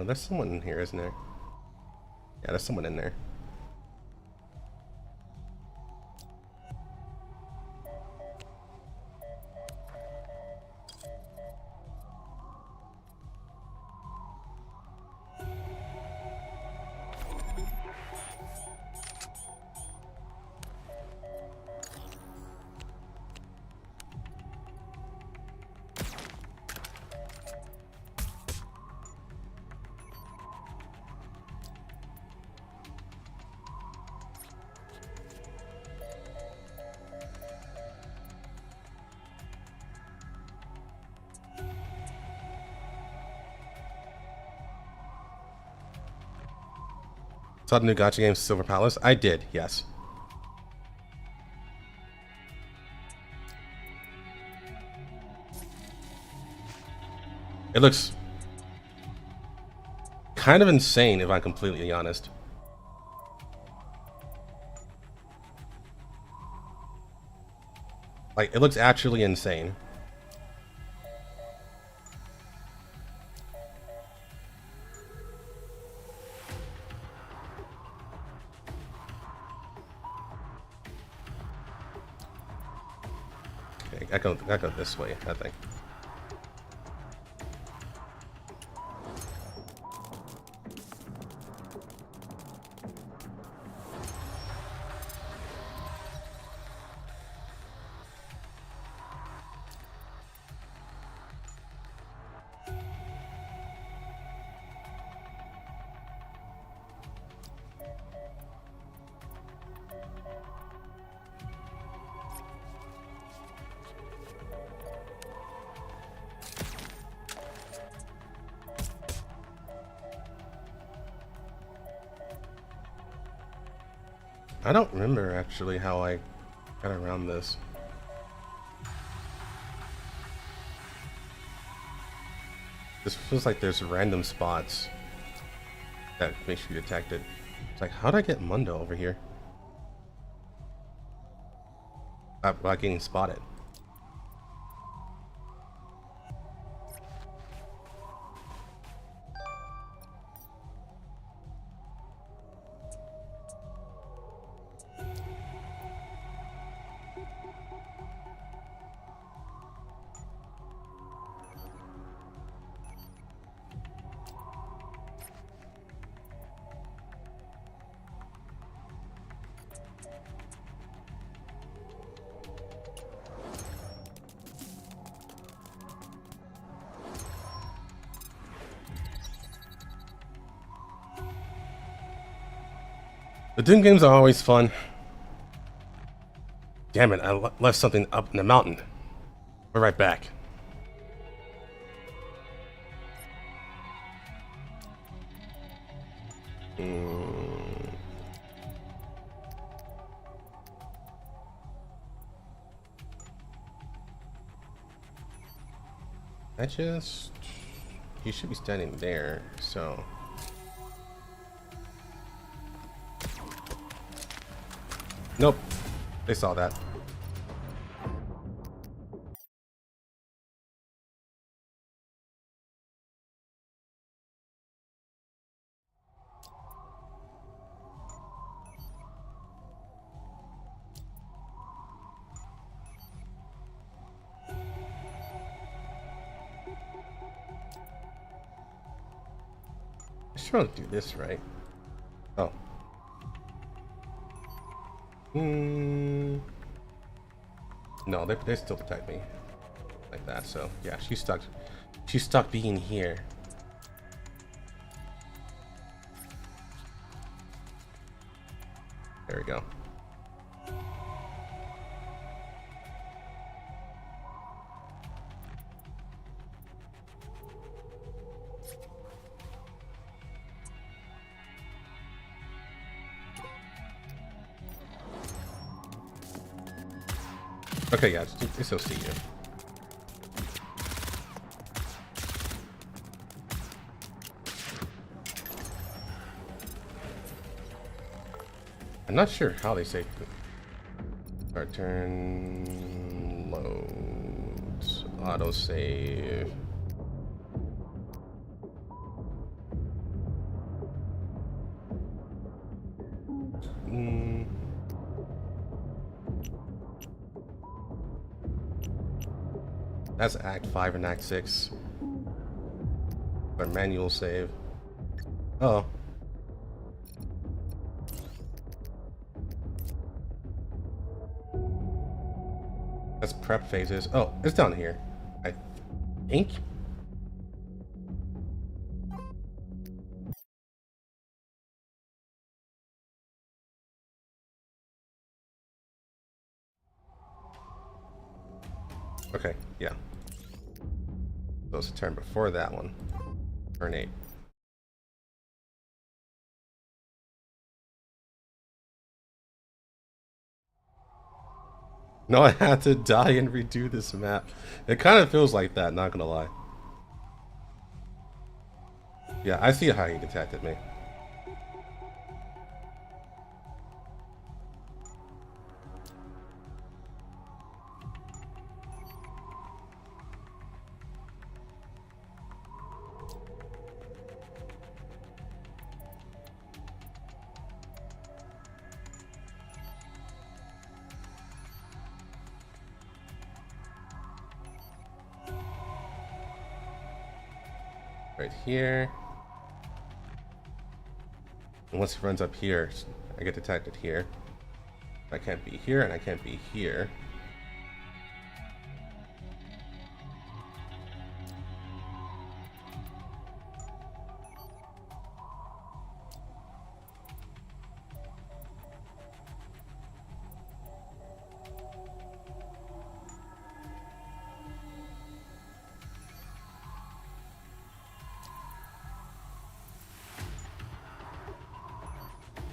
[SPEAKER 1] There's someone in here, isn't there? Yeah, there's someone in there. Saw the new gacha game Silver Palace? I did, yes. It looks kind of insane, if I'm completely honest. Like, it looks actually insane. I go this way, I think. I don't remember actually how I got around this. This feels like there's random spots that makes you detected. It's like, how did I get Mundo over here? Without getting spotted. The Doom games are always fun. Damn it, I left something up in the mountain. We're right back. He should be standing there, so. Nope, they saw that. I should probably do this, right? Oh. No, they still detect me like that. So yeah, she's stuck. She's stuck being here. There we go. Okay, yeah, they still see you. I'm not sure how they say start turn loads auto save. That's Act 5 and Act 6. Or manual save. Oh. That's prep phases. Oh, it's down here. I think. Okay, yeah. So it's a turn before that one. Turn 8. No, I had to die and redo this map. It kind of feels like that, not gonna lie. Yeah, I see how he detected me. Right here. And once he runs up here, I get detected here. I can't be here, and I can't be here.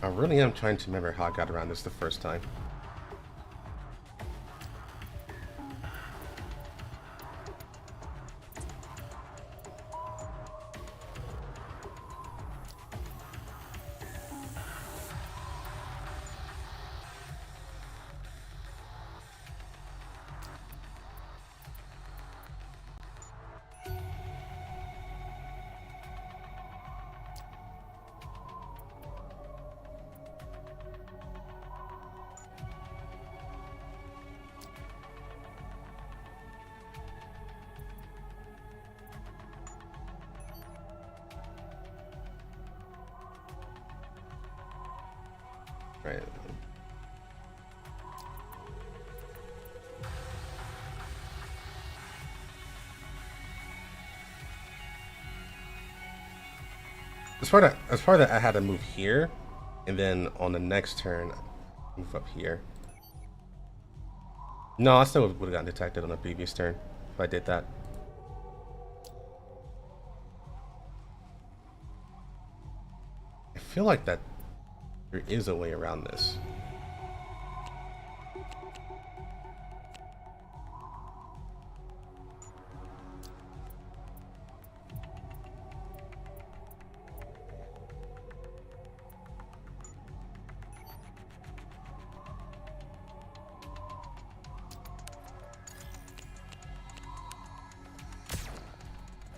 [SPEAKER 1] I really am trying to remember how I got around this the first time. Right. As far that I had to move here, and then on the next turn, move up here. No, I still would have gotten detected on the previous turn if I did that. I feel like that there is a way around this.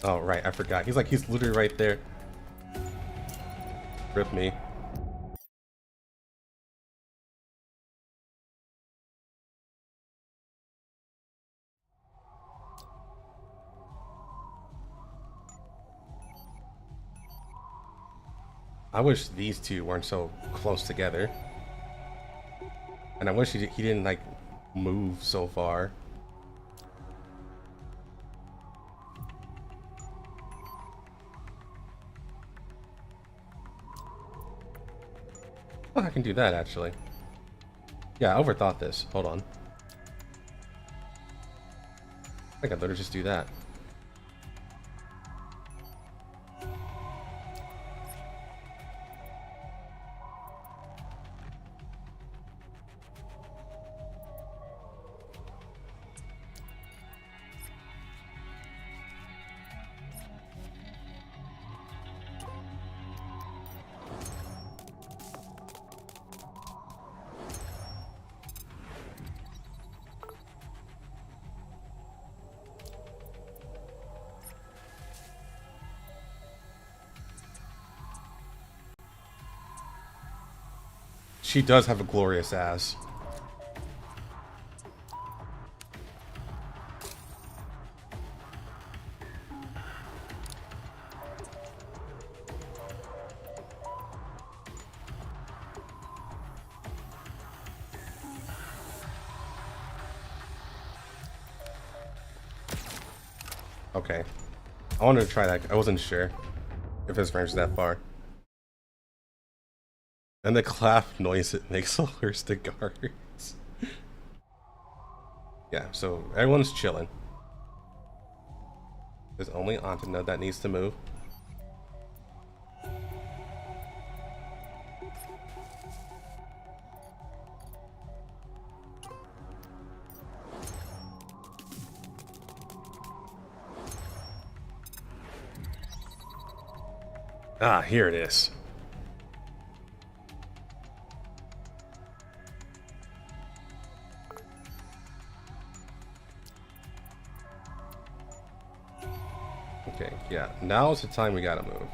[SPEAKER 1] Oh, right, I forgot. He's literally right there. Rip me. I wish these two weren't so close together. And I wish he didn't, like, move so far. Oh, I can do that, actually. Yeah, I overthought this. Hold on. I think I'd better just do that. She does have a glorious ass. Okay. I wanted to try that. I wasn't sure if his range was that far. And the clap noise it makes alerts to guards. Yeah, so everyone's chilling. There's only Antina that needs to move. Ah, here it is. Okay, yeah, now's the time we gotta move.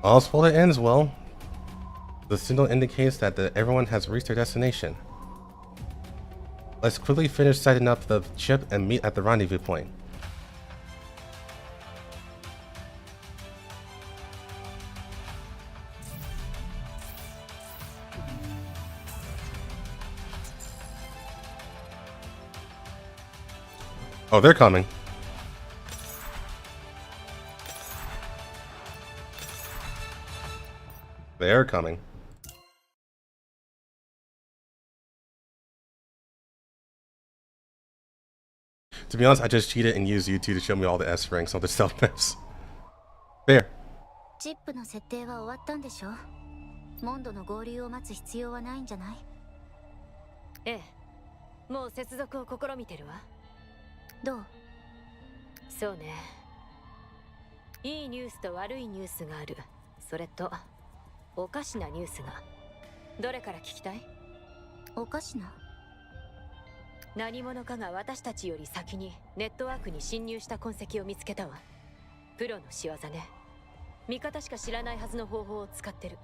[SPEAKER 1] All's well that ends well. The signal indicates that everyone has reached their destination. Let's quickly finish setting up the ship and meet at the rendezvous point. Oh, they're coming. They're coming. To be honest, I just cheated and used YouTube to show me all the S ranks on the stealth maps. There.
[SPEAKER 5] チップの設定は終わったんでしょ。モンドの合流を待つ必要はないんじゃない？
[SPEAKER 2] ええ、もう接続を試みてるわ。
[SPEAKER 5] どう？
[SPEAKER 2] そうね。いいニュースと悪いニュースがある。それとおかしなニュースが。どれから聞きたい？
[SPEAKER 5] おかしな？
[SPEAKER 2] 何者かが私たちより先にネットワークに侵入した痕跡を見つけたわ。プロの仕業ね。味方しか知らないはずの方法を使ってる。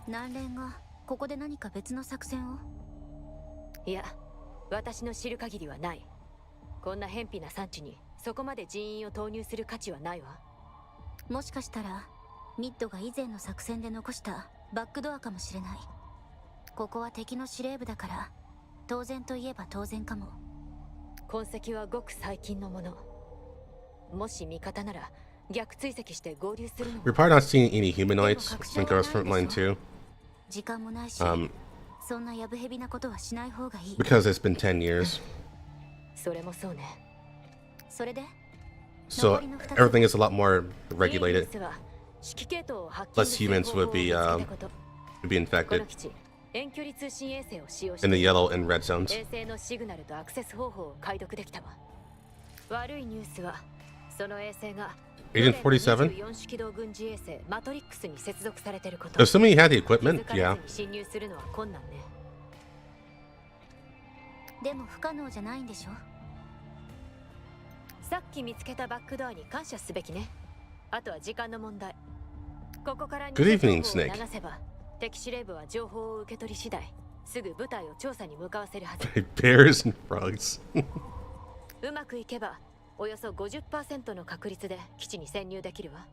[SPEAKER 5] 南連がここで何か別の作戦を？
[SPEAKER 2] いや、私の知る限りはない。こんな偏僻な産地にそこまで人員を投入する価値はないわ。
[SPEAKER 5] もしかしたらミッドが以前の作戦で残したバックドアかもしれない。ここは敵の司令部だから当然といえば当然かも。
[SPEAKER 2] 痕跡はごく最近のもの。もし味方なら逆追跡して合流するの。
[SPEAKER 1] We're probably not seeing any humanoids in Girls Frontline 2.
[SPEAKER 5] 時間もないし、そんなやぶへびなことはしない方がいい。
[SPEAKER 1] Because it's been 10 years.
[SPEAKER 2] それもそうね。
[SPEAKER 5] それで
[SPEAKER 1] So everything is a lot more regulated.
[SPEAKER 2] 指揮系統をハッキング
[SPEAKER 1] Less
[SPEAKER 2] する
[SPEAKER 1] humans
[SPEAKER 2] 方法を
[SPEAKER 1] would be
[SPEAKER 2] 見つけたこと。
[SPEAKER 1] be
[SPEAKER 2] この
[SPEAKER 1] infected
[SPEAKER 2] 基地、遠距離通信衛星を使用して
[SPEAKER 1] in the yellow and red zones.
[SPEAKER 2] 衛星のシグナルとアクセス方法を解読できたわ。悪いニュースはその衛星が
[SPEAKER 1] Agent 47?
[SPEAKER 2] 24式動軍事衛星マトリックスに接続されていること。
[SPEAKER 1] Assuming he had the equipment,
[SPEAKER 2] 気づかれず
[SPEAKER 1] yeah.
[SPEAKER 2] に侵入するのは困難ね。
[SPEAKER 5] でも不可能じゃないんでしょ。
[SPEAKER 2] さっき見つけたバックドアに感謝すべきね。あとは時間の問題。ここから
[SPEAKER 1] Good evening,
[SPEAKER 2] 偽情報を
[SPEAKER 1] Snake.
[SPEAKER 2] 流せば敵司令部は情報を受け取り次第すぐ部隊を調査に向かわせるはず。
[SPEAKER 1] Bears and frogs.
[SPEAKER 2] うまくいけばおよそ 50% の確率で基地に潜入できるわ。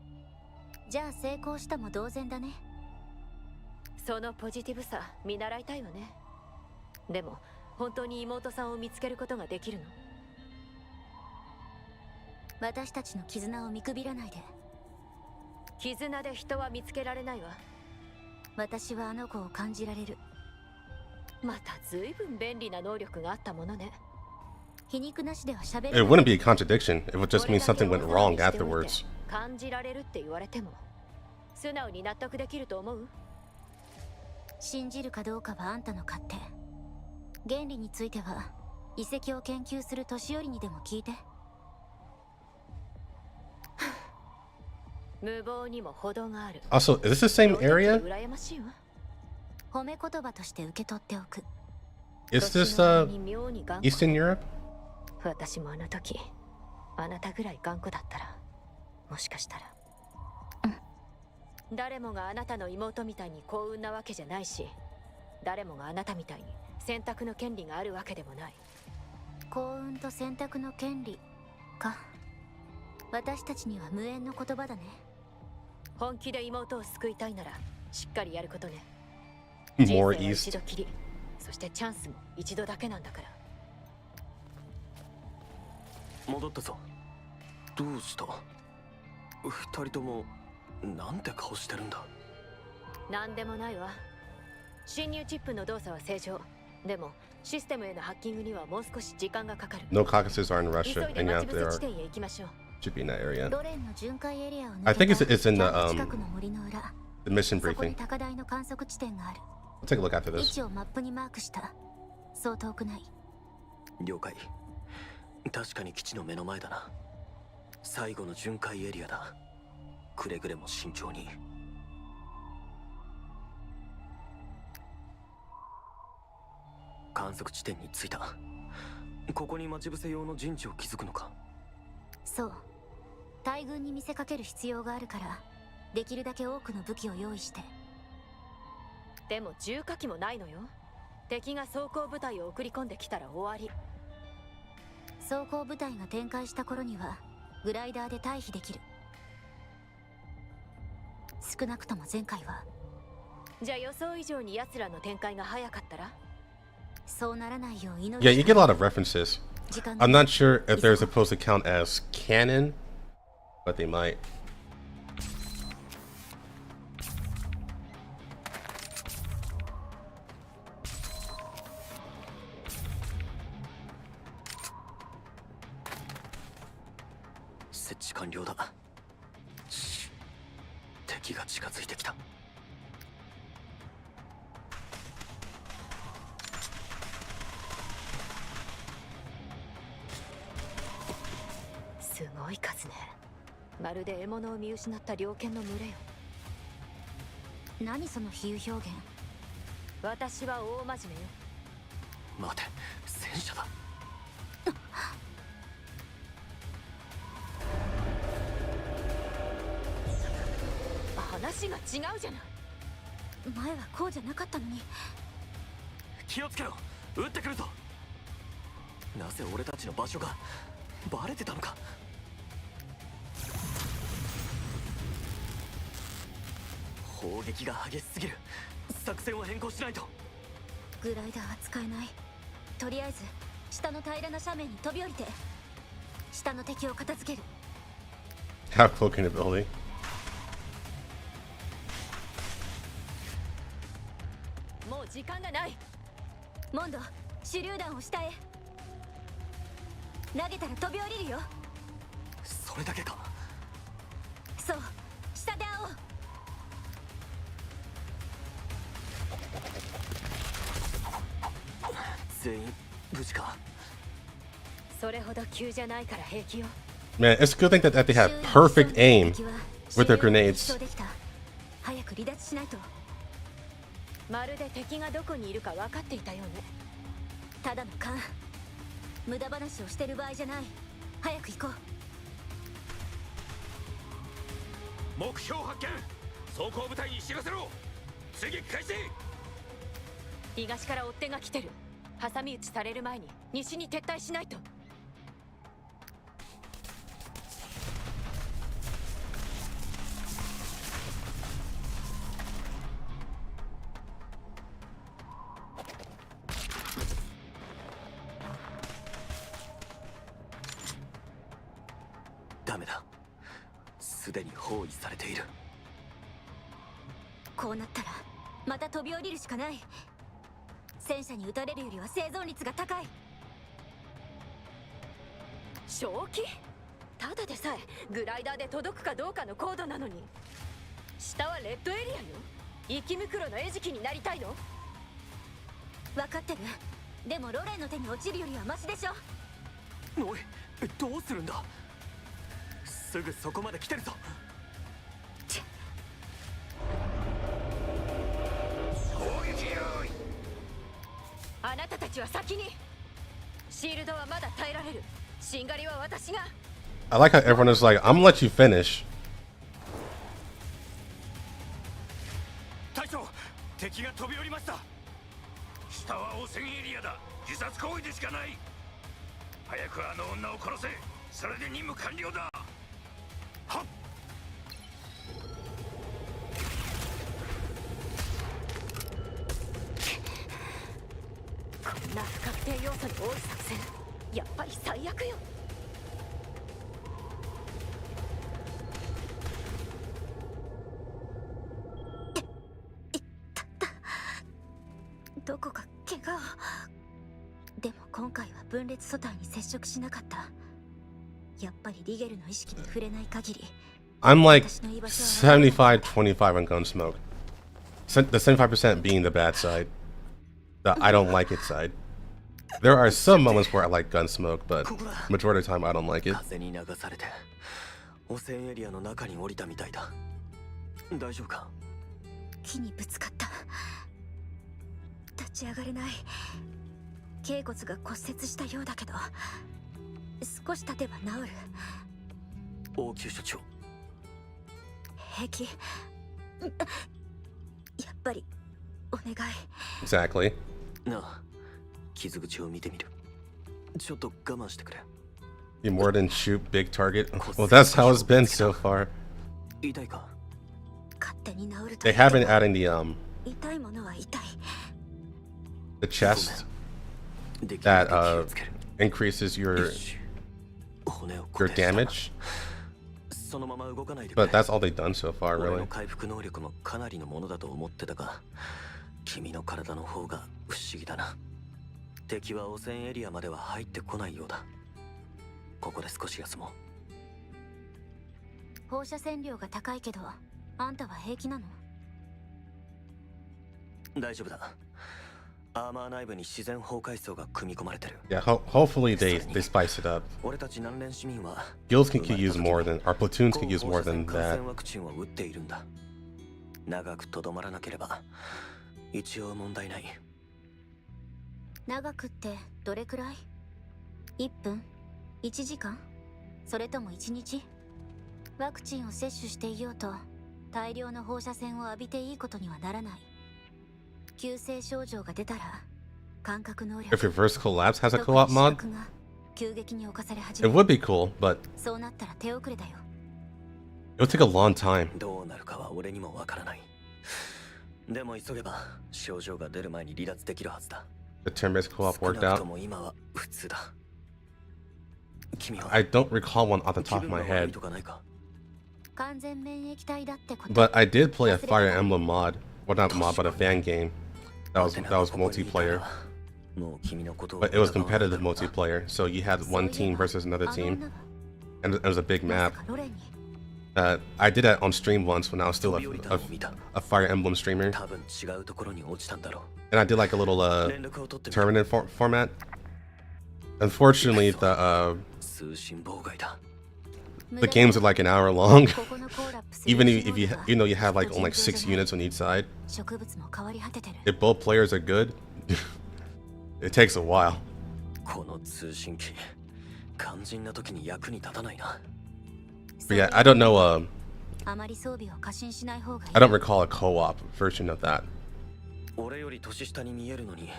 [SPEAKER 5] じゃあ成功したも同然だね。
[SPEAKER 2] そのポジティブさ見習いたいわね。でも本当に妹さんを見つけることができるの？
[SPEAKER 5] 私たちの絆を見くびらないで。
[SPEAKER 2] 絆で人は見つけられないわ。
[SPEAKER 5] 私はあの子を感じられる。
[SPEAKER 2] また随分便利な能力があったものね。
[SPEAKER 5] 皮肉なしでは喋
[SPEAKER 1] It
[SPEAKER 5] れ
[SPEAKER 1] wouldn't be a contradiction. It would just mean something went wrong afterwards.
[SPEAKER 2] 感じられるって言われても素直に納得できると思う？
[SPEAKER 5] 信じるかどうかはあんたの勝手。原理については遺跡を研究する年寄りにでも聞いて。
[SPEAKER 2] 無謀にも程がある。
[SPEAKER 1] Also, is this the same area?
[SPEAKER 2] 羨ましいわ。
[SPEAKER 5] 褒め言葉として受け取っておく。
[SPEAKER 1] Is this
[SPEAKER 2] 年の割に妙に頑固。
[SPEAKER 1] Eastern Europe?
[SPEAKER 2] 私もあの時あなたぐらい頑固だったらもしかしたら、誰もがあなたの妹みたいに幸運なわけじゃないし、誰もがあなたみたいに選択の権利があるわけでもない。
[SPEAKER 5] 幸運と選択の権利か。私たちには無縁の言葉だね。
[SPEAKER 2] 本気で妹を救いたいならしっかりやることね。
[SPEAKER 1] More
[SPEAKER 2] 人生は一
[SPEAKER 1] east.
[SPEAKER 2] 度きり、そしてチャンスも一度だけなんだから。
[SPEAKER 4] 戻ったぞ。どうした？二人ともなんて顔してるんだ。
[SPEAKER 2] なんでもないわ。侵入チップの動作は正常。でもシステムへのハッキングにはもう少し時間がかかる。
[SPEAKER 1] No Caucasus are in
[SPEAKER 2] 急
[SPEAKER 1] Russia,
[SPEAKER 2] いで
[SPEAKER 1] and yeah,
[SPEAKER 2] 待ち
[SPEAKER 1] they
[SPEAKER 2] 伏
[SPEAKER 1] are
[SPEAKER 2] せ地点へ行きましょう。
[SPEAKER 1] should be in that area.
[SPEAKER 5] ロレンの巡回エリアを
[SPEAKER 1] I
[SPEAKER 5] 抜
[SPEAKER 1] think
[SPEAKER 5] け
[SPEAKER 1] it's
[SPEAKER 5] た
[SPEAKER 1] in the
[SPEAKER 5] キャンプ近くの森の裏。
[SPEAKER 1] the mission
[SPEAKER 5] そこに
[SPEAKER 1] briefing.
[SPEAKER 5] 高台の観測地点がある。
[SPEAKER 1] I'll take a look after
[SPEAKER 5] 位
[SPEAKER 1] this.
[SPEAKER 5] 置をマップにマークした。そう遠くない。
[SPEAKER 4] 了解。確かに基地の目の前だな。最後の巡回エリアだ。くれぐれも慎重に。観測地点に着いた。ここに待ち伏せ用の陣地を築くのか？
[SPEAKER 5] そう。大軍に見せかける必要があるから、できるだけ多くの武器を用意して。
[SPEAKER 2] でも重火器もないのよ。敵が装甲部隊を送り込んできたら終わり。
[SPEAKER 5] 装甲部隊が展開した頃にはグライダーで退避できる。少なくとも前回は。
[SPEAKER 2] じゃあ予想以上に奴らの展開が早かったら？
[SPEAKER 5] そうならないよう祈る。
[SPEAKER 1] Yeah, you get a lot of references. I'm not sure if they're supposed to count as canon, but they might.
[SPEAKER 4] 設置完了だ。敵が近づいてきた。
[SPEAKER 2] すごい数ね。まるで獲物を見失った猟犬の群れよ。
[SPEAKER 5] 何その比喩表現。
[SPEAKER 2] 私は大真面目よ。
[SPEAKER 4] 待て、戦車だ。
[SPEAKER 2] 話が違うじゃない。
[SPEAKER 5] 前はこうじゃなかったのに。
[SPEAKER 4] 気をつけろ、撃ってくるぞ。なぜ俺たちの場所がバレてたのか。砲撃が激しすぎる。作戦を変更しないと。
[SPEAKER 5] グライダーは使えない。とりあえず下の平らな斜面に飛び降りて下の敵を片付ける。
[SPEAKER 1] Have cloaking ability.
[SPEAKER 2] もう時間がない。
[SPEAKER 5] モンド、手榴弾を下へ。投げたら飛び降りるよ。
[SPEAKER 4] それだけか。
[SPEAKER 5] そう、下で会おう。
[SPEAKER 4] 全員無事か。
[SPEAKER 2] それほど急じゃないから平気よ。
[SPEAKER 1] Man, it's a good thing that they have perfect aim with their grenades.
[SPEAKER 5] 早く離脱しないと。
[SPEAKER 2] まるで敵がどこにいるか分かっていたようね。
[SPEAKER 5] ただの勘。無駄話をしてる場合じゃない。早く行こう。
[SPEAKER 9] 目標発見。装甲部隊に知らせろ。追撃開始。
[SPEAKER 2] 東から追っ手が来てる。挟み撃ちされる前に西に撤退しないと。
[SPEAKER 4] ダメだ。すでに包囲されている。
[SPEAKER 5] こうなったらまた飛び降りるしかない。戦車に撃たれるよりは生存率が高い。
[SPEAKER 2] 正気？ただでさえグライダーで届くかどうかの高度なのに。下はレッドエリアよ。生き袋の餌食になりたいの？
[SPEAKER 5] 分かってる。でもロレンの手に落ちるよりはマシでしょ。
[SPEAKER 4] おい、どうするんだ。すぐそこまで来てるぞ。
[SPEAKER 9] 攻撃用意。
[SPEAKER 2] あなたたちは先に。シールドはまだ耐えられる。しんがりは私が。
[SPEAKER 1] I like how everyone is like, I'm gonna let you finish.
[SPEAKER 9] 隊長、敵が飛び降りました。下は汚染エリアだ。自殺行為でしかない。早くあの女を殺せ。それで任務完了だ。はっ。
[SPEAKER 2] こんな不確定要素の多い作戦、やっぱり最悪よ。
[SPEAKER 5] どこか怪我を。でも今回は分裂素体に接触しなかった。やっぱりリゲルの意識に触れない限り。
[SPEAKER 1] I'm like 75-25 on Gunsmoke. The 75% being the bad side. The I don't like it side. There are some moments where I like Gunsmoke, but majority of the time I don't like it.
[SPEAKER 4] 風に流されて汚染エリアの中に降りたみたいだ。大丈夫か。
[SPEAKER 5] 木にぶつかった。立ち上がれない。頸骨が骨折したようだけど少し経てば治る。
[SPEAKER 4] 応急処置を。
[SPEAKER 5] 平気。やっぱりお願い。
[SPEAKER 1] Exactly.
[SPEAKER 4] なあ、傷口を見てみる。ちょっと我慢してくれ。
[SPEAKER 1] You more than shoot big target. Well, that's how it's been so far.
[SPEAKER 4] 痛いか？
[SPEAKER 5] 勝手に治ると
[SPEAKER 1] They have been adding
[SPEAKER 5] 痛いものは痛い。
[SPEAKER 1] the chest
[SPEAKER 4] できるだ
[SPEAKER 1] that
[SPEAKER 4] け気をつける。
[SPEAKER 1] increases your
[SPEAKER 4] 骨を固
[SPEAKER 1] your
[SPEAKER 4] 定したら
[SPEAKER 1] damage.
[SPEAKER 4] そのまま動かないでく
[SPEAKER 1] But
[SPEAKER 4] れ。
[SPEAKER 1] that's all they've done so far,
[SPEAKER 4] 俺
[SPEAKER 1] really.
[SPEAKER 4] の回復能力もかなりのものだと思ってたが、君の体の方が不思議だな。敵は汚染エリアまでは入ってこないようだ。ここで少し休も
[SPEAKER 5] 放射線量が高いけど、あんたは平気なの？
[SPEAKER 4] う。大丈夫だ。アーマー内部に自然崩壊層が組み込まれてる。
[SPEAKER 1] Yeah, hopefully they spice it up.
[SPEAKER 4] 俺たち南連市民は
[SPEAKER 1] Guilds can use more than our platoons can use more than
[SPEAKER 4] 感
[SPEAKER 1] that.
[SPEAKER 4] 染ワクチンを打っているんだ。長くとどまらなければ一応問題ない。
[SPEAKER 5] 長くってどれくらい？ 1分？1時間？それとも1日？ワクチンを接種していようと大量の放射線を浴びていいことにはならない。急性症状が出たら感覚能力
[SPEAKER 1] If Reverse Collapse has a co-op mod,
[SPEAKER 5] が急激に侵され始
[SPEAKER 1] it
[SPEAKER 5] める。
[SPEAKER 1] would be cool, but
[SPEAKER 5] そうなったら手遅れだよ。
[SPEAKER 1] it would take a long time.
[SPEAKER 4] どうなるかは俺にもわからない。でも急げば症状が出る前に離脱できるはずだ。
[SPEAKER 1] The turn-based co-op
[SPEAKER 4] 少
[SPEAKER 1] worked
[SPEAKER 4] なくと
[SPEAKER 1] out.
[SPEAKER 4] も今は普通だ。君は
[SPEAKER 1] I don't recall one off the
[SPEAKER 4] 気
[SPEAKER 1] top of
[SPEAKER 4] 分
[SPEAKER 1] my
[SPEAKER 4] が悪い
[SPEAKER 1] head,
[SPEAKER 4] とかないか？
[SPEAKER 5] 完全免疫体だってこと。
[SPEAKER 1] but I did play a Fire Emblem mod. Well, not mod, but a fan game. That was multiplayer,
[SPEAKER 4] もう君のことを
[SPEAKER 1] but it was competitive multiplayer. So you had one team versus another team, and it was a big
[SPEAKER 5] まさ
[SPEAKER 1] map.
[SPEAKER 5] かロレンに
[SPEAKER 1] I did that on stream once when I was still
[SPEAKER 4] 飛び降りたのを見た。
[SPEAKER 1] a Fire Emblem streamer,
[SPEAKER 4] 多分違うところに落ちたんだろ
[SPEAKER 1] and I did like a little
[SPEAKER 4] う。連絡を取ってみた。
[SPEAKER 1] tournament format. Unfortunately,
[SPEAKER 4] 通信妨害だ。
[SPEAKER 1] the games are like an hour long.
[SPEAKER 5] ここのコーラップする
[SPEAKER 1] Even
[SPEAKER 5] 生き
[SPEAKER 1] if you
[SPEAKER 5] 物が
[SPEAKER 1] you know you have like only like 6 units on each side,
[SPEAKER 5] 植物も変わり果ててる。
[SPEAKER 1] if both players are good, it takes a while.
[SPEAKER 4] この通信機、肝心な時に役に立たないな。
[SPEAKER 1] But yeah, I don't know.
[SPEAKER 5] あまり装備を過信しない方がいい。
[SPEAKER 1] I don't recall a co-op version of that,
[SPEAKER 4] 俺より年下に見えるのに、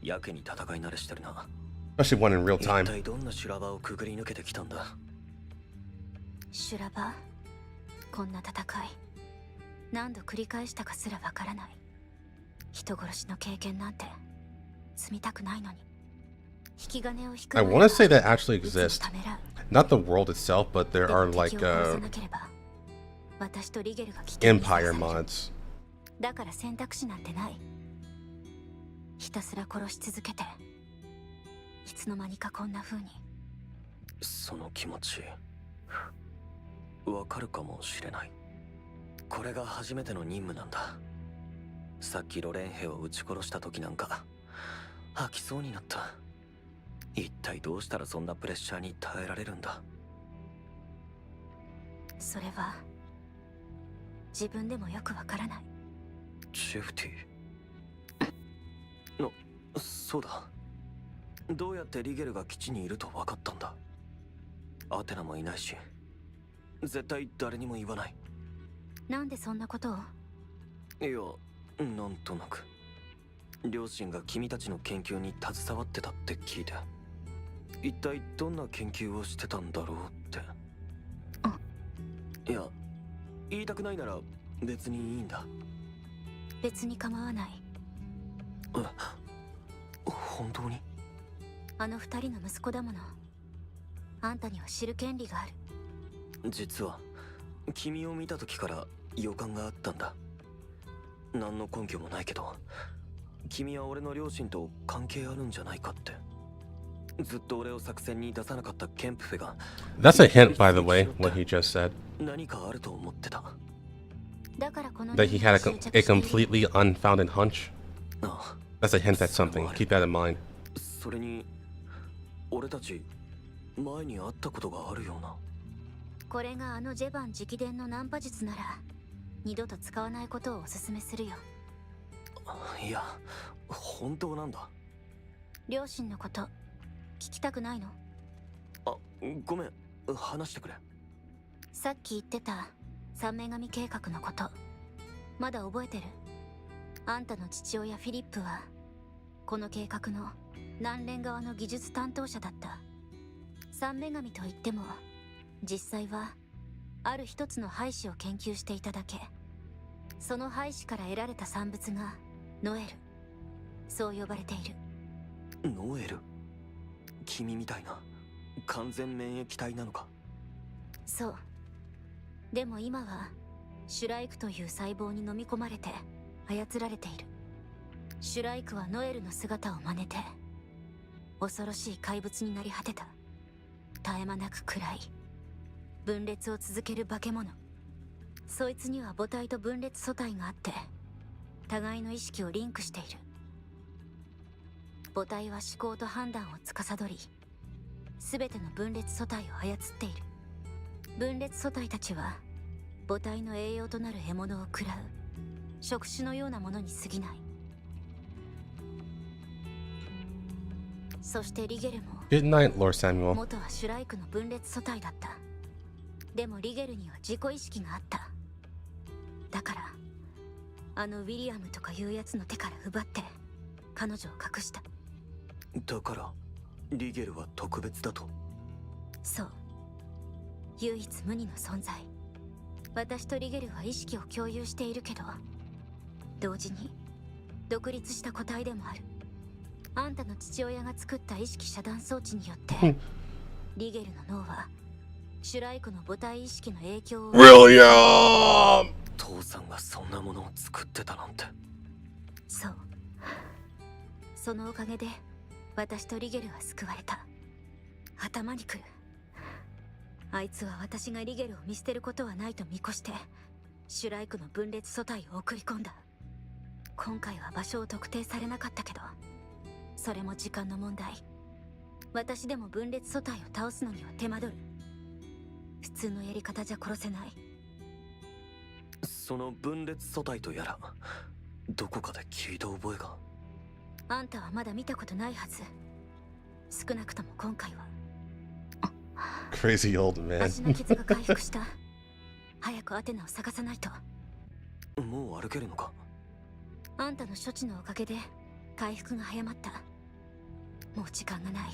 [SPEAKER 4] やけに戦い慣れしてるな。
[SPEAKER 1] especially one in real
[SPEAKER 4] 一
[SPEAKER 1] time.
[SPEAKER 4] 体どんな修羅場をくぐり抜けてきたんだ。
[SPEAKER 5] 修羅場、こんな戦い何度繰り返したかすらわからない。人殺しの経験なんて積みたくないのに。引き金を引く
[SPEAKER 1] I
[SPEAKER 5] 前
[SPEAKER 1] want
[SPEAKER 5] は
[SPEAKER 1] to say that actually
[SPEAKER 5] いつも
[SPEAKER 1] exists.
[SPEAKER 5] ためらう。
[SPEAKER 1] Not the world itself, but there
[SPEAKER 5] で
[SPEAKER 1] are
[SPEAKER 5] も
[SPEAKER 1] like
[SPEAKER 5] 敵を殺さなければ私とリゲルが危険にさらさ
[SPEAKER 1] Empire
[SPEAKER 5] れる。
[SPEAKER 1] mods.
[SPEAKER 5] だから選択肢なんてない。ひたすら殺し続けていつの間にかこんな風に。
[SPEAKER 4] その気持ち、わかるかもしれない。これが初めての任務なんだ。さっきロレン兵を撃ち殺した時なんか吐きそうになった。一体どうしたらそんなプレッシャーに耐えられるんだ。
[SPEAKER 5] それは自分でもよくわからない。
[SPEAKER 4] ジェフティそうだ。どうやってリゲルが基地にいると分かったんだ。アテナもいないし、絶対誰にも言わない。
[SPEAKER 5] なんでそんなことを？
[SPEAKER 4] いや、なんとなく両親が君たちの研究に携わってたって聞いて、一体どんな研究をしてたんだろうって。いや、言いたくないなら別にいいんだ。
[SPEAKER 5] 別に構わない。
[SPEAKER 4] 本当に？
[SPEAKER 5] あの二人の息子だもの。あんたには知る権利がある。
[SPEAKER 4] 実は君を見た時から予感があったんだ。何の根拠もないけど、君は俺の両親と関係あるんじゃないかって。ずっと俺を作戦に出さなかったケンプフェが
[SPEAKER 1] That's a hint, by the way, what he just said.
[SPEAKER 4] 何かあると思ってた。
[SPEAKER 5] だからこの
[SPEAKER 1] That he had a
[SPEAKER 5] 執着
[SPEAKER 1] a
[SPEAKER 5] している。
[SPEAKER 1] completely unfounded hunch.
[SPEAKER 4] ああ、
[SPEAKER 1] That's a hint at something. Keep that in mind.
[SPEAKER 4] それに俺たち前に会ったことがあるような。
[SPEAKER 5] これがあのジェバン直伝のナンパ術なら二度と使わないことをお勧めするよ。
[SPEAKER 4] いや、本当なんだ。
[SPEAKER 5] 両親のこと聞きたくないの？
[SPEAKER 4] あ、ごめん、話してくれ。
[SPEAKER 5] さっき言ってた三女神計画のこと、まだ覚えてる？あんたの父親フィリップはこの計画の南連側の技術担当者だった。三女神といっても実際はある一つの廃紙を研究していただけ。その廃紙から得られた産物がノエル、そう呼ばれている。
[SPEAKER 4] ノエル？君みたいな完全免疫体なのか？
[SPEAKER 5] そう。でも今はシュライクという細胞に飲み込まれて操られている。シュライクはノエルの姿を真似て恐ろしい怪物になり果てた。絶え間なく暗い分裂を続ける化け物。そいつには母体と分裂素体があって互いの意識をリンクしている。母体は思考と判断を司り、全ての分裂素体を操っている。分裂素体たちは母体の栄養となる獲物を食らう触手のようなものに過ぎない。そしてリゲルも
[SPEAKER 1] Good night, Lord Samuel.
[SPEAKER 5] 元はシュライクの分裂素体だった。でもリゲルには自己意識があった。だからあのウィリアムとかいうやつの手から奪って彼女を隠した。
[SPEAKER 4] だからリゲルは特別だと？
[SPEAKER 5] そう、唯一無二の存在。私とリゲルは意識を共有しているけど同時に独立した個体でもある。あんたの父親が作った意識遮断装置によってリゲルの脳はシュライクの母体意識の影響を。
[SPEAKER 1] William!
[SPEAKER 4] 父さんがそんなものを作ってたなんて。
[SPEAKER 5] そう。そのおかげで私とリゲルは救われた。頭にくる。あいつは私がリゲルを見捨てることはないと見越してシュライクの分裂素体を送り込んだ。今回は場所を特定されなかったけどそれも時間の問題。私でも分裂素体を倒すのには手間取る。普通のやり方じゃ殺せない。
[SPEAKER 4] その分裂素体とやらどこかで聞いた覚えが。
[SPEAKER 5] あんたはまだ見たことないはず。少なくとも今回は。
[SPEAKER 1] Crazy old man.
[SPEAKER 5] 足の傷が回復した。早くアテナを探さないと。
[SPEAKER 4] もう歩けるのか？
[SPEAKER 5] あんたの処置のおかげで回復が早まった。もう時間がない。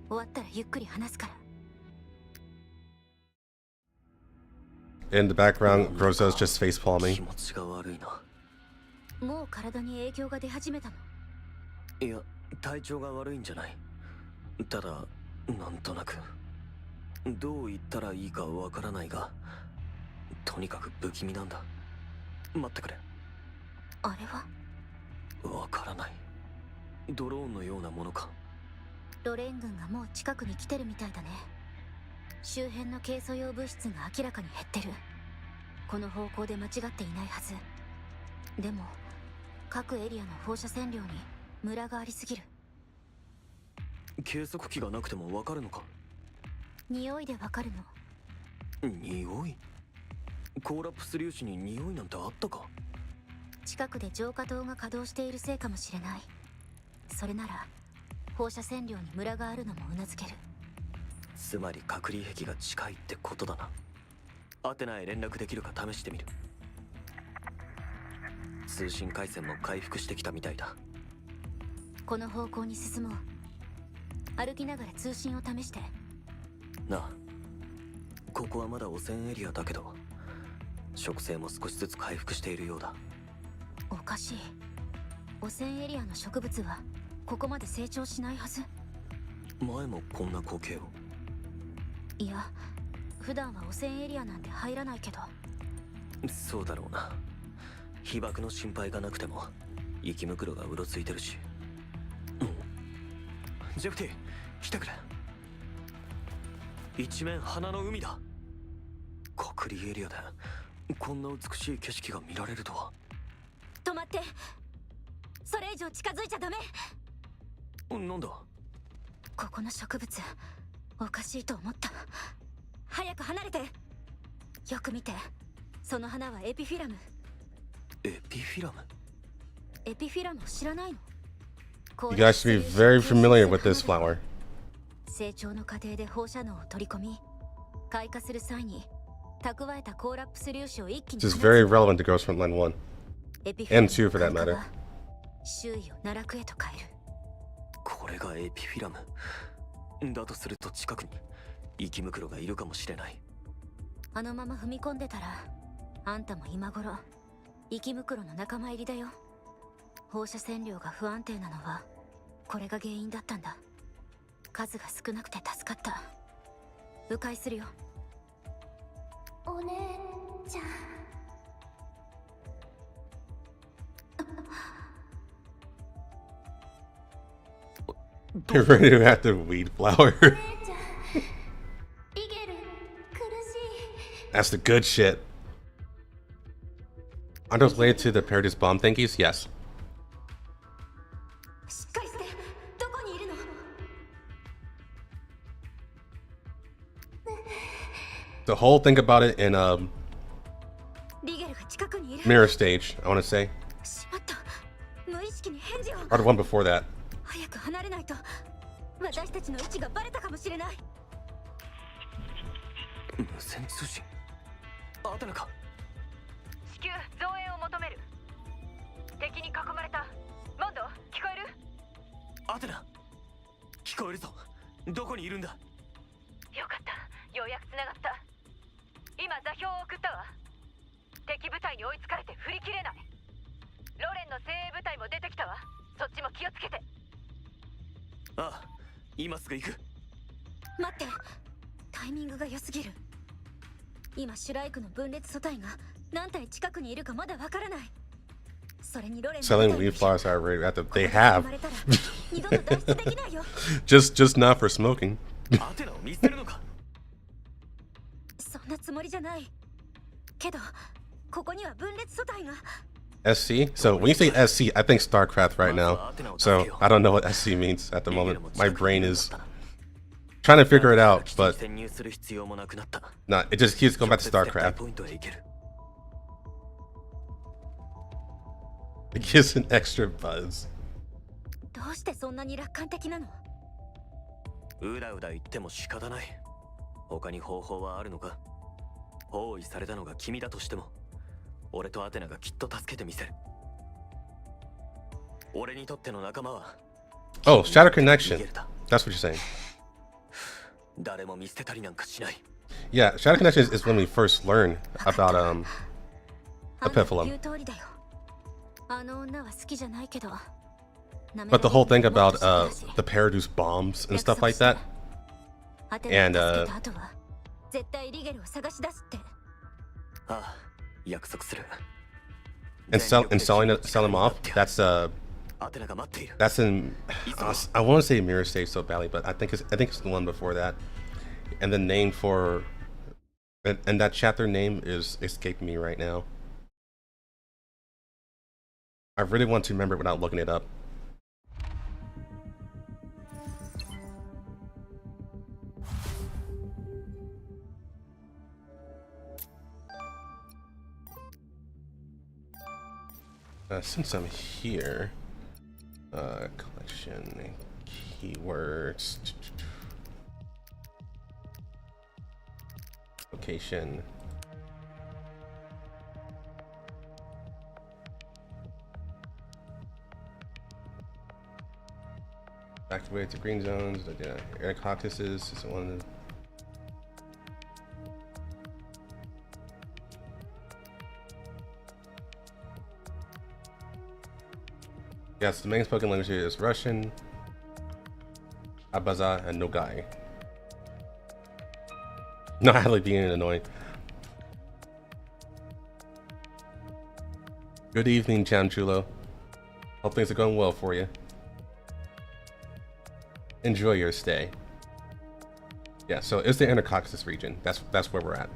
[SPEAKER 5] 終わったらゆっくり話すから。
[SPEAKER 1] In the background, Grozo's just face
[SPEAKER 4] 気
[SPEAKER 1] palming.
[SPEAKER 4] 持ちが悪いな。
[SPEAKER 5] もう体に影響が出始めたの？
[SPEAKER 4] いや、体調が悪いんじゃない。ただなんとなくどう言ったらいいかわからないが、とにかく不気味なんだ。待ってくれ。
[SPEAKER 5] あれは
[SPEAKER 4] わからない。ドローンのようなものか。
[SPEAKER 5] ロレン軍がもう近くに来てるみたいだね。周辺のケイ素用物質が明らかに減ってる。この方向で間違っていないはず。でも各エリアの放射線量にムラがありすぎる。
[SPEAKER 4] 計測器がなくてもわかるのか？
[SPEAKER 5] 匂いでわかるの。
[SPEAKER 4] 匂い？コーラプス粒子に匂いなんてあったか？
[SPEAKER 5] 近くで浄化塔が稼働しているせいかもしれない。それなら放射線量にムラがあるのもうなずける。
[SPEAKER 4] つまり隔離壁が近いってことだな。アテナへ連絡できるか試してみる。通信回線も回復してきたみたいだ。
[SPEAKER 5] この方向に進もう。歩きながら通信を試して。
[SPEAKER 4] なあ、ここはまだ汚染エリアだけど植生も少しずつ回復しているようだ。
[SPEAKER 5] おかしい。汚染エリアの植物はここまで成長しないはず。
[SPEAKER 4] 前もこんな光景を。
[SPEAKER 5] いや、普段は汚染エリアなんて入らないけど。
[SPEAKER 4] そうだろうな。被爆の心配がなくても息袋がうろついてるし。ジェフティ、来てくれ。一面花の海だ。隔離エリアでこんな美しい景色が見られるとは。
[SPEAKER 5] 止まって。それ以上近づいちゃダメ。
[SPEAKER 4] なんだ？
[SPEAKER 5] ここの植物おかしいと思った。早く離れて。よく見て。その花はエピフィラム。
[SPEAKER 4] エピフィラム？
[SPEAKER 5] エピフィラムを知らないの？
[SPEAKER 1] You guys should be very familiar with this flower.
[SPEAKER 5] 成長の過程で放射能を取り込み、開花する際に蓄えたコーラップス粒子を一気に
[SPEAKER 1] This is very relevant to Girls Frontline 1 and 2 for that matter.
[SPEAKER 5] 周囲を奈落へと変える。
[SPEAKER 4] これがエピフィラムだとすると、近くに生き袋がいるかもしれない。
[SPEAKER 5] あのまま踏み込んでたら、あんたも今頃生き袋の仲間入りだよ。放射線量が不安定なのはこれが原因だったんだ。数が少なくて助かった。迂回するよ。
[SPEAKER 7] お姉ちゃん。
[SPEAKER 1] You're ready to have to weed flower. That's the good shit. Are those related to the Paradise bomb thingies? Yes. The whole thing about it in mirror stage, I want to say, or the one before that.
[SPEAKER 5] 早く離れないと私たちの位置がバレたかもしれない。
[SPEAKER 4] 無線通信。アテナか。
[SPEAKER 2] 至急増援を求める。敵に囲まれた。モンド、聞こえる？
[SPEAKER 4] アテナ、聞こえるぞ。どこにいるんだ？
[SPEAKER 2] よかった、ようやく繋がった。今座標を送ったわ。敵部隊に追いつかれて振り切れない。ロレンの精鋭部隊も出てきたわ。そっちも気をつけて。
[SPEAKER 4] ああ、今すぐ行く。
[SPEAKER 5] 待って、タイミングが良すぎる。今シュライクの分裂素体が何体近くにいるかまだわからない。それにロレン
[SPEAKER 1] Selling weed flowers are already after they have.
[SPEAKER 5] 二度と脱出できないよ。
[SPEAKER 1] just not for smoking.
[SPEAKER 4] アテナを見捨てるのか。
[SPEAKER 5] そんなつもりじゃない。けど、ここには分裂素体が。
[SPEAKER 1] SC? So when you say SC, I think StarCraft right now. So I don't know what SC means at the moment. My brain is trying to figure it out, but nah, it just keeps going back to StarCraft. It gives an extra buzz.
[SPEAKER 5] どうしてそんなに楽観的なの？
[SPEAKER 4] うだうだ言っても仕方ない。他に方法はあるのか？包囲されたのが君だとしても。俺とアテナがきっと助けてみせる。俺にとっての仲間は。
[SPEAKER 1] Oh, Shadow Connection. That's what you're saying.
[SPEAKER 4] 誰も見捨てたりなんかしない。
[SPEAKER 1] Yeah, Shadow Connection is when we first learn about Epiphyllum. But the whole thing about the Paradise bombs and stuff like that. And selling them off. That's in I want to say Mirror Stage so badly, but I think it's the one before that. And the name for and that chapter name is escaping me right now. I really want to remember it without looking it up. Since I'm here, collection, keywords, location. Activate the green zones. Air caucuses is one of the. Yes, the main spoken language here is Russian, Abaza, and Nogai. Not Hadley being annoying. Good evening, Chanchulo. Hope things are going well for you. Enjoy your stay. Yeah, so it's the Inner Caucasus region. That's where we're at.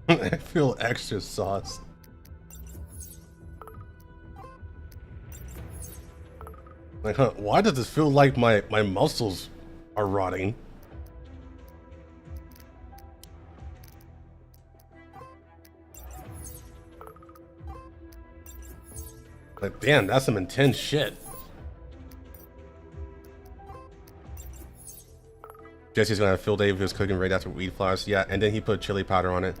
[SPEAKER 1] I feel extra sauce. Like, why does this feel like my muscles are rotting? Like, damn, that's some intense shit. Jesse's gonna have field day with his cooking right after weed flowers. Yeah, and then he put chili powder on it.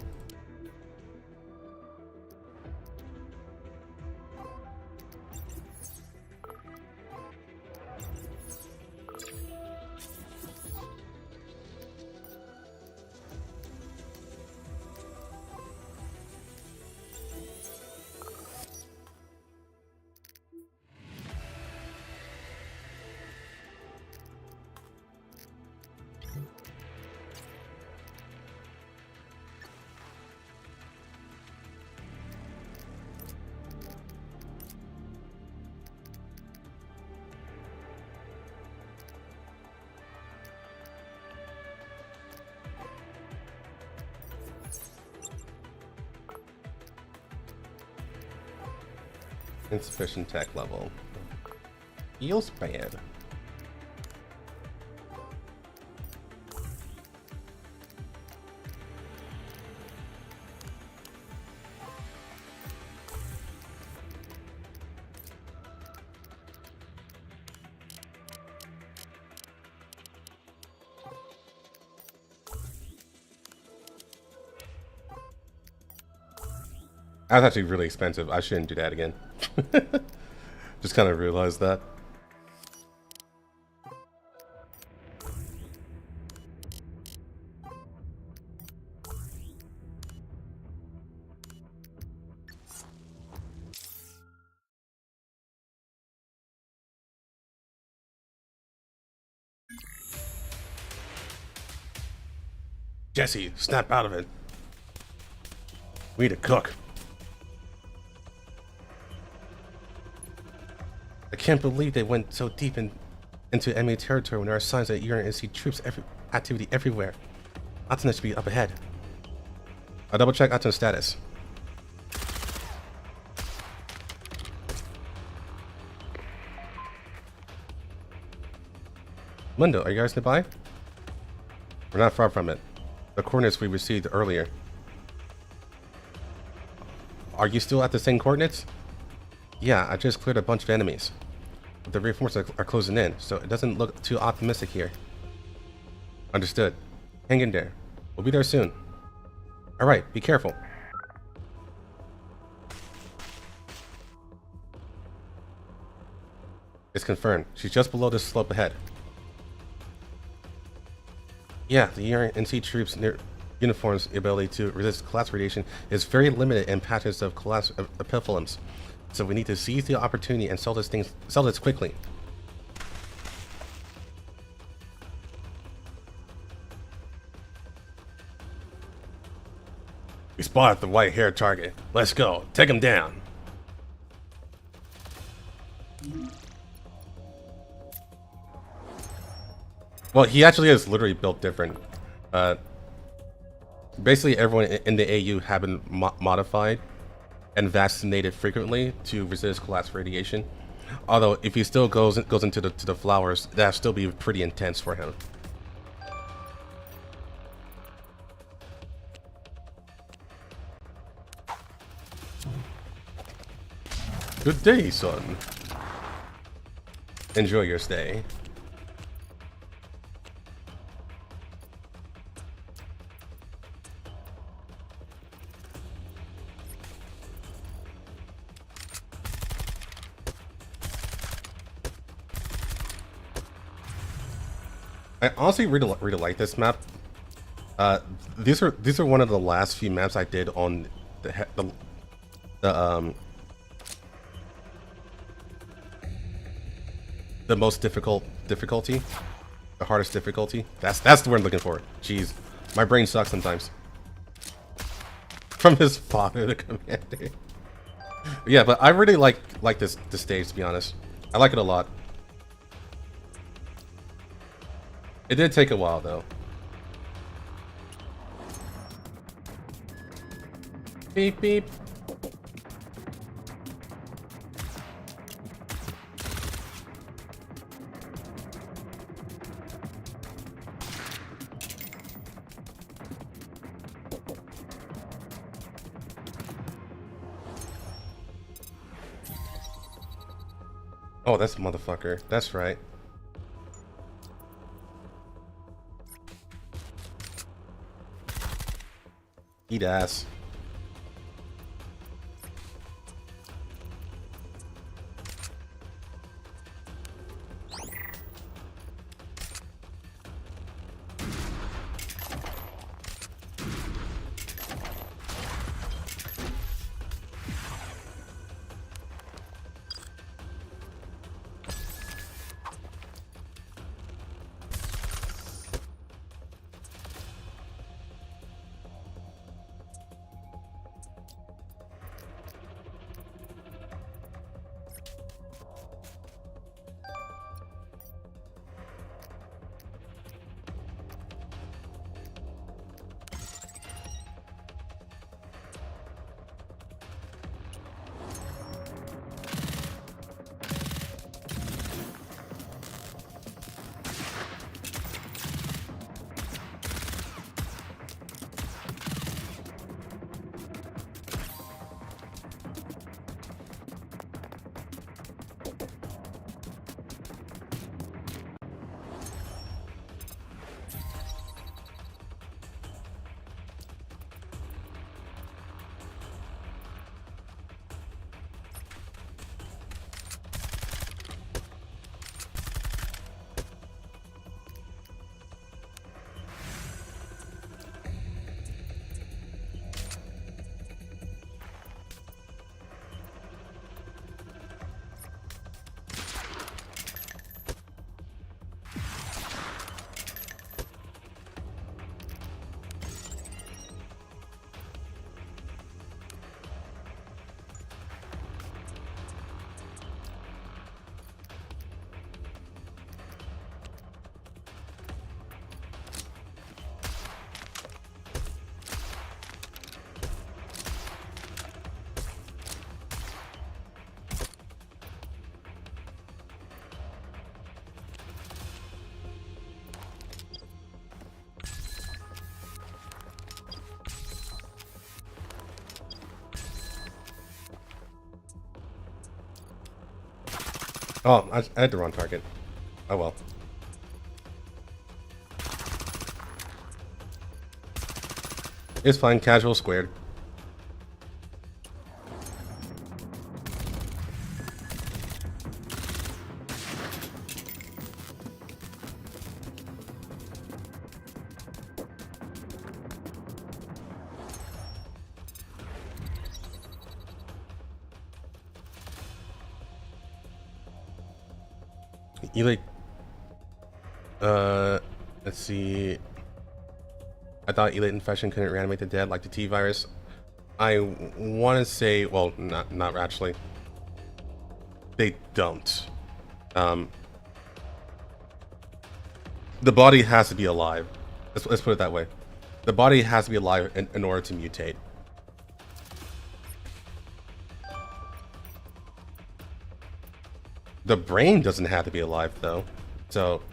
[SPEAKER 1] Insufficient tech level. Feels bad. That's actually really expensive. I shouldn't do that again. Just kind of realized that. Jesse, snap out of it. We need to cook. I can't believe they went so deep into enemy territory when there are signs that you're going to see troops activity everywhere. Atana should be up ahead. I'll double check Atana's status. Mundo, are you guys nearby? We're not far from it. The coordinates we received earlier. Are you still at the same coordinates? Yeah, I just cleared a bunch of enemies. But the reinforcements are closing in, so it doesn't look too optimistic here. Understood. Hang in there. We'll be there soon. Alright, be careful. It's confirmed. She's just below this slope ahead. Yeah, the UNC troops' uniform's ability to resist class radiation is very limited in patterns of class epiphyllums. So we need to seize the opportunity and sell this quickly. We spotted the white-haired target. Let's go. Take him down. Well, he actually is literally built different. Basically, everyone in the AU have been modified and vaccinated frequently to resist collapse radiation. Although, if he still goes into the flowers, that'll still be pretty intense for him. Good day, son. Enjoy your stay. I honestly really like this map. These are one of the last few maps I did on the most difficulty, the hardest difficulty. That's the word I'm looking for. Jeez, my brain sucks sometimes. From his father, the commander. Yeah, but I really like this stage, to be honest. I like it a lot. It did take a while, though. Beep, beep. Oh, that's motherfucker. That's right. Eat ass. Oh, I had the wrong target. Oh well. It's fine, casual squared. You like, let's see. I thought elite infection couldn't reanimate the dead like the T virus. I want to say, well, not actually. They don't. The body has to be alive. Let's put it that way. The body has to be alive in order to mutate. The brain doesn't have to be alive, though. So,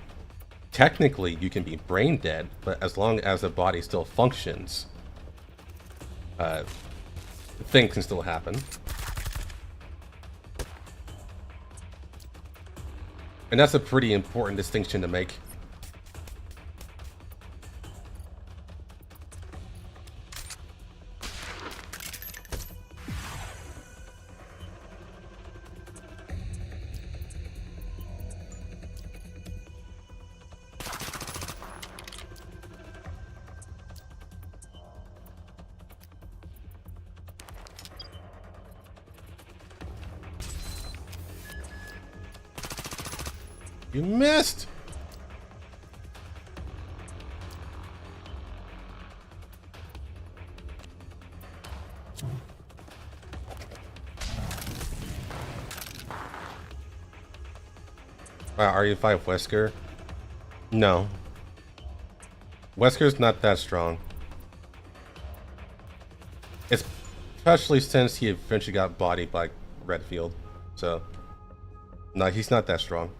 [SPEAKER 1] technically, you can be brain dead, but as long as the body still functions, things can still happen. And that's a pretty important distinction to make. You missed! Wow, RE5 Wesker? No. Wesker's not that strong. Especially since he eventually got bodied by Redfield. So, no, he's not that strong.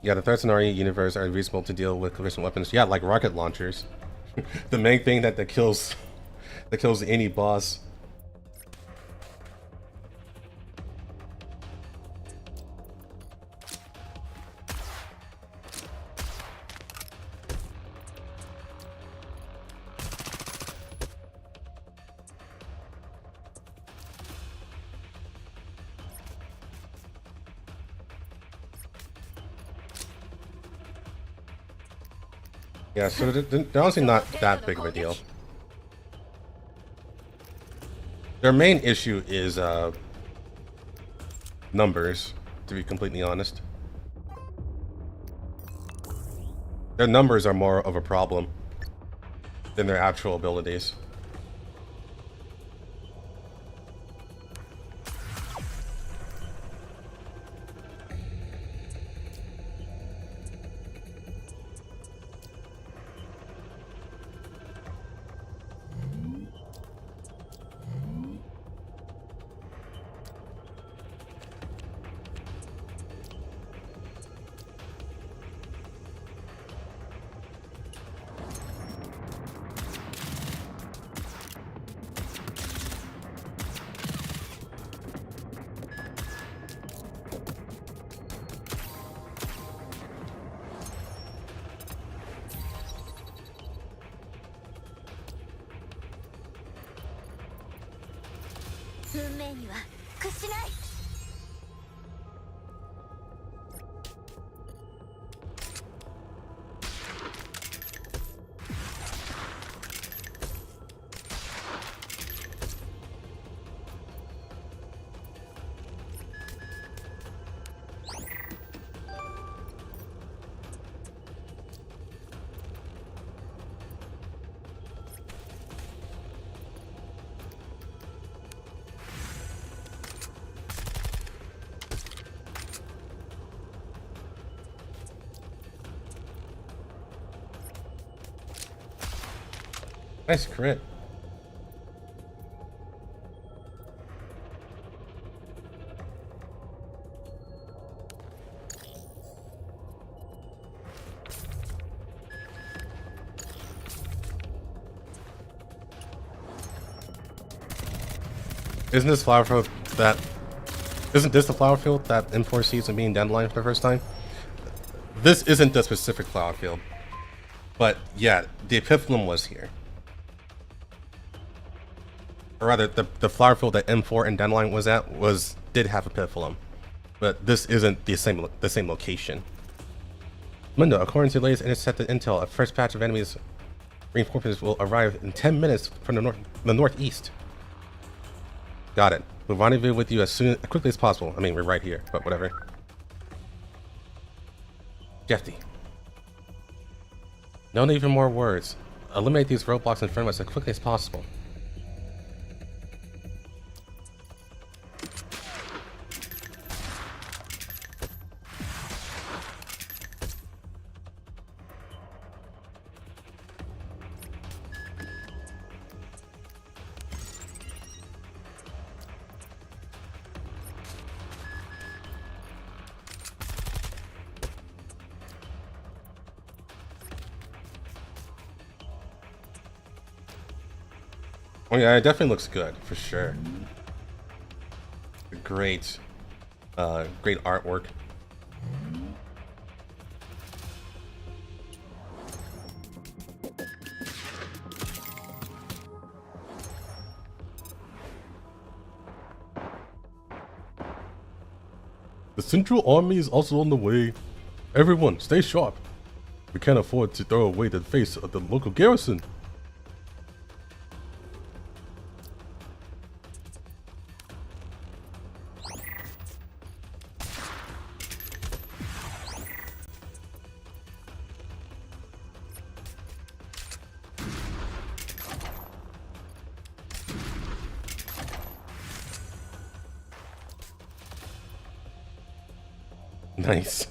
[SPEAKER 1] Yeah, the threats in our universe are reasonable to deal with conventional weapons. Yeah, like rocket launchers. The main thing that kills any boss. Yeah, so they're honestly not that big of a deal. Their main issue is numbers, to be completely honest. Their numbers are more of a problem than their actual abilities. Nice crit. Isn't this flower field that... Isn't this the flower field that M4 sees in being Dandelion for the first time? This isn't the specific flower field. But yeah, the Epiphyllum was here. Or rather, the flower field that M4 and Dandelion was at did have Epiphyllum. But this isn't the same location. Mundo, according to the latest intercepted intel, a first batch of enemies reinforcements will arrive in 10 minutes from the northeast. Got it. We'll rendezvous with you as quickly as possible. I mean, we're right here, but whatever. Jeffy. No need for more words. Eliminate these roadblocks in front of us as quickly as possible. Oh yeah, it definitely looks good, for sure. Great, great artwork. The Central Army is also on the way. Everyone, stay sharp. We can't afford to throw away the face of the local garrison. Nice.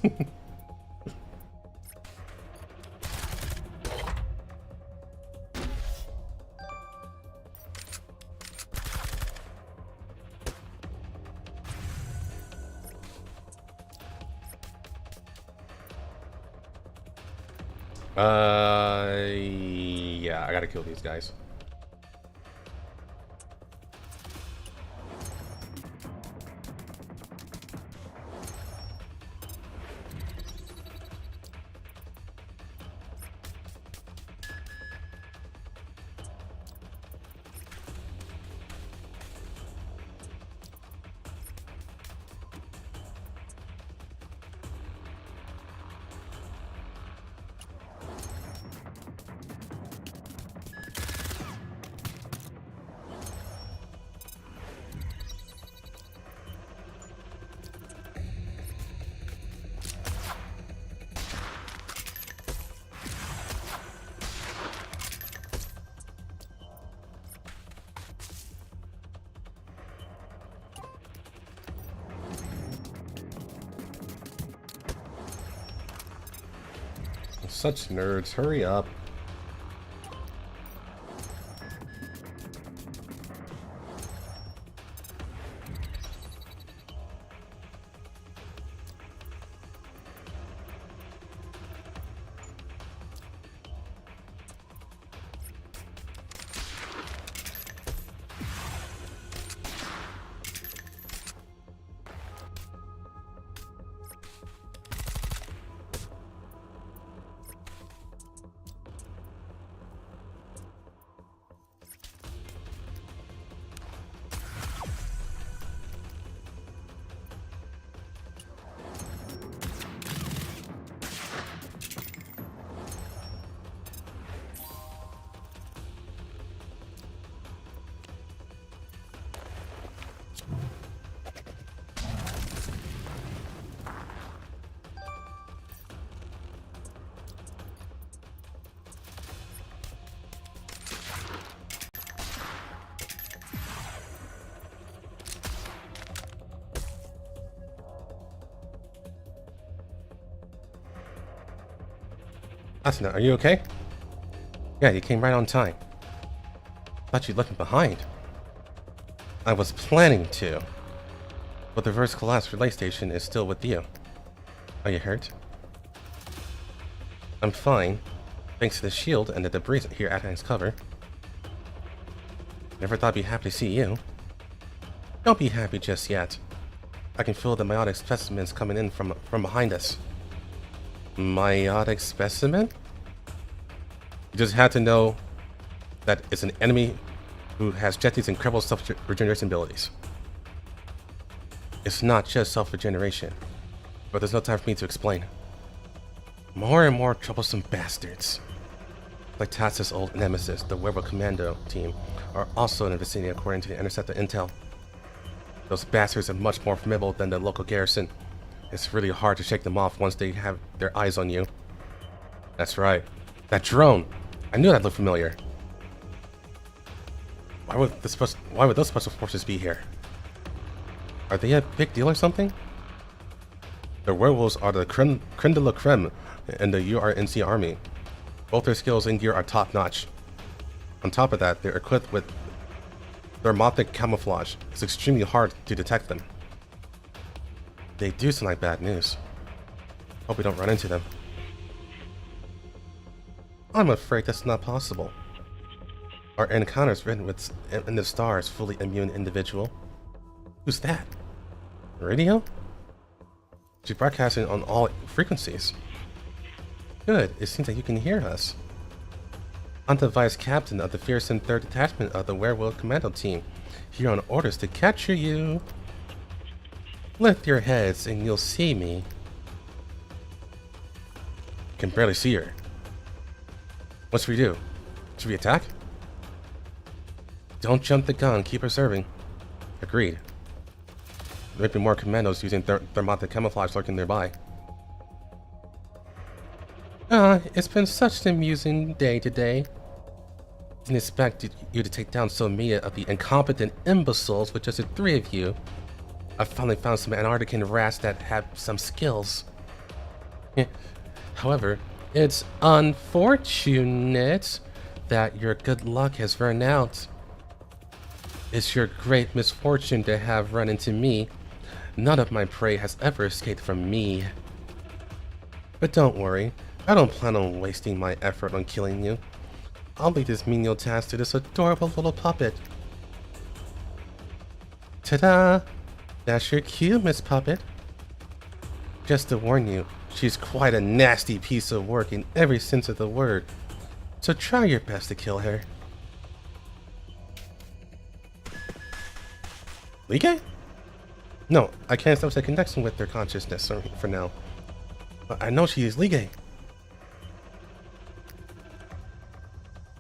[SPEAKER 1] Yeah, I gotta kill these guys. Such nerds, hurry up. Asuna, are you okay? Yeah, you came right on time. Thought you left me behind. I was planning to. But the reverse collapse relay station is still with you. Are you hurt? I'm fine, thanks to the shield and the debris here at its cover. Never thought I'd be happy to see you. Don't be happy just yet. I can feel the meiotic specimens coming in from behind us. Meiotic specimen? You just had to know that it's an enemy who has Jetty's incredible self-regeneration abilities. It's not just self-regeneration, but there's no time for me to explain. More and more troublesome bastards, like Tats's old nemesis, the Werewolf Commando team, are also in the vicinity according to the Interceptor intel. Those bastards are much more formidable than the local garrison. It's really hard to shake them off once they have their eyes on you. That's right. That drone! I knew that looked familiar. Why would those special forces be here? Are they a big deal or something? The werewolves are the creme de la creme in the URNC army. Both their skills and gear are top-notch. On top of that, they're equipped with thermoptic camouflage. It's extremely hard to detect them. They do sound like bad news. Hope we don't run into them. I'm afraid that's not possible. Our encounter's written with in the stars, fully immune individual. Who's that? Radio? She's broadcasting on all frequencies. Good, it seems like you can hear us. I'm the vice captain of the fearsome 3rd detachment of the Werewolf Commando team, here on orders to capture you. Lift your heads and you'll see me. Can barely see her. What should we do? Should we attack? Don't jump the gun, keep her serving. Agreed. There might be more commandos using thermoptic camouflage lurking nearby. It's been such an amusing day today. Didn't expect you to take down so many of the incompetent imbeciles with just the 3 of you. I finally found some Antarctican rats that have some skills. However, it's unfortunate that your good luck has run out. It's your great misfortune to have run into me. None of my prey has ever escaped from me. But don't worry, I don't plan on wasting my effort on killing you. I'll leave this menial task to this adorable little puppet. Ta-da! That's your cue, Miss Puppet. Just to warn you, she's quite a nasty piece of work in every sense of the word. So try your best to kill her. Lige? No, I can't establish a connection with their consciousness for now. But I know she is Lige.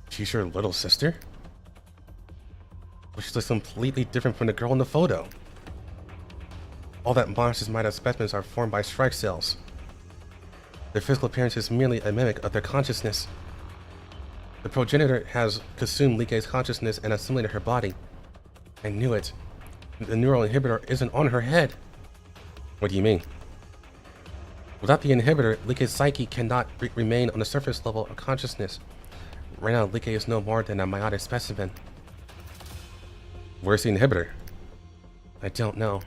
[SPEAKER 1] She's your little sister? But she looks completely different from the girl in the photo. All that monsters might have specimens are formed by strike cells. Their physical appearance is merely a mimic of their consciousness. The progenitor has consumed Lige's consciousness and assimilated her body. I knew it. The neural inhibitor isn't on her head. What do you mean? Without the inhibitor, Lige's psyche cannot remain on the surface level of consciousness. Right now, Lige is no more than a meiotic specimen. Where's the inhibitor? I don't know.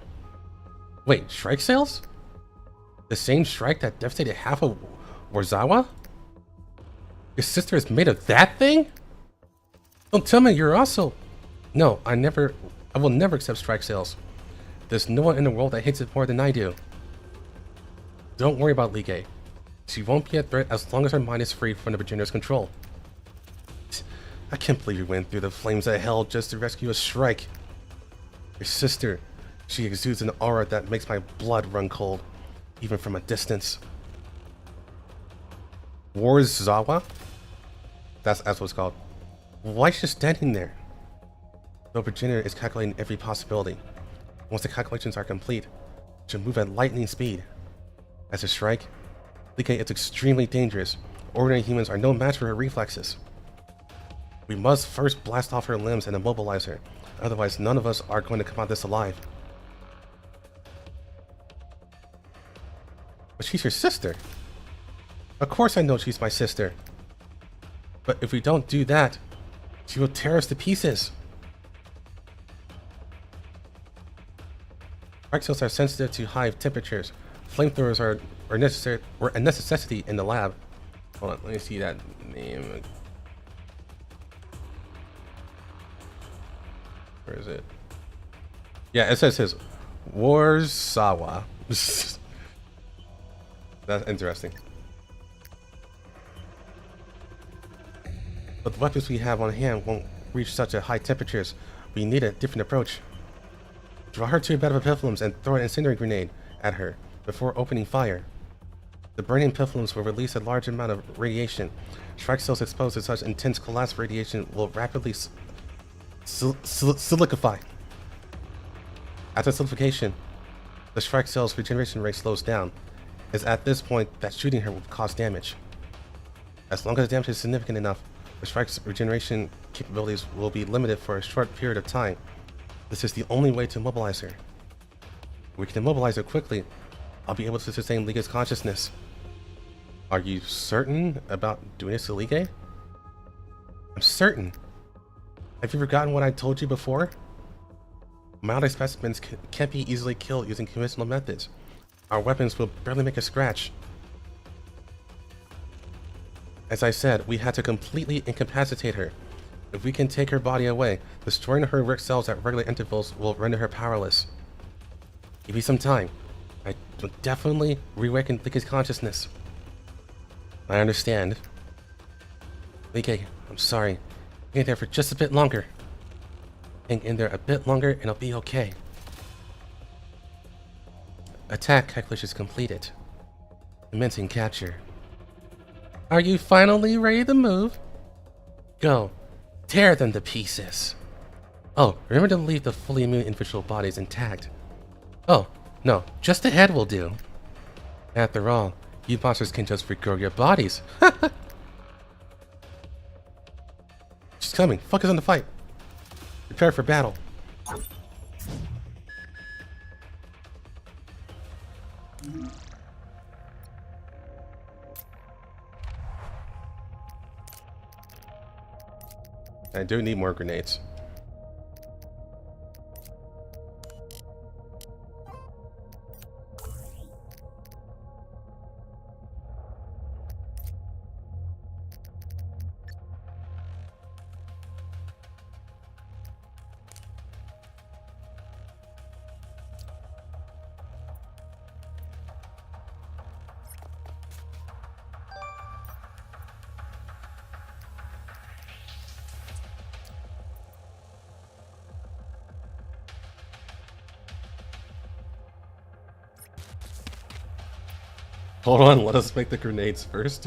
[SPEAKER 1] Wait, strike cells? The same strike that devastated half of Warzawa? Your sister is made of that thing? Don't tell me you're also... No, I will never accept strike cells. There's no one in the world that hates it more than I do. Don't worry about Lige. She won't be a threat as long as her mind is free from the progenitor's control. I can't believe you went through the flames of hell just to rescue a strike. Your sister, she exudes an aura that makes my blood run cold, even from a distance. Warzawa? That's what it's called. Why is she standing there? The progenitor is calculating every possibility. Once the calculations are complete, she'll move at lightning speed. As a strike, Lige is extremely dangerous. Ordinary humans are no match for her reflexes. We must first blast off her limbs and immobilize her. Otherwise, none of us are going to come out this alive. But she's your sister. Of course I know she's my sister. But if we don't do that, she will tear us to pieces. Strike cells are sensitive to high temperatures. Flamethrowers are a necessity in the lab. Hold on, let me see that name. Where is it? Yeah, it says Warzawa. That's interesting. But the weapons we have on hand won't reach such a high temperatures. We need a different approach. Draw her to a bed of epiphyllums and throw an incendiary grenade at her before opening fire. The burning epiphyllums will release a large amount of radiation. Strike cells exposed to such intense collapse radiation will rapidly silicify. After solidification, the strike cell's regeneration rate slows down. It's at this point that shooting her will cause damage. As long as the damage is significant enough, the strike's regeneration capabilities will be limited for a short period of time. This is the only way to immobilize her. If we can immobilize her quickly, I'll be able to sustain Lige's consciousness. Are you certain about doing this to Lige? I'm certain. Have you forgotten what I told you before? Meiotic specimens can't be easily killed using conventional methods. Our weapons will barely make a scratch. As I said, we had to completely incapacitate her. If we can take her body away, destroying her root cells at regular intervals will render her powerless. Give me some time. I will definitely reawaken Lige's consciousness. I understand. Lige, I'm sorry. Hang in there for just a bit longer. Hang in there a bit longer and I'll be okay. Attack calculations completed. Commencing capture. Are you finally ready to move? Go. Tear them to pieces. Oh, remember to leave the fully immune individual bodies intact. Oh, no, just the head will do. After all, you monsters can just regrow your bodies. She's coming. Focus on the fight. Prepare for battle. I do need more grenades. Hold on, let us make the grenades first.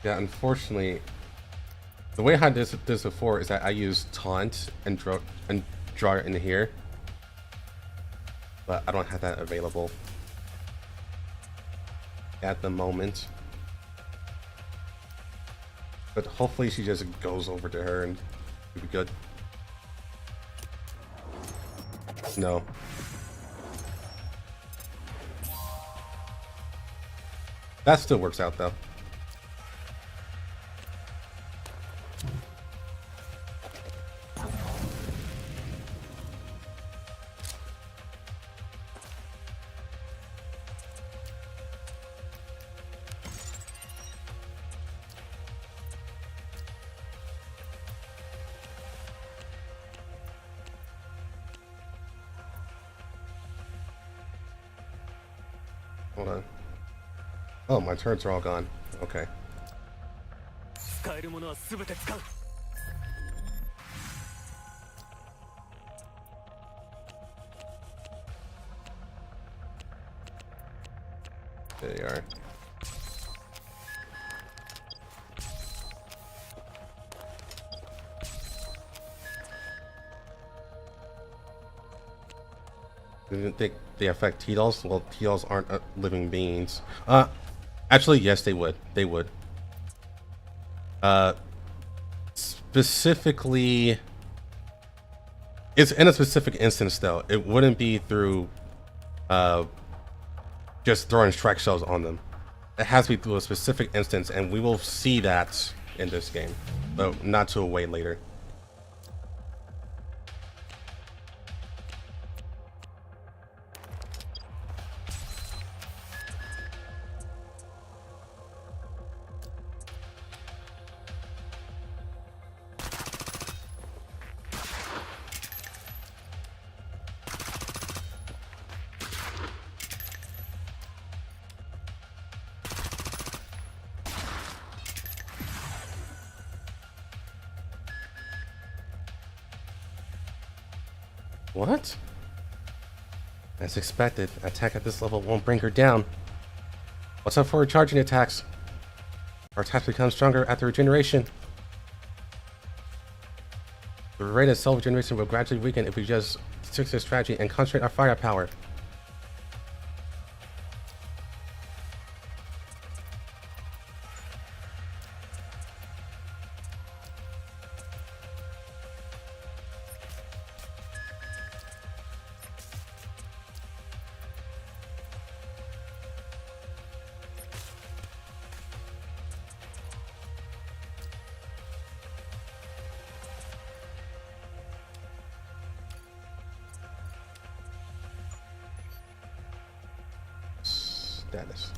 [SPEAKER 1] Yeah, unfortunately, the way I did this before is that I use taunt and draw it in here, but I don't have that available at the moment. But hopefully she just goes over to her and it'll be good. No. That still works out though. Hold on. Oh, my turrets are all gone. Okay.
[SPEAKER 4] 使えるものは全て使う。
[SPEAKER 1] There you are. Didn't think they affect T-dolls? Well, T-dolls aren't living beings. Actually, yes, they would. They would. Specifically, it's in a specific instance though. It wouldn't be through, just throwing strike shells on them. It has to be through a specific instance, and we will see that in this game, but not till way later. What? As expected, attack at this level won't bring her down. What's up for charging attacks? Our attacks become stronger after regeneration. The rate of self-regeneration will gradually weaken if we just stick to this strategy and concentrate our firepower. Status.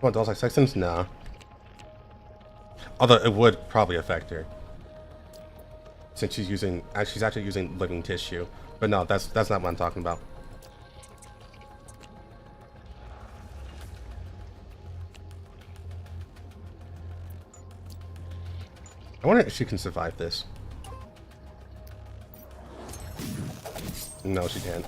[SPEAKER 1] What, dolls like sextons? Nah. Although it would probably affect her, since she's actually using living tissue. But no, that's not what I'm talking about. I wonder if she can survive this. No, she can't.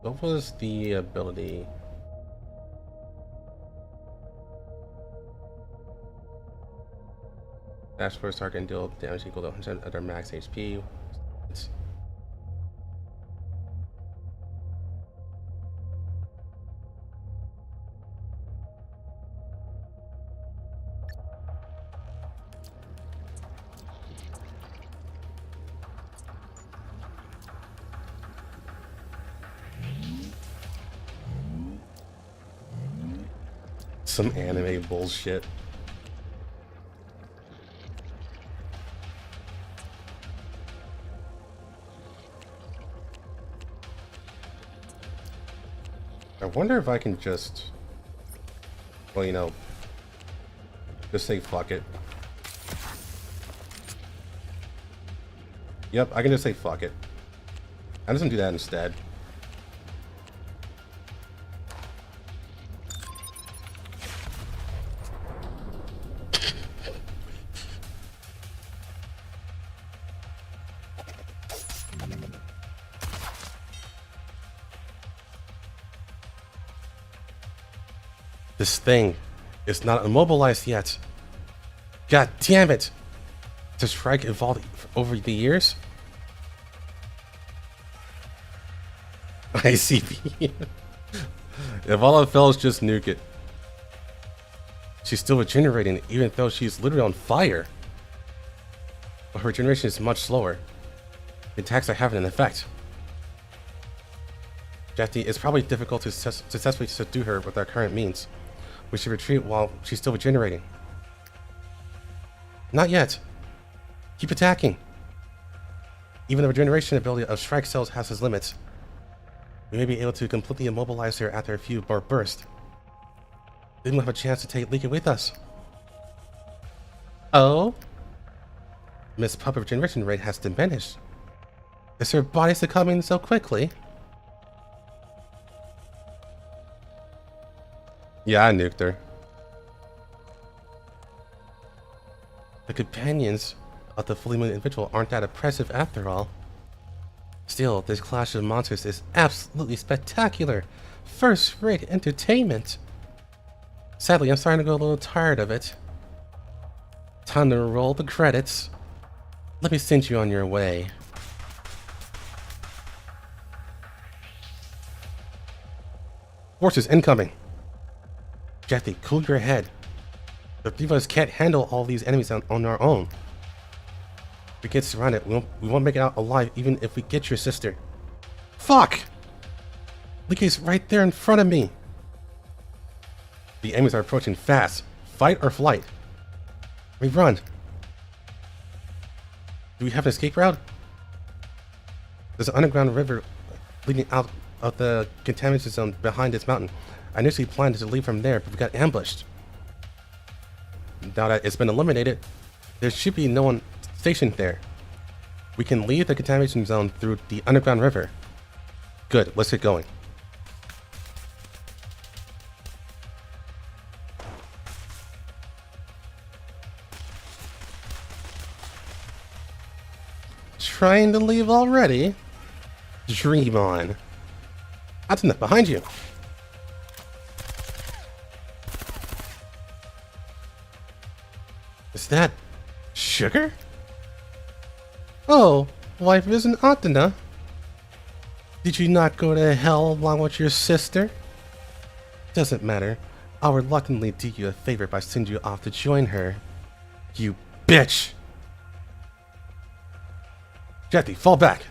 [SPEAKER 1] What was the ability? Dash first target and deal damage equal to 100 of their max HP. Some anime bullshit. I wonder if I can just, well, you know, just say fuck it. Yep, I can just say fuck it. I'm just gonna do that instead. This thing is not immobilized yet. God damn it! Does Shrike evolve over the years? ICP. If all it fails, just nuke it. She's still regenerating, even though she's literally on fire. But her regeneration is much slower. The attacks are having an effect. Jeffy, it's probably difficult to successfully subdue her with our current means. We should retreat while she's still regenerating. Not yet. Keep attacking. Even the regeneration ability of Shrike cells has its limits. We may be able to completely immobilize her after a few more bursts. Then we'll have a chance to take Leaky with us. Oh? Miss Puppet's regeneration rate has diminished. Is her body succumbing so quickly? Yeah, I nuked her. The companions of the fully moon individual aren't that impressive after all. Still, this clash of monsters is absolutely spectacular. First-rate entertainment. Sadly, I'm starting to go a little tired of it. Time to roll the credits. Let me send you on your way. Forces incoming. Jeffy, cool your head. The three of us can't handle all these enemies on our own. If we get surrounded, we won't make it out alive even if we get your sister. Fuck! Leaky's right there in front of me. The enemies are approaching fast. Fight or flight? We run. Do we have an escape route? There's an underground river leading out of the contamination zone behind this mountain. I initially planned to leave from there, but we got ambushed. Now that it's been eliminated, there should be no one stationed there. We can leave the contamination zone through the underground river. Good, let's get going. Trying to leave already? Dream on. That's enough behind you. Is that sugar? Oh, wife isn't Atena. Did you not go to hell along with your sister? Doesn't matter. I'll reluctantly do you a favor by sending you off to join her. You bitch! Jetty, fall back!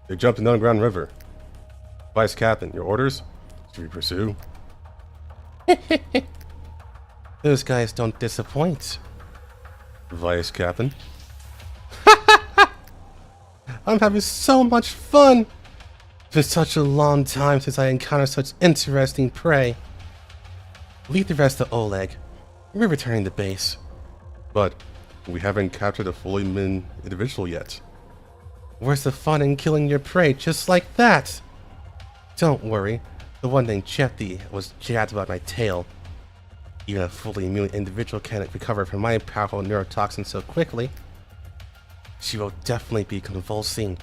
[SPEAKER 1] They jumped in the underground river. Vice Captain, your orders? Should we pursue? Those guys don't disappoint. Vice Captain? I'm having so much fun! It's been such a long time since I encountered such interesting prey. Leave the rest to Oleg. We're returning to base. But we haven't captured a fully min individual yet. Where's the fun in killing your prey just like that? Don't worry, the one named Jetty was jazzed about my tail. Even a fully immune individual can't recover from my powerful neurotoxin so quickly. She will definitely be convulsing,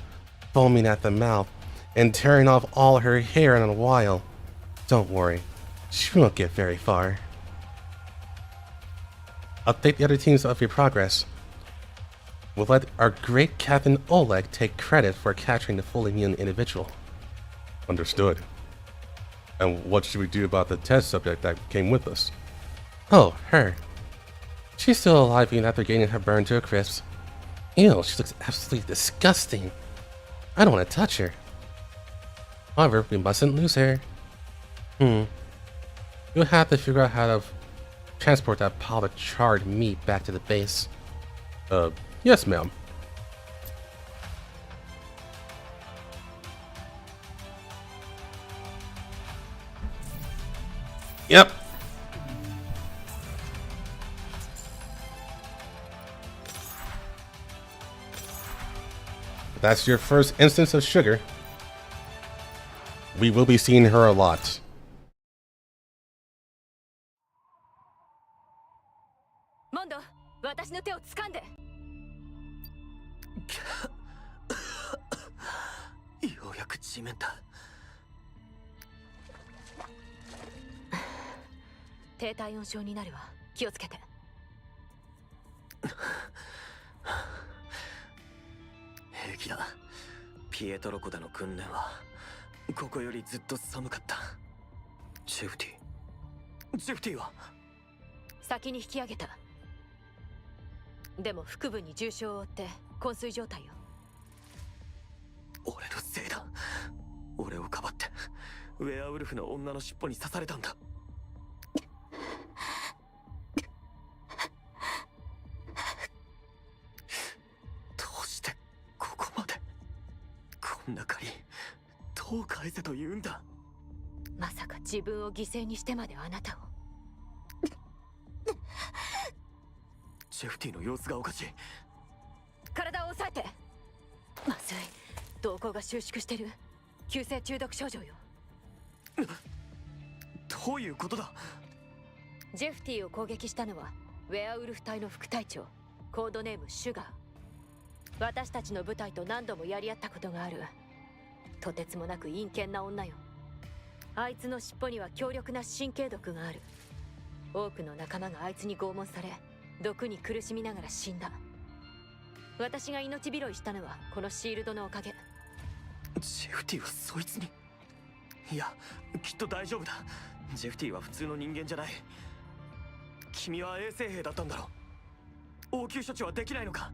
[SPEAKER 1] foaming at the mouth, and tearing off all her hair in a while. Don't worry, she won't get very far. Update the other teams of your progress. We'll let our great Captain Oleg take credit for capturing the fully immune individual. Understood. And what should we do about the test subject that came with us? Oh, her. She's still alive even after getting her burned to a crisp. Ew, she looks absolutely disgusting. I don't want to touch her. However, we mustn't lose her. You'll have to figure out how to transport that pile of charred meat back to the base. Yes, ma'am. Yep. That's your first instance of sugar. We will be seeing her a lot.
[SPEAKER 2] Mondo, 私の手を掴んで。
[SPEAKER 4] ようやく地面だ。
[SPEAKER 2] 低体温症になるわ。気をつけて。
[SPEAKER 4] 平気だ。ピエトロ湖での訓練はここよりずっと寒かった。ジェフティは
[SPEAKER 2] 先に引き上げた。でも腹部に重傷を負って昏睡状態よ。
[SPEAKER 4] 俺のせいだ。俺をかばってウェアウルフの女の尻尾に刺されたんだ。どうしてここまで。こんな借りどう返せと言うんだ。
[SPEAKER 2] まさか自分を犠牲にしてまであなたを。
[SPEAKER 4] ジェフティの様子がおかしい。
[SPEAKER 2] 体を押さえて。まずい、瞳孔が収縮してる。急性中毒症状よ。
[SPEAKER 4] どういうことだ。
[SPEAKER 2] ジェフティを攻撃したのはウェアウルフ隊の副隊長、コードネームシュガー。私たちの部隊と何度もやり合ったことがある。とてつもなく陰険な女よ。あいつの尻尾には強力な神経毒がある。多くの仲間があいつに拷問され、毒に苦しみながら死んだ。私が命拾いしたのはこのシールドのおかげ。
[SPEAKER 4] ジェフティはそいつに。いや、きっと大丈夫だ。ジェフティは普通の人間じゃない。君は衛生兵だったんだろう。応急処置はできないのか。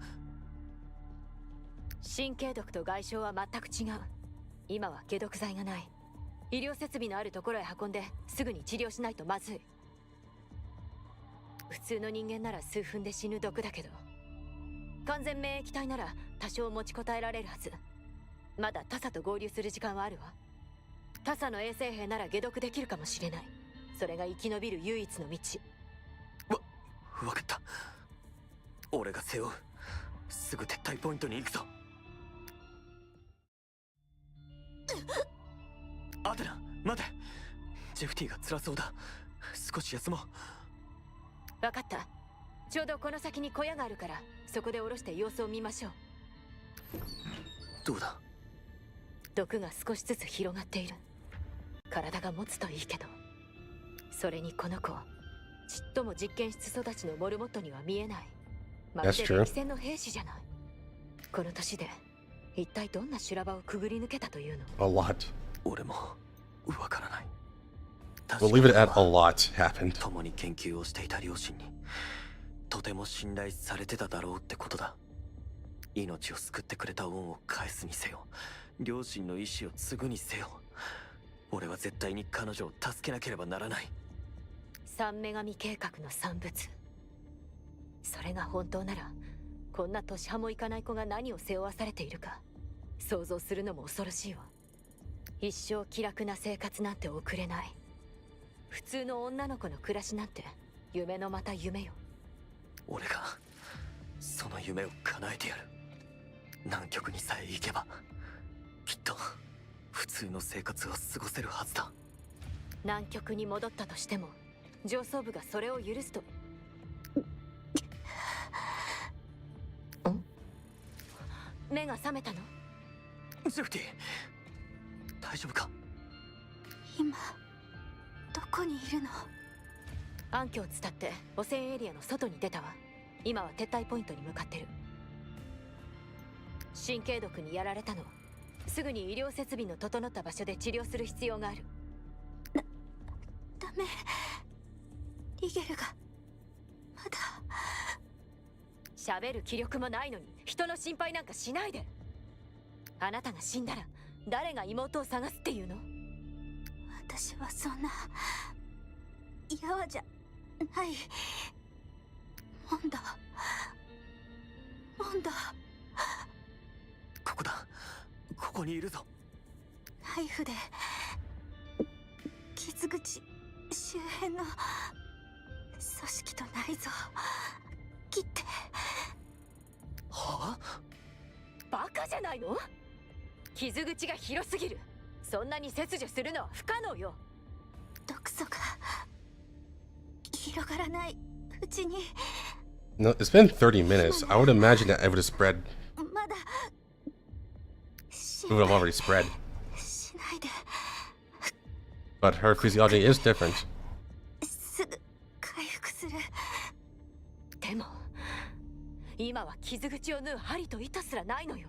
[SPEAKER 2] 神経毒と外傷は全く違う。今は解毒剤がない。医療設備のあるところへ運んですぐに治療しないとまずい。普通の人間なら数分で死ぬ毒だけど、完全免疫体なら多少持ちこたえられるはず。まだタサと合流する時間はあるわ。タサの衛生兵なら解毒できるかもしれない。それが生き延びる唯一の道。
[SPEAKER 4] わかった。俺が背負う。すぐ撤退ポイントに行くぞ。アテナ、待て。ジェフティが辛そうだ。少し休もう。
[SPEAKER 2] 分かった。ちょうどこの先に小屋があるから、そこで降ろして様子を見ましょう。
[SPEAKER 4] どうだ。
[SPEAKER 2] 毒が少しずつ広がっている。体が持つといいけど。それにこの子、ちっとも実験室育ちのモルモットには見えない。まるで歴戦の兵士じゃない。この年で一体どんな修羅場をくぐり抜けたというの。
[SPEAKER 1] A lot.
[SPEAKER 4] 俺もわからない。
[SPEAKER 1] We'll leave it at a lot happened.
[SPEAKER 4] 共に研究をしていた両親にとても信頼されてただろうってことだ。命を救ってくれた恩を返すにせよ、両親の意志を継ぐにせよ、俺は絶対に彼女を助けなければならない。
[SPEAKER 2] 三女神計画の産物。それが本当なら、こんな年派もいかない子が何を背負わされているか想像するのも恐ろしいわ。一生気楽な生活なんて送れない。普通の女の子の暮らしなんて夢のまた夢よ。
[SPEAKER 4] 俺がその夢を叶えてやる。南極にさえ行けばきっと普通の生活を過ごせるはずだ。
[SPEAKER 2] 南極に戻ったとしても上層部がそれを許すと。目が覚めたの？
[SPEAKER 4] ジェフティ、大丈夫か？
[SPEAKER 5] 今どこにいるの？
[SPEAKER 2] 暗渠を伝って汚染エリアの外に出たわ。今は撤退ポイントに向かってる。神経毒にやられたの。すぐに医療設備の整った場所で治療する必要がある。
[SPEAKER 5] ダメ。リゲルがまだ。
[SPEAKER 2] 喋る気力もないのに人の心配なんかしないで。あなたが死んだら誰が妹を探すっていうの？
[SPEAKER 5] 私はそんなやわじゃない。モンド
[SPEAKER 4] ここだ。ここにいるぞ。
[SPEAKER 5] ナイフで傷口周辺の組織と内臓切って。
[SPEAKER 4] はあ？
[SPEAKER 2] バカじゃないの？傷口が広すぎる。そんなに切除するのは不可能よ。
[SPEAKER 5] 毒素が広がらないうちに。
[SPEAKER 1] No, it's been 30 minutes. I would imagine that it would have spread.
[SPEAKER 5] まだ
[SPEAKER 1] It would have already spread.
[SPEAKER 5] しないで。
[SPEAKER 1] But her physiology is different.
[SPEAKER 5] すぐ回復する。
[SPEAKER 2] でも今は傷口を縫う針と糸すらないのよ。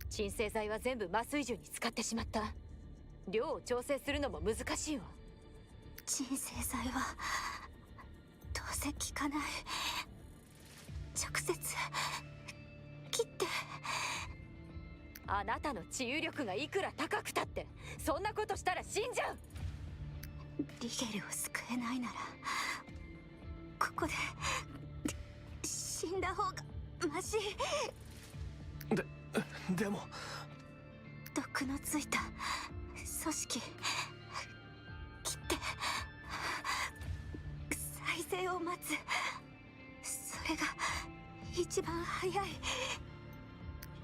[SPEAKER 2] 鎮静剤は全部麻酔銃に使ってしまった。量を調整するのも難しいわ。
[SPEAKER 5] 鎮静剤はどうせ効かない。直接切って。
[SPEAKER 2] あなたの治癒力がいくら高くたってそんなことしたら死んじゃう。
[SPEAKER 5] リゲルを救えないならここで死んだ方がマシ。
[SPEAKER 4] でも
[SPEAKER 5] 毒のついた組織切って再生を待つ。それが一番早い。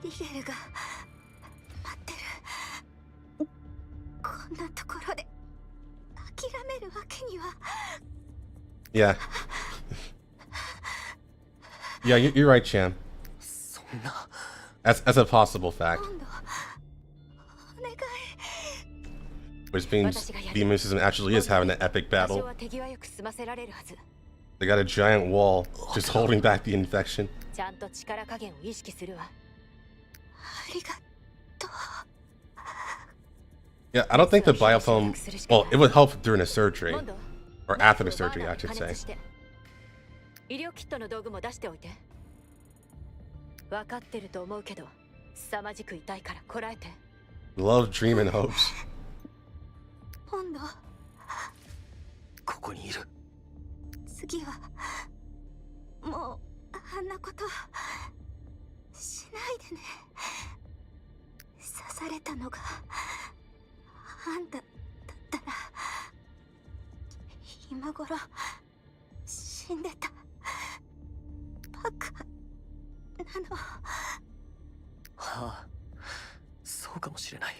[SPEAKER 5] リゲルが待ってる。こんなところで諦めるわけには。
[SPEAKER 1] Yeah. Yeah, you're right, Chan.
[SPEAKER 4] そんな。
[SPEAKER 1] As a possible fact.
[SPEAKER 5] 今度お願い。
[SPEAKER 1] Which means the immune system actually is having an epic
[SPEAKER 2] 場所
[SPEAKER 1] battle.
[SPEAKER 2] は手際よく済ませられるはず。
[SPEAKER 1] They got a giant wall just holding back the infection.
[SPEAKER 2] ちゃんと力加減を意識するわ。
[SPEAKER 5] ありがとう。
[SPEAKER 1] Yeah, I don't think the biofilm. Well, it would help during a surgery.
[SPEAKER 2] 今度
[SPEAKER 1] Or after the surgery, I should say.
[SPEAKER 2] 医療キットの道具も出しておいて。分かってると思うけど凄まじく痛いからこらえて。
[SPEAKER 1] Love, dream, and hopes.
[SPEAKER 5] 今度
[SPEAKER 4] ここにいる。
[SPEAKER 5] 次はもうあんなことはしないでね。刺されたのがあんただったら今頃死んでた。バカなの。
[SPEAKER 4] はあ、そうかもしれない。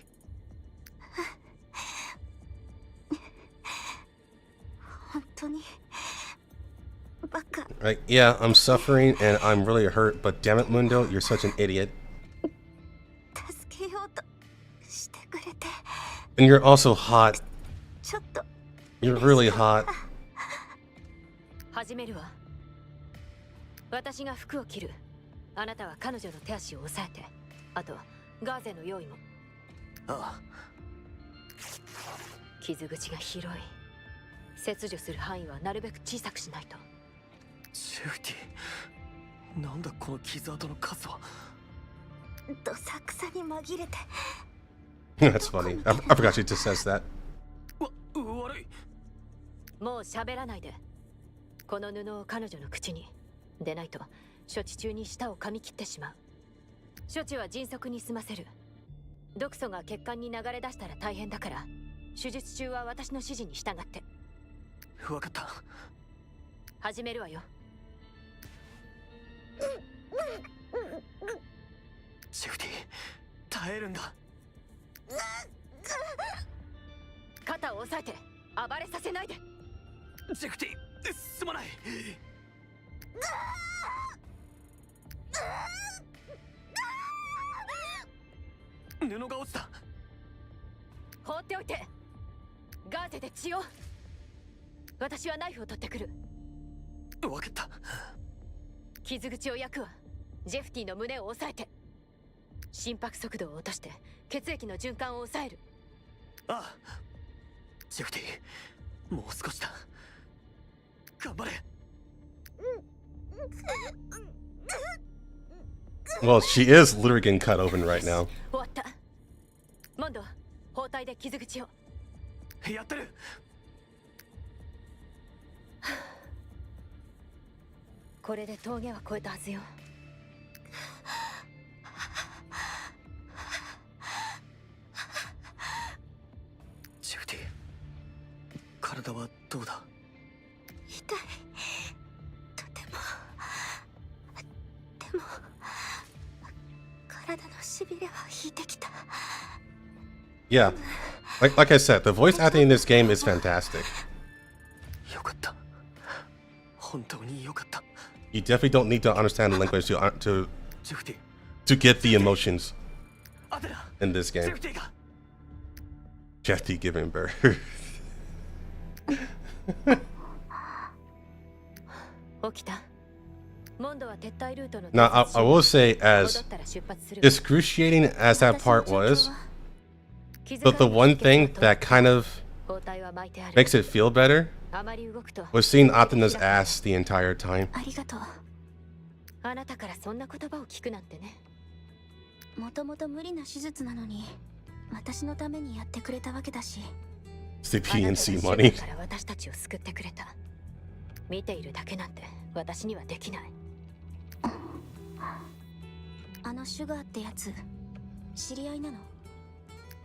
[SPEAKER 5] 本当にバカ。
[SPEAKER 1] Right? Yeah, I'm suffering and I'm really hurt, but damn it, Mundo, you're such an idiot.
[SPEAKER 5] 助けようとしてくれて。
[SPEAKER 1] And you're also hot.
[SPEAKER 5] ちょっと
[SPEAKER 1] You're really hot.
[SPEAKER 2] 始めるわ。私が服を着る。あなたは彼女の手足を押さえて。あとガーゼの用意も。
[SPEAKER 4] ああ。
[SPEAKER 2] 傷口が広い。切除する範囲はなるべく小さくしないと。
[SPEAKER 4] シェフティ、なんだこの傷跡の数は。
[SPEAKER 5] どさくさに紛れて。
[SPEAKER 1] That's funny. I forgot she just says that.
[SPEAKER 4] 悪い。
[SPEAKER 2] もう喋らないで。この布を彼女の口に。でないと処置中に舌を噛み切ってしまう。処置は迅速に済ませる。毒素が血管に流れ出したら大変だから手術中は私の指示に従って。
[SPEAKER 4] わかった。
[SPEAKER 2] 始めるわよ。
[SPEAKER 4] シェフティ、耐えるんだ。
[SPEAKER 2] 肩を押さえて暴れさせないで。
[SPEAKER 4] シェフティ、すまない。布が落ちた。
[SPEAKER 2] 放っておいて。ガーゼで血を。私はナイフを取ってくる。
[SPEAKER 4] 分かった。
[SPEAKER 2] 傷口を焼くわ。ジェフティの胸を押さえて。心拍速度を落として血液の循環を抑える。
[SPEAKER 4] ああ、ジェフティ、もう少しだ。頑張れ。
[SPEAKER 1] Well, she is literally getting cut open right now.
[SPEAKER 2] 終わった。モンド、包帯で傷口を。
[SPEAKER 4] やってる。
[SPEAKER 2] これで峠は越えたはずよ。
[SPEAKER 4] ジェフティ、体はどうだ？
[SPEAKER 5] 痛い。とても。でも体のしびれは引いてきた。
[SPEAKER 1] Yeah, like I said, the voice acting in this game is fantastic.
[SPEAKER 4] よかった。本当によかった。
[SPEAKER 1] You definitely don't need to understand the language
[SPEAKER 4] ジェフティ、
[SPEAKER 1] to get the emotions
[SPEAKER 4] アテナ、
[SPEAKER 1] in this
[SPEAKER 4] ジェ
[SPEAKER 1] game.
[SPEAKER 4] フティが。
[SPEAKER 1] Jeffy giving birth.
[SPEAKER 2] 起きた。モンドは撤退ルートの。
[SPEAKER 1] Now, I will say, as
[SPEAKER 2] 戻ったら出発する。
[SPEAKER 1] excruciating as that part was, but the one thing that kind of
[SPEAKER 2] 包帯は巻いてある。
[SPEAKER 1] makes it feel better
[SPEAKER 2] あまり動くと。
[SPEAKER 1] was seeing Athena's ass the entire time.
[SPEAKER 5] ありがとう。
[SPEAKER 2] あなたからそんな言葉を聞くなんてね。
[SPEAKER 5] もともと無理な手術なのに私のためにやってくれたわけだし。
[SPEAKER 1] It's the
[SPEAKER 2] あなた
[SPEAKER 1] PNC
[SPEAKER 2] が
[SPEAKER 1] money.
[SPEAKER 2] シュガーから私たちを救ってくれた。見ているだけなんて私にはできない。
[SPEAKER 5] あのシュガーってやつ知り合いなの？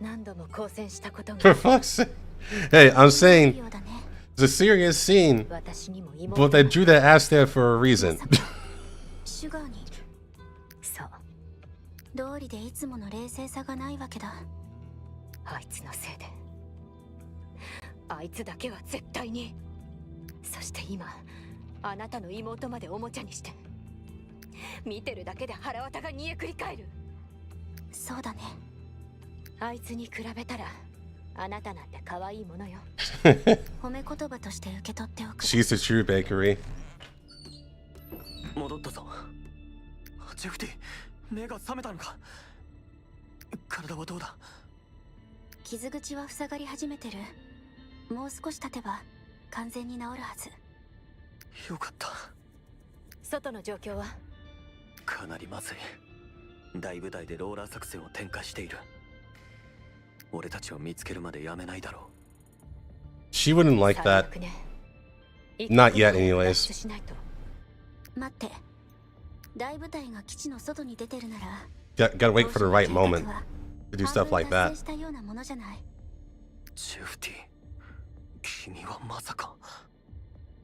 [SPEAKER 2] 何度も交戦したことが。
[SPEAKER 1] For fuck's sake. Hey, I'm saying
[SPEAKER 5] ようだね。
[SPEAKER 1] it's a serious scene,
[SPEAKER 2] 私にも
[SPEAKER 1] but they drew that ass there for a reason.
[SPEAKER 5] シュガーに。
[SPEAKER 2] そう。
[SPEAKER 5] 道理でいつもの冷静さがないわけだ。
[SPEAKER 2] あいつのせいで。あいつだけは絶対に。そして今、あなたの妹までおもちゃにして。見てるだけで腹渡が煮えくり返る。
[SPEAKER 5] そうだね。
[SPEAKER 2] あいつに比べたら、あなたなんて可愛いものよ。
[SPEAKER 5] 褒め言葉として受け取っておく。
[SPEAKER 1] She's the true bakery.
[SPEAKER 4] 戻ったぞ。ジェフティ、目が覚めたのか？体はどうだ？
[SPEAKER 5] 傷口は塞がり始めてる。もう少し経てば完全に治るはず。
[SPEAKER 4] よかった。
[SPEAKER 2] 外の状況は？
[SPEAKER 4] かなりまずい。大部隊でローラー作戦を展開している。俺たちを見つけるまでやめないだろう。
[SPEAKER 1] She wouldn't like that. Not yet, anyways.
[SPEAKER 5] 待って。大部隊が基地の外に出てるなら。
[SPEAKER 1] Gotta wait for the right moment to do stuff like that.
[SPEAKER 5] したようなものじゃない。
[SPEAKER 4] ジェフティ、君はまさか。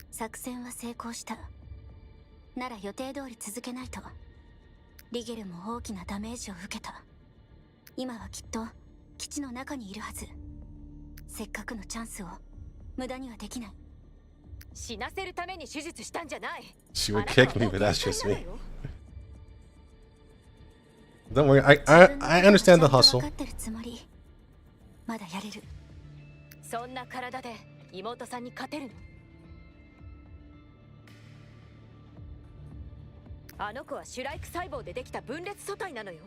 [SPEAKER 5] 作戦は成功した。なら予定通り続けないと。リゲルも大きなダメージを受けた。今はきっと基地の中にいるはず。せっかくのチャンスを無駄にはできない。
[SPEAKER 2] 死なせるために手術したんじゃない。
[SPEAKER 1] She would kick me, but that's just me. Don't worry, I understand the hustle.
[SPEAKER 5] 分かってるつもり。まだやれる。
[SPEAKER 2] そんな体で妹さんに勝てるの？あの子はシュライク細胞でできた分裂素体なのよ。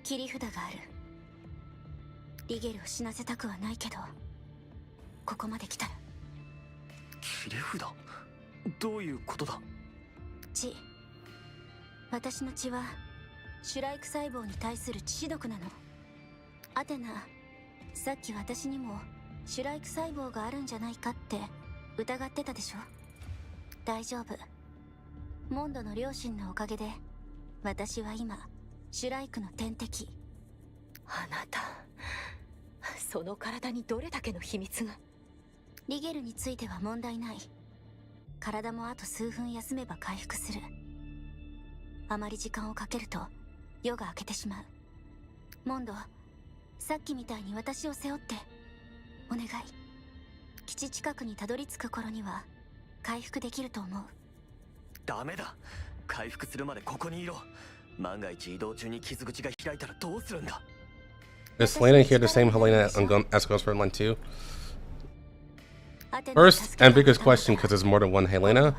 [SPEAKER 5] 切り札がある。リゲルを死なせたくはないけど、ここまで来たら。
[SPEAKER 4] 切り札？どういうことだ？
[SPEAKER 5] 血。私の血はシュライク細胞に対する致死毒なの。アテナ、さっき私にもシュライク細胞があるんじゃないかって疑ってたでしょ。大丈夫。モンドの両親のおかげで私は今シュライクの天敵。
[SPEAKER 2] あなた、その体にどれだけの秘密が。
[SPEAKER 5] リゲルについては問題ない。体もあと数分休めば回復する。あまり時間をかけると夜が明けてしまう。モンド、さっきみたいに私を背負ってお願い。基地近くにたどり着く頃には回復できると思う。
[SPEAKER 4] ダメだ。回復するまでここにいろ。万が一移動中に傷口が開いたらどうするんだ？
[SPEAKER 1] Is Helena here the same Helena as Girls Frontline 2? First, ambiguous question because there's more than one Helena.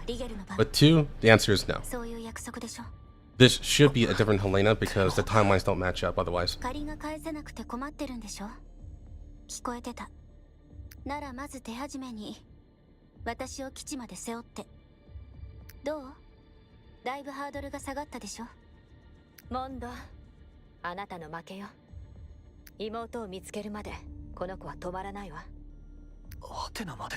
[SPEAKER 1] But two, the answer is no.
[SPEAKER 5] そういう約束でしょ。
[SPEAKER 1] This should be a different Helena because the timelines don't match up otherwise.
[SPEAKER 5] 借りが返せなくて困ってるんでしょ。聞こえてた。ならまず手始めに私を基地まで背負って。どう？だいぶハードルが下がったでしょ。
[SPEAKER 2] モンド、あなたの負けよ。妹を見つけるまでこの子は止まらないわ。
[SPEAKER 4] アテナまで。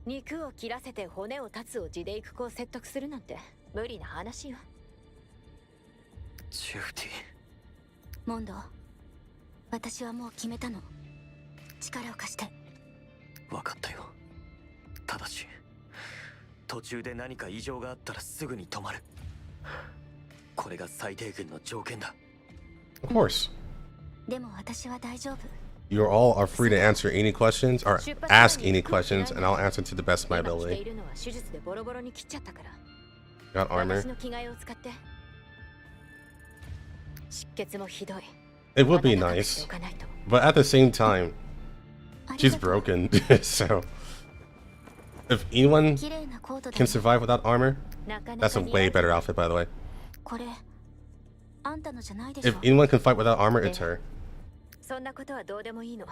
[SPEAKER 2] 肉を切らせて骨を断つを地で行く子を説得するなんて無理な話よ。
[SPEAKER 4] ジェフティ。
[SPEAKER 5] モンド、私はもう決めたの。力を貸して。
[SPEAKER 4] 分かったよ。ただし途中で何か異常があったらすぐに止まる。これが最低限の条件だ。
[SPEAKER 1] Of course.
[SPEAKER 5] でも私は大丈夫。
[SPEAKER 1] You all are free to answer any questions or ask any questions, and I'll answer to the best of my
[SPEAKER 2] 今着てい
[SPEAKER 1] ability.
[SPEAKER 2] るのは手術でボロボロに切っちゃったから。
[SPEAKER 1] Got armor.
[SPEAKER 2] 私の着替えを使って。出血もひどい。
[SPEAKER 1] It would be
[SPEAKER 2] まだ隠して
[SPEAKER 1] nice,
[SPEAKER 2] おかないと。
[SPEAKER 1] but at the same time,
[SPEAKER 5] あり
[SPEAKER 1] she's
[SPEAKER 5] がとう。
[SPEAKER 1] broken. So, if anyone
[SPEAKER 5] 綺麗なコートだ
[SPEAKER 1] can
[SPEAKER 5] ね。
[SPEAKER 1] survive without armor,
[SPEAKER 2] なかな
[SPEAKER 1] that's
[SPEAKER 2] か
[SPEAKER 1] a
[SPEAKER 2] 似合
[SPEAKER 1] way
[SPEAKER 2] う。
[SPEAKER 1] better outfit, by the way.
[SPEAKER 5] これあんたのじゃないでし
[SPEAKER 1] If
[SPEAKER 5] ょ。
[SPEAKER 1] anyone can fight without armor, it's her.
[SPEAKER 2] そんなことはどうでもいいの。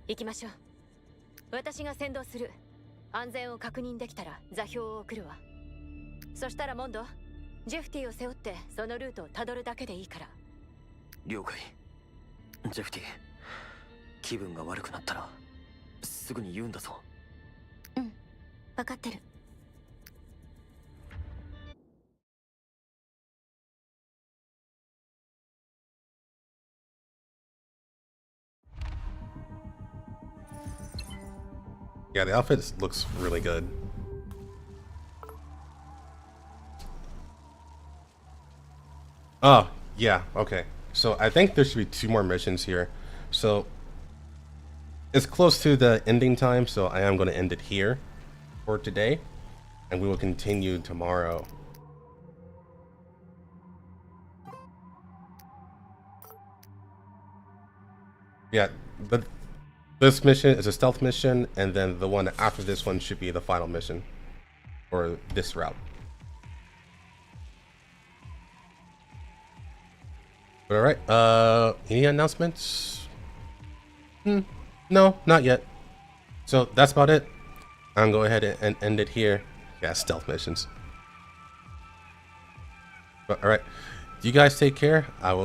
[SPEAKER 2] 行きましょう。私が先導する。安全を確認できたら座標を送るわ。そしたらモンド、ジェフティを背負ってそのルートをたどるだけでいいから。
[SPEAKER 4] 了解。ジェフティ、気分が悪くなったらすぐに言うんだぞ。
[SPEAKER 5] うん、分かってる。
[SPEAKER 1] Yeah, the outfit looks really good. Oh, yeah, okay. So I think there should be 2 more missions here. So it's close to the ending time, so I am going to end it here for today. And we will continue tomorrow. Yeah, this mission is a stealth mission, and then the one after this one should be the final mission. Or this route. Alright, any announcements? No, not yet. So that's about it. I'm going to go ahead and end it here. Yeah, stealth missions. But alright, you guys take care. I will